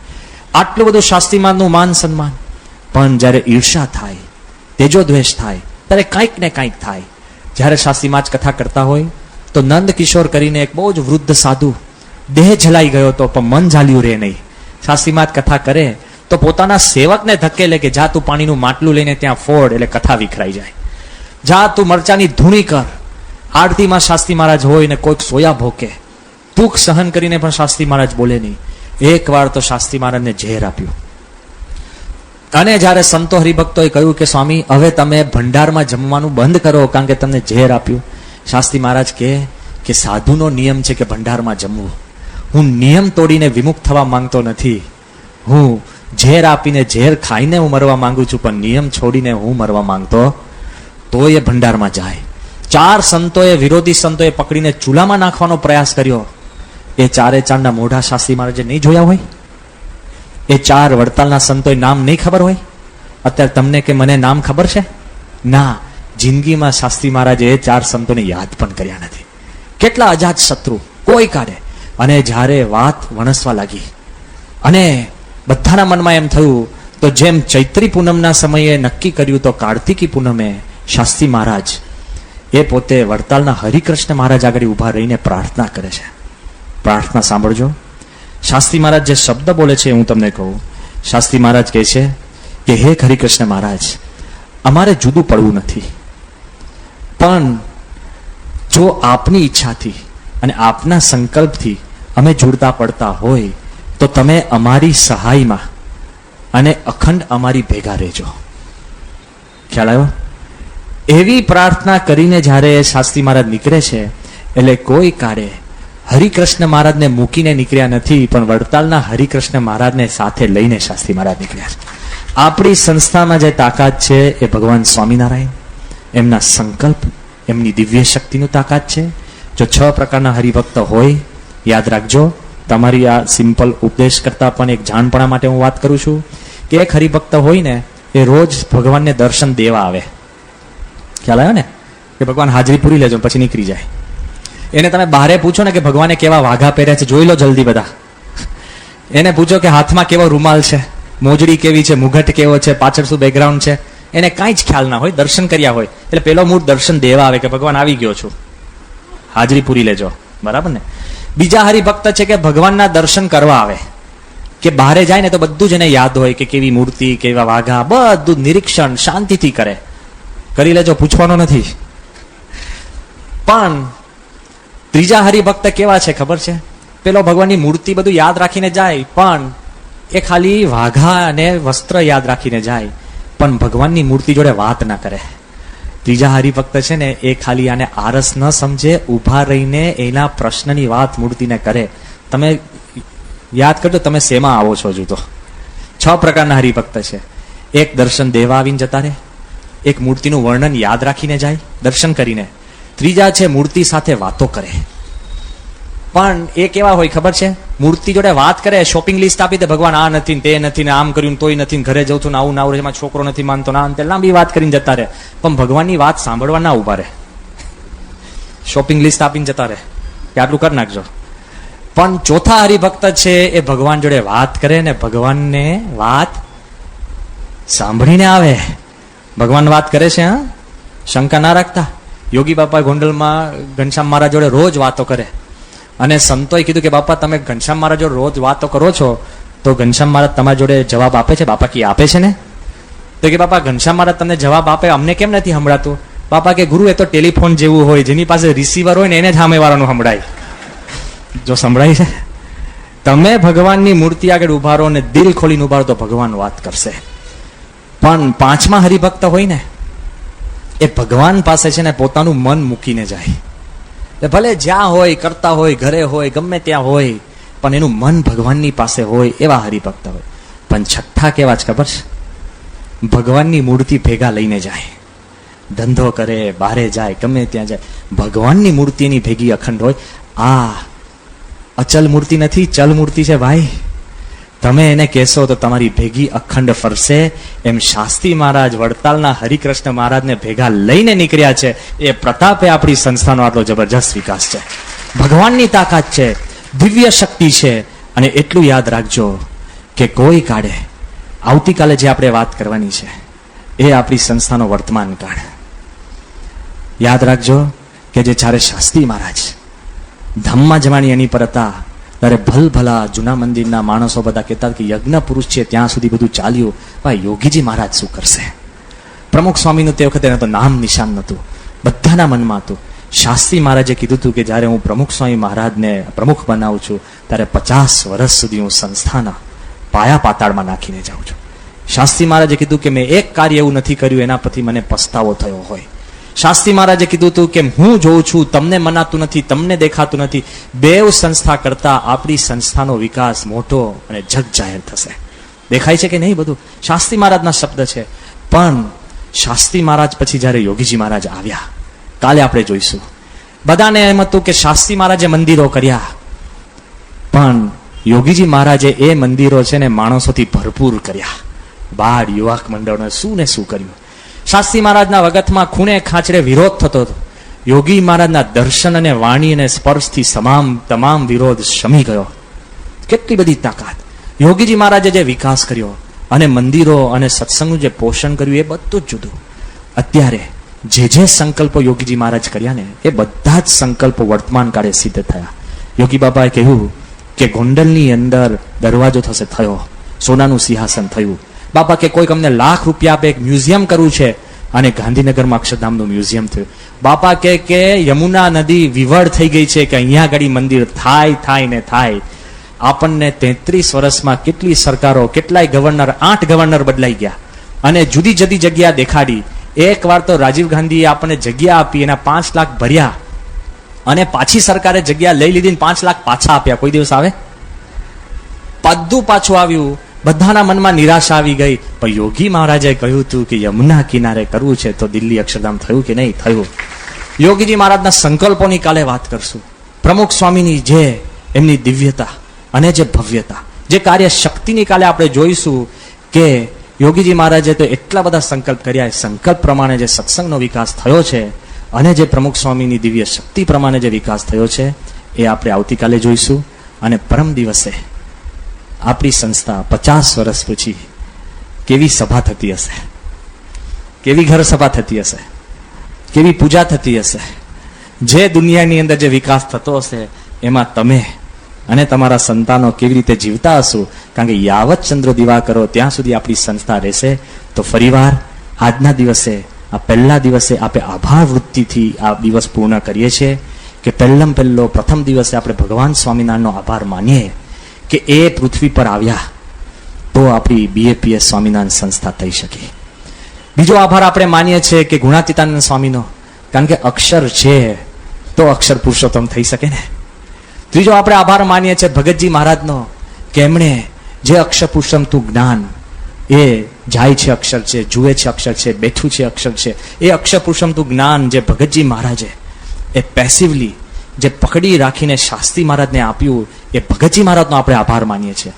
આટલું બધું શાસ્ત્રીમાનનું માન સન્માન, પણ જ્યારે ઈર્ષા થાય, તેજો દ્વેષ થાય ત્યારે કંઈક ને કંઈક થાય. જ્યારે શાસ્ત્રીમાં જ કથા કરતા હોય તો નંદ કિશોર કરીને એક બહુ જ વૃદ્ધ સાધુ, દેહ જલાઈ ગયો તો પણ મન ઝાલ્યું રહે નહીં. શાસ્ત્રીમાં જ કથા કરે તો પોતાના સેવકને ધકેલે કે જા તું પાણીનું માટલું લઈને ત્યાં ફોડ એટલે કથા વિખરાઈ જાય. જા તું મરચાની ધૂણી કર. આરતીમાં શાસ્ત્રી મહારાજ હોય ને કોઈક સોયા ભોકે દુઃખ સહન કરીને પણ શાસ્ત્રી મહારાજ બોલે નહીં. એકવાર તો શાસ્ત્રી મહારાજને ઝેર આપ્યું. અને જ્યારે સંતો હરિભક્તોએ કહ્યું કે સ્વામી હવે તમે ભંડારમાં જમવાનું બંધ કરો કારણ કે તમને ઝેર આપ્યું. શાસ્ત્રી મહારાજ કહે કે સાધુનો નિયમ છે કે ભંડારમાં જમવું. હું નિયમ તોડીને વિમુખ થવા માંગતો નથી. હું ઝેર આપીને ઝેર ખાઈને હું મરવા માંગુ છું, પણ નિયમ છોડીને હું મરવા માંગતો તો એ ભંડારમાં જાય. 4 સંતોએ વિરોધી સંતોએ પકડીને ચૂલામાં નાખવાનો પ્રયાસ કર્યો. એ 4 મોઢા શાસ્ત્રી મહારાજે નહીં જોયા હોય? એ 4 વડતાલના સંતોએ નામ નહીં ખબર હોય? અત્યારે તમને કે મને નામ ખબર છે? ના, જિંદગીમાં શાસ્ત્રી મહારાજે એ 4 સંતોને યાદ પણ કર્યા નથી. કેટલા અજાત શત્રુ કોઈ કાઢે. અને જ્યારે વાત વણસવા લાગી અને બધાના મનમાં એમ થયું તો જેમ ચૈત્રી પૂનમના સમયે નક્કી કર્યું તો કાર્તિકી પૂનમે શાસ્ત્રી મહારાજ એ પોતે વડતાલના હરિકૃષ્ણ મહારાજ આગળ ઉભા રહીને પ્રાર્થના કરે છે. પ્રાર્થના સાંભળજો. શાસ્ત્રી મહારાજ જે શબ્દ બોલે છે હું તમને કહું. શાસ્ત્રી મહારાજ કહે છે કે હે હરિકૃષ્ણ મહારાજ, અમારે જુદું પડવું નથી, પણ જો આપની ઈચ્છાથી અને આપના સંકલ્પથી અમે જોડતા પડતા હોય તો તમે અમારી સહાયમાં અને અખંડ અમારી ભેગા રહેજો. ખ્યાલ આવ્યો? એવી પ્રાર્થના કરીને જ્યારે શાસ્ત્રી મહારાજ નીકળે છે એટલે કોઈ કાળે હરિકૃષ્ણ મહારાજને મૂકીને નીકળ્યા નથી, પણ વડતાલના હરિકૃષ્ણ મહારાજને સાથે લઈને શાસ્ત્રી મહારાજ નીકળ્યા છે. આપણી સંસ્થામાં જે તાકાત છે એ ભગવાન સ્વામિનારાયણ, એમના સંકલ્પ, એમની દિવ્ય શક્તિનું તાકાત છે. જો 6 પ્રકારના હરિભક્ત હોય, યાદ રાખજો. તમારી આ સિમ્પલ ઉપદેશ કરતા પણ એક જાણપણા માટે હું વાત કરું છું કે એક હરિભક્ત હોય ને એ રોજ ભગવાનને દર્શન દેવા આવે. ખ્યાલ આવ્યો ને? કે ભગવાન હાજરી પૂરી લેજો પછી નીકળી જાય. એને તમે બહારે પૂછો ને કે ભગવાને કેવા વાઘા પહેર્યા છે, જોઈ લો જલ્દી બધા. એને પૂછો કે હાથમાં કેવો રૂમાલ છે, મોજડી કેવી છે, મુગટ કેવો છે, પાછળ શું બેકગ્રાઉન્ડ છે, એને કાંઈ જ ખ્યાલ ના હોય. દર્શન કર્યા હોય એટલે પેલો મૂળ દર્શન દેવા આવે કે ભગવાન આવી ગયો છું, હાજરી પૂરી લેજો. બરાબર ને? બીજા હરિભક્ત છે કે ભગવાનના દર્શન કરવા આવે, કે બહારે જાય ને તો બધું જ એને યાદ હોય કે કેવી મૂર્તિ, કેવા વાઘા, બધું નિરીક્ષણ શાંતિથી કરે. કરી લેજો, પૂછવાનો નથી. પણ ત્રીજા હરિભક્ત કેવા છે ખબર છે? પેલો ભગવાનની મૂર્તિ બધું યાદ રાખીને જાય, પણ એ ખાલી વાઘા અને વસ્ત્ર યાદ રાખીને જાય, પણ ભગવાનની મૂર્તિ જોડે વાત ના કરે. ત્રીજા હરિભક્ત છે ને એ ખાલી આને આરસ ન સમજે, ઊભા રહીને એના પ્રશ્નની વાત મૂર્તિને કરે. તમે યાદ કરજો તમે શેમાં આવો છો? હજુ તો 6 પ્રકારના હરિભક્ત છે. એક દર્શન દેવા આવીને જતા રહે, એક મૂર્તિનું વર્ણન યાદ રાખીને જાય દર્શન કરીને, ત્રીજા છે મૂર્તિ સાથે વાતો કરે. પણ એ કેવા હોય ખબર છે? મૂર્તિ જોડે વાત કરે, શોપિંગ લિસ્ટ આપી દે, ભગવાન આ નથી ને તે નથી ને આમ કર્યું તોય નથી, ઘરે જઉં છું ને આવું ના આવું, એમાં છોકરો નથી માનતો ના, અંતે લાંબી વાત કરીને જતા રહે. પણ ભગવાનની વાત સાંભળવા ના ઉભા રહે, શોપિંગ લિસ્ટ આપીને જતા રહે કે આટલું કરી નાખજો. પણ ચોથા હરિભક્ત છે એ ભગવાન જોડે વાત કરે ને ભગવાનને વાત સાંભળીને આવે. ભગવાન વાત કરે છે, હા, શંકા ના રાખતા. યોગી બાપા ગોંડલમાં ઘનશ્યામ મહારાજ જોડે રોજ વાતો કરે અને સંતોએ કીધું કે બાપા તમે ઘનશ્યામ મહારાજ જોડે રોજ વાતો કરો છો તો ઘનશ્યામ મહારાજ તમારા જોડે જવાબ આપે છે? બાપા કે આપે છે ને. તો કે બાપા ઘનશ્યામ મહારાજ તમને જવાબ આપે, અમને કેમ નથી સંભળાતું? બાપા કે ગુરુ એ તો ટેલિફોન જેવું હોય, જેની પાસે રિસીવર હોય ને એને જ સામેવાળાનું સંભળાય. જો સંભળાય છે, તમે ભગવાનની મૂર્તિ આગળ ઉભા રહો ને દિલ ખોલીને ઉભા રહો તો ભગવાન વાત કરશે. પણ 5મા હરિભક્ત હોય ને એ ભગવાન પાસે છે ને પોતાનું મન મૂકીને જાય. ભલે જ્યાં હોય, કરતા હોય, ઘરે હોય, ગમે ત્યાં હોય, પણ એનું મન ભગવાનની પાસે હોય એવા હરિભક્ત હોય. પણ 6ઠ્ઠા કેવા જ ખબર છે? ભગવાનની મૂર્તિ ભેગા લઈને જાય, ધંધો કરે, બહારે જાય, ગમે ત્યાં જાય, ભગવાનની મૂર્તિ એની ભેગી અખંડ હોય. આ અચલ મૂર્તિ નથી, ચલ મૂર્તિ છે ભાઈ. તમે એને કહેશો તો તમારી ભેગી અખંડ ફરશે. એમ શાસ્ત્રી મહારાજ વડતાલના હરિકૃષ્ણ મહારાજને ભેગા લઈને નીકળ્યા છે. એ પ્રતાપે આપણી સંસ્થાનો આટલો જબરજસ્ત વિકાસ છે. ભગવાનની તાકાત છે, દિવ્ય શક્તિ છે. અને એટલું યાદ રાખજો કે કોઈ કાળે આવતીકાલે જે આપણે વાત કરવાની છે એ આપણી સંસ્થાનો વર્તમાન કાળ. યાદ રાખજો કે જે જ્યારે શાસ્ત્રી મહારાજ ધામમાં જવાની એની પર હતા ત્યારે ભલભલા જૂના મંદિરના માણસો બધા કહેતા કે યજ્ઞ પુરુષ છે ત્યાં સુધી બધું ચાલ્યું, ભાઈ યોગીજી મહારાજ શું કરશે? પ્રમુખ સ્વામીનું તે વખતે તો નામ નિશાન નહોતું, બધાના મનમાં હતું શાસ્ત્રી મહારાજે કીધું હતું કે જ્યારે હું પ્રમુખ સ્વામી મહારાજને પ્રમુખ બનાવું છું ત્યારે 50 વર્ષ સુધી હું સંસ્થાના પાયા પાતાળમાં નાખીને જાઉં છું. શાસ્ત્રી મહારાજે કીધું કે મેં એક કાર્ય એવું નથી કર્યું એના પરથી મને પસ્તાવો થયો હોય. શાસ્ત્રી મહારાજે કીધું હતું કે હું જોઉં છું, તમને મનાતું નથી, તમને દેખાતું નથી. બેવ સંસ્થા કરતા આપણી સંસ્થાનો વિકાસ મોટો અને જગ જાહેર થશે. દેખાય છે કે નહીં? બધું શાસ્ત્રી મહારાજના શબ્દ છે. પણ શાસ્ત્રી મહારાજ પછી જ્યારે યોગીજી મહારાજ આવ્યા, કાલે આપણે જોઈશું, બધાને એમ હતું કે શાસ્ત્રી મહારાજે મંદિરો કર્યા, પણ યોગીજી મહારાજે એ મંદિરો છે ને માણસોથી ભરપૂર કર્યા. બાળ યુવક મંડળને શું ને શું કર્યું. શાસ્ત્રી મહારાજના વખતમાં ખૂણે ખાંચડે વિરોધ થતો હતો. યોગી મહારાજના દર્શન અને વાણી અને સ્પર્શથી તમામ વિરોધ શમી ગયો. કેટલી બધી તાકાત. યોગીજી મહારાજે જે વિકાસ કર્યો અને મંદિરો અને સત્સંગનું જે પોષણ કર્યું એ બધું જ જુદું. અત્યારે જે સંકલ્પો યોગીજી મહારાજ કર્યા ને એ બધા જ સંકલ્પો વર્તમાન કાળે સિદ્ધ થયા. યોગી બાબાએ કહ્યું કે ગોંડલની અંદર દરવાજો થયો, સોનાનું સિંહાસન થયું. બાપા કે કોઈક અમને લાખ રૂપિયા આપે, એક મ્યુઝિયમ કરવું છે, અને ગાંધીનગરમાં અક્ષરધામનું મ્યુઝિયમ થયું. બાપા કે યમુના નદી વિવળ થઈ ગઈ છે કે અહીંયા આગળ મંદિર થાય. આપણને 33 વર્ષમાં કેટલી સરકારો, કેટલાય ગવર્નર, 8 ગવર્નર બદલાઈ ગયા અને જુદી જુદી જગ્યા દેખાડી. એક વાર તો રાજીવ ગાંધીએ આપણને જગ્યા આપી, એના 5 લાખ ભર્યા અને પાછી સરકારે જગ્યા લઈ લીધી, 5 લાખ પાછા આપ્યા. કોઈ દિવસ આવે? બધું પાછું આવ્યું. બધાના મનમાં નિરાશા આવી ગઈ. પણ યોગી મહારાજે કહ્યું હતું કે યમુના કિનારે કરવું છે તો દિલ્હી અક્ષરધામ થયું કે નહીં? થયું. યોગીજી મહારાજના સંકલ્પોની કાલે વાત કરશું. પ્રમુખ સ્વામીની જે એમની દિવ્યતા અને જે ભવ્યતા, જે કાર્ય શક્તિની કાલે આપણે જોઈશું કે યોગીજી મહારાજે તો એટલા બધા સંકલ્પ કર્યા. એ સંકલ્પ પ્રમાણે જે સત્સંગનો વિકાસ થયો છે અને જે પ્રમુખ સ્વામીની દિવ્ય શક્તિ પ્રમાણે જે વિકાસ થયો છે એ આપણે આવતીકાલે જોઈશું. અને પરમ દિવસે આપણી સંસ્થા 50 વર્ષ પછી કેવી સભા થતી હશે, કેવી ઘર સભા થતી હશે, કેવી પૂજા થતી હશે. જે દુનિયાની અંદર જે વિકાસ થતો હશે એમાં તમે અને તમારા સંતાનો કેવી રીતે જીવતા હશો. કારણ કે યાવત ચંદ્ર દીવા કરો ત્યાં સુધી આપણી સંસ્થા રહેશે. તો ફરીવાર આજના દિવસે, આ પહેલા દિવસે આપણે આભાર વૃત્તિથી આ દિવસ પૂર્ણ કરીએ છીએ કે પ્રથમ દિવસે આપણે ભગવાન સ્વામિનારાયણનો આભાર માનીએ કે એ પૃથ્વી પર આવ્યા તો આપણી BAPS સ્વામિનારાયણ સંસ્થા થઈ શકી. બીજો આભાર આપણે માનીએ છીએ કે ગુણાતીતાનંદ સ્વામીનો, કારણ કે અક્ષર છે તો અક્ષર પુરુષોત્તમ થઈ શકે ને. ત્રીજો આપણે આભાર માનીએ છીએ ભગતજી મહારાજનો કે એમણે જે અક્ષર પુરુષોત્તમનું જ્ઞાન, એ જાય છે અક્ષર છે, જુએ છે અક્ષર છે, બેઠું છે અક્ષર છે, એ અક્ષર પુરુષોત્તમનું જ્ઞાન જે ભગતજી મહારાજે એ પેસિવલી જે પકડી રાખીને શાસ્ત્રી મહારાજને આપ્યું, એ ભગતજી મહારાજનો આપણે આભાર માનીએ છીએ.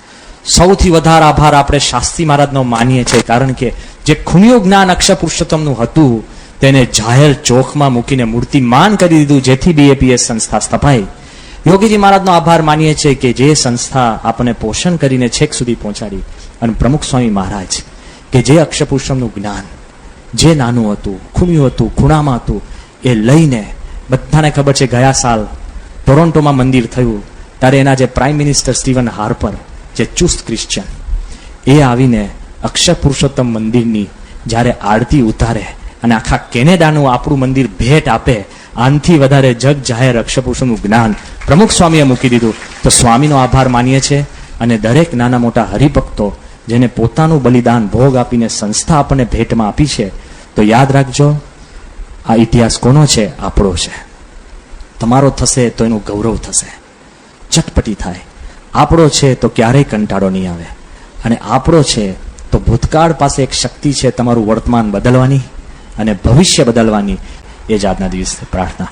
સૌથી વધારે આભાર આપણે શાસ્ત્રી મહારાજનો માનીએ છીએ, કારણ કે જે ખૂણ્યું જ્ઞાન અક્ષર પુરુષોત્તમનું હતું તેને જાહેર ચોકમાં મૂકીને મૂર્તિમાન કરી દીધું, જેથી BAPS સંસ્થા સ્થપાઈ. યોગીજી મહારાજનો આભાર માનીએ છીએ કે જે સંસ્થા આપણને પોષણ કરીને છેક સુધી પહોંચાડી. અને પ્રમુખ સ્વામી મહારાજ કે જે અક્ષર પુરુષોત્તમનું જ્ઞાન જે નાનું હતું, ખૂણ્યું હતું, ખૂણામાં હતું, એ લઈને બધાને ખબર છે ગયા સાલ ટોરોન્ટોમાં મંદિર થયું ત્યારે એના જે પ્રાઇમ મિનિસ્ટર સ્ટીવન હાર્પર, જે ચુસ્ત ક્રિશ્ચિયન, એ આવીને અક્ષર પુરુષોત્તમ મંદિરની જ્યારે આરતી ઉતારે અને આખા કેનેડાનું આપણું મંદિર ભેટ આપે, આનથી વધારે જગ જાહેર અક્ષર પુરુષોત્તમનું જ્ઞાન પ્રમુખ સ્વામીએ મૂકી દીધું. તો સ્વામીનો આભાર માનીએ છીએ. અને દરેક નાના મોટા હરિભક્તો જેને પોતાનું બલિદાન ભોગ આપીને સંસ્થા આપણને ભેટમાં આપી છે, તો યાદ રાખજો, આ ઇતિહાસ કોનો છે? આપણો છે. તમારો થશે તો એનું ગૌરવ થશે, ચટપટી થાય. આપણો છે તો ક્યારેય કંટાળો નહીં આવે. અને આપણો છે તો ભૂતકાળ પાસે એક શક્તિ છે તમારું વર્તમાન બદલવાની અને ભવિષ્ય બદલવાની. એ જ આજના દિવસે પ્રાર્થના.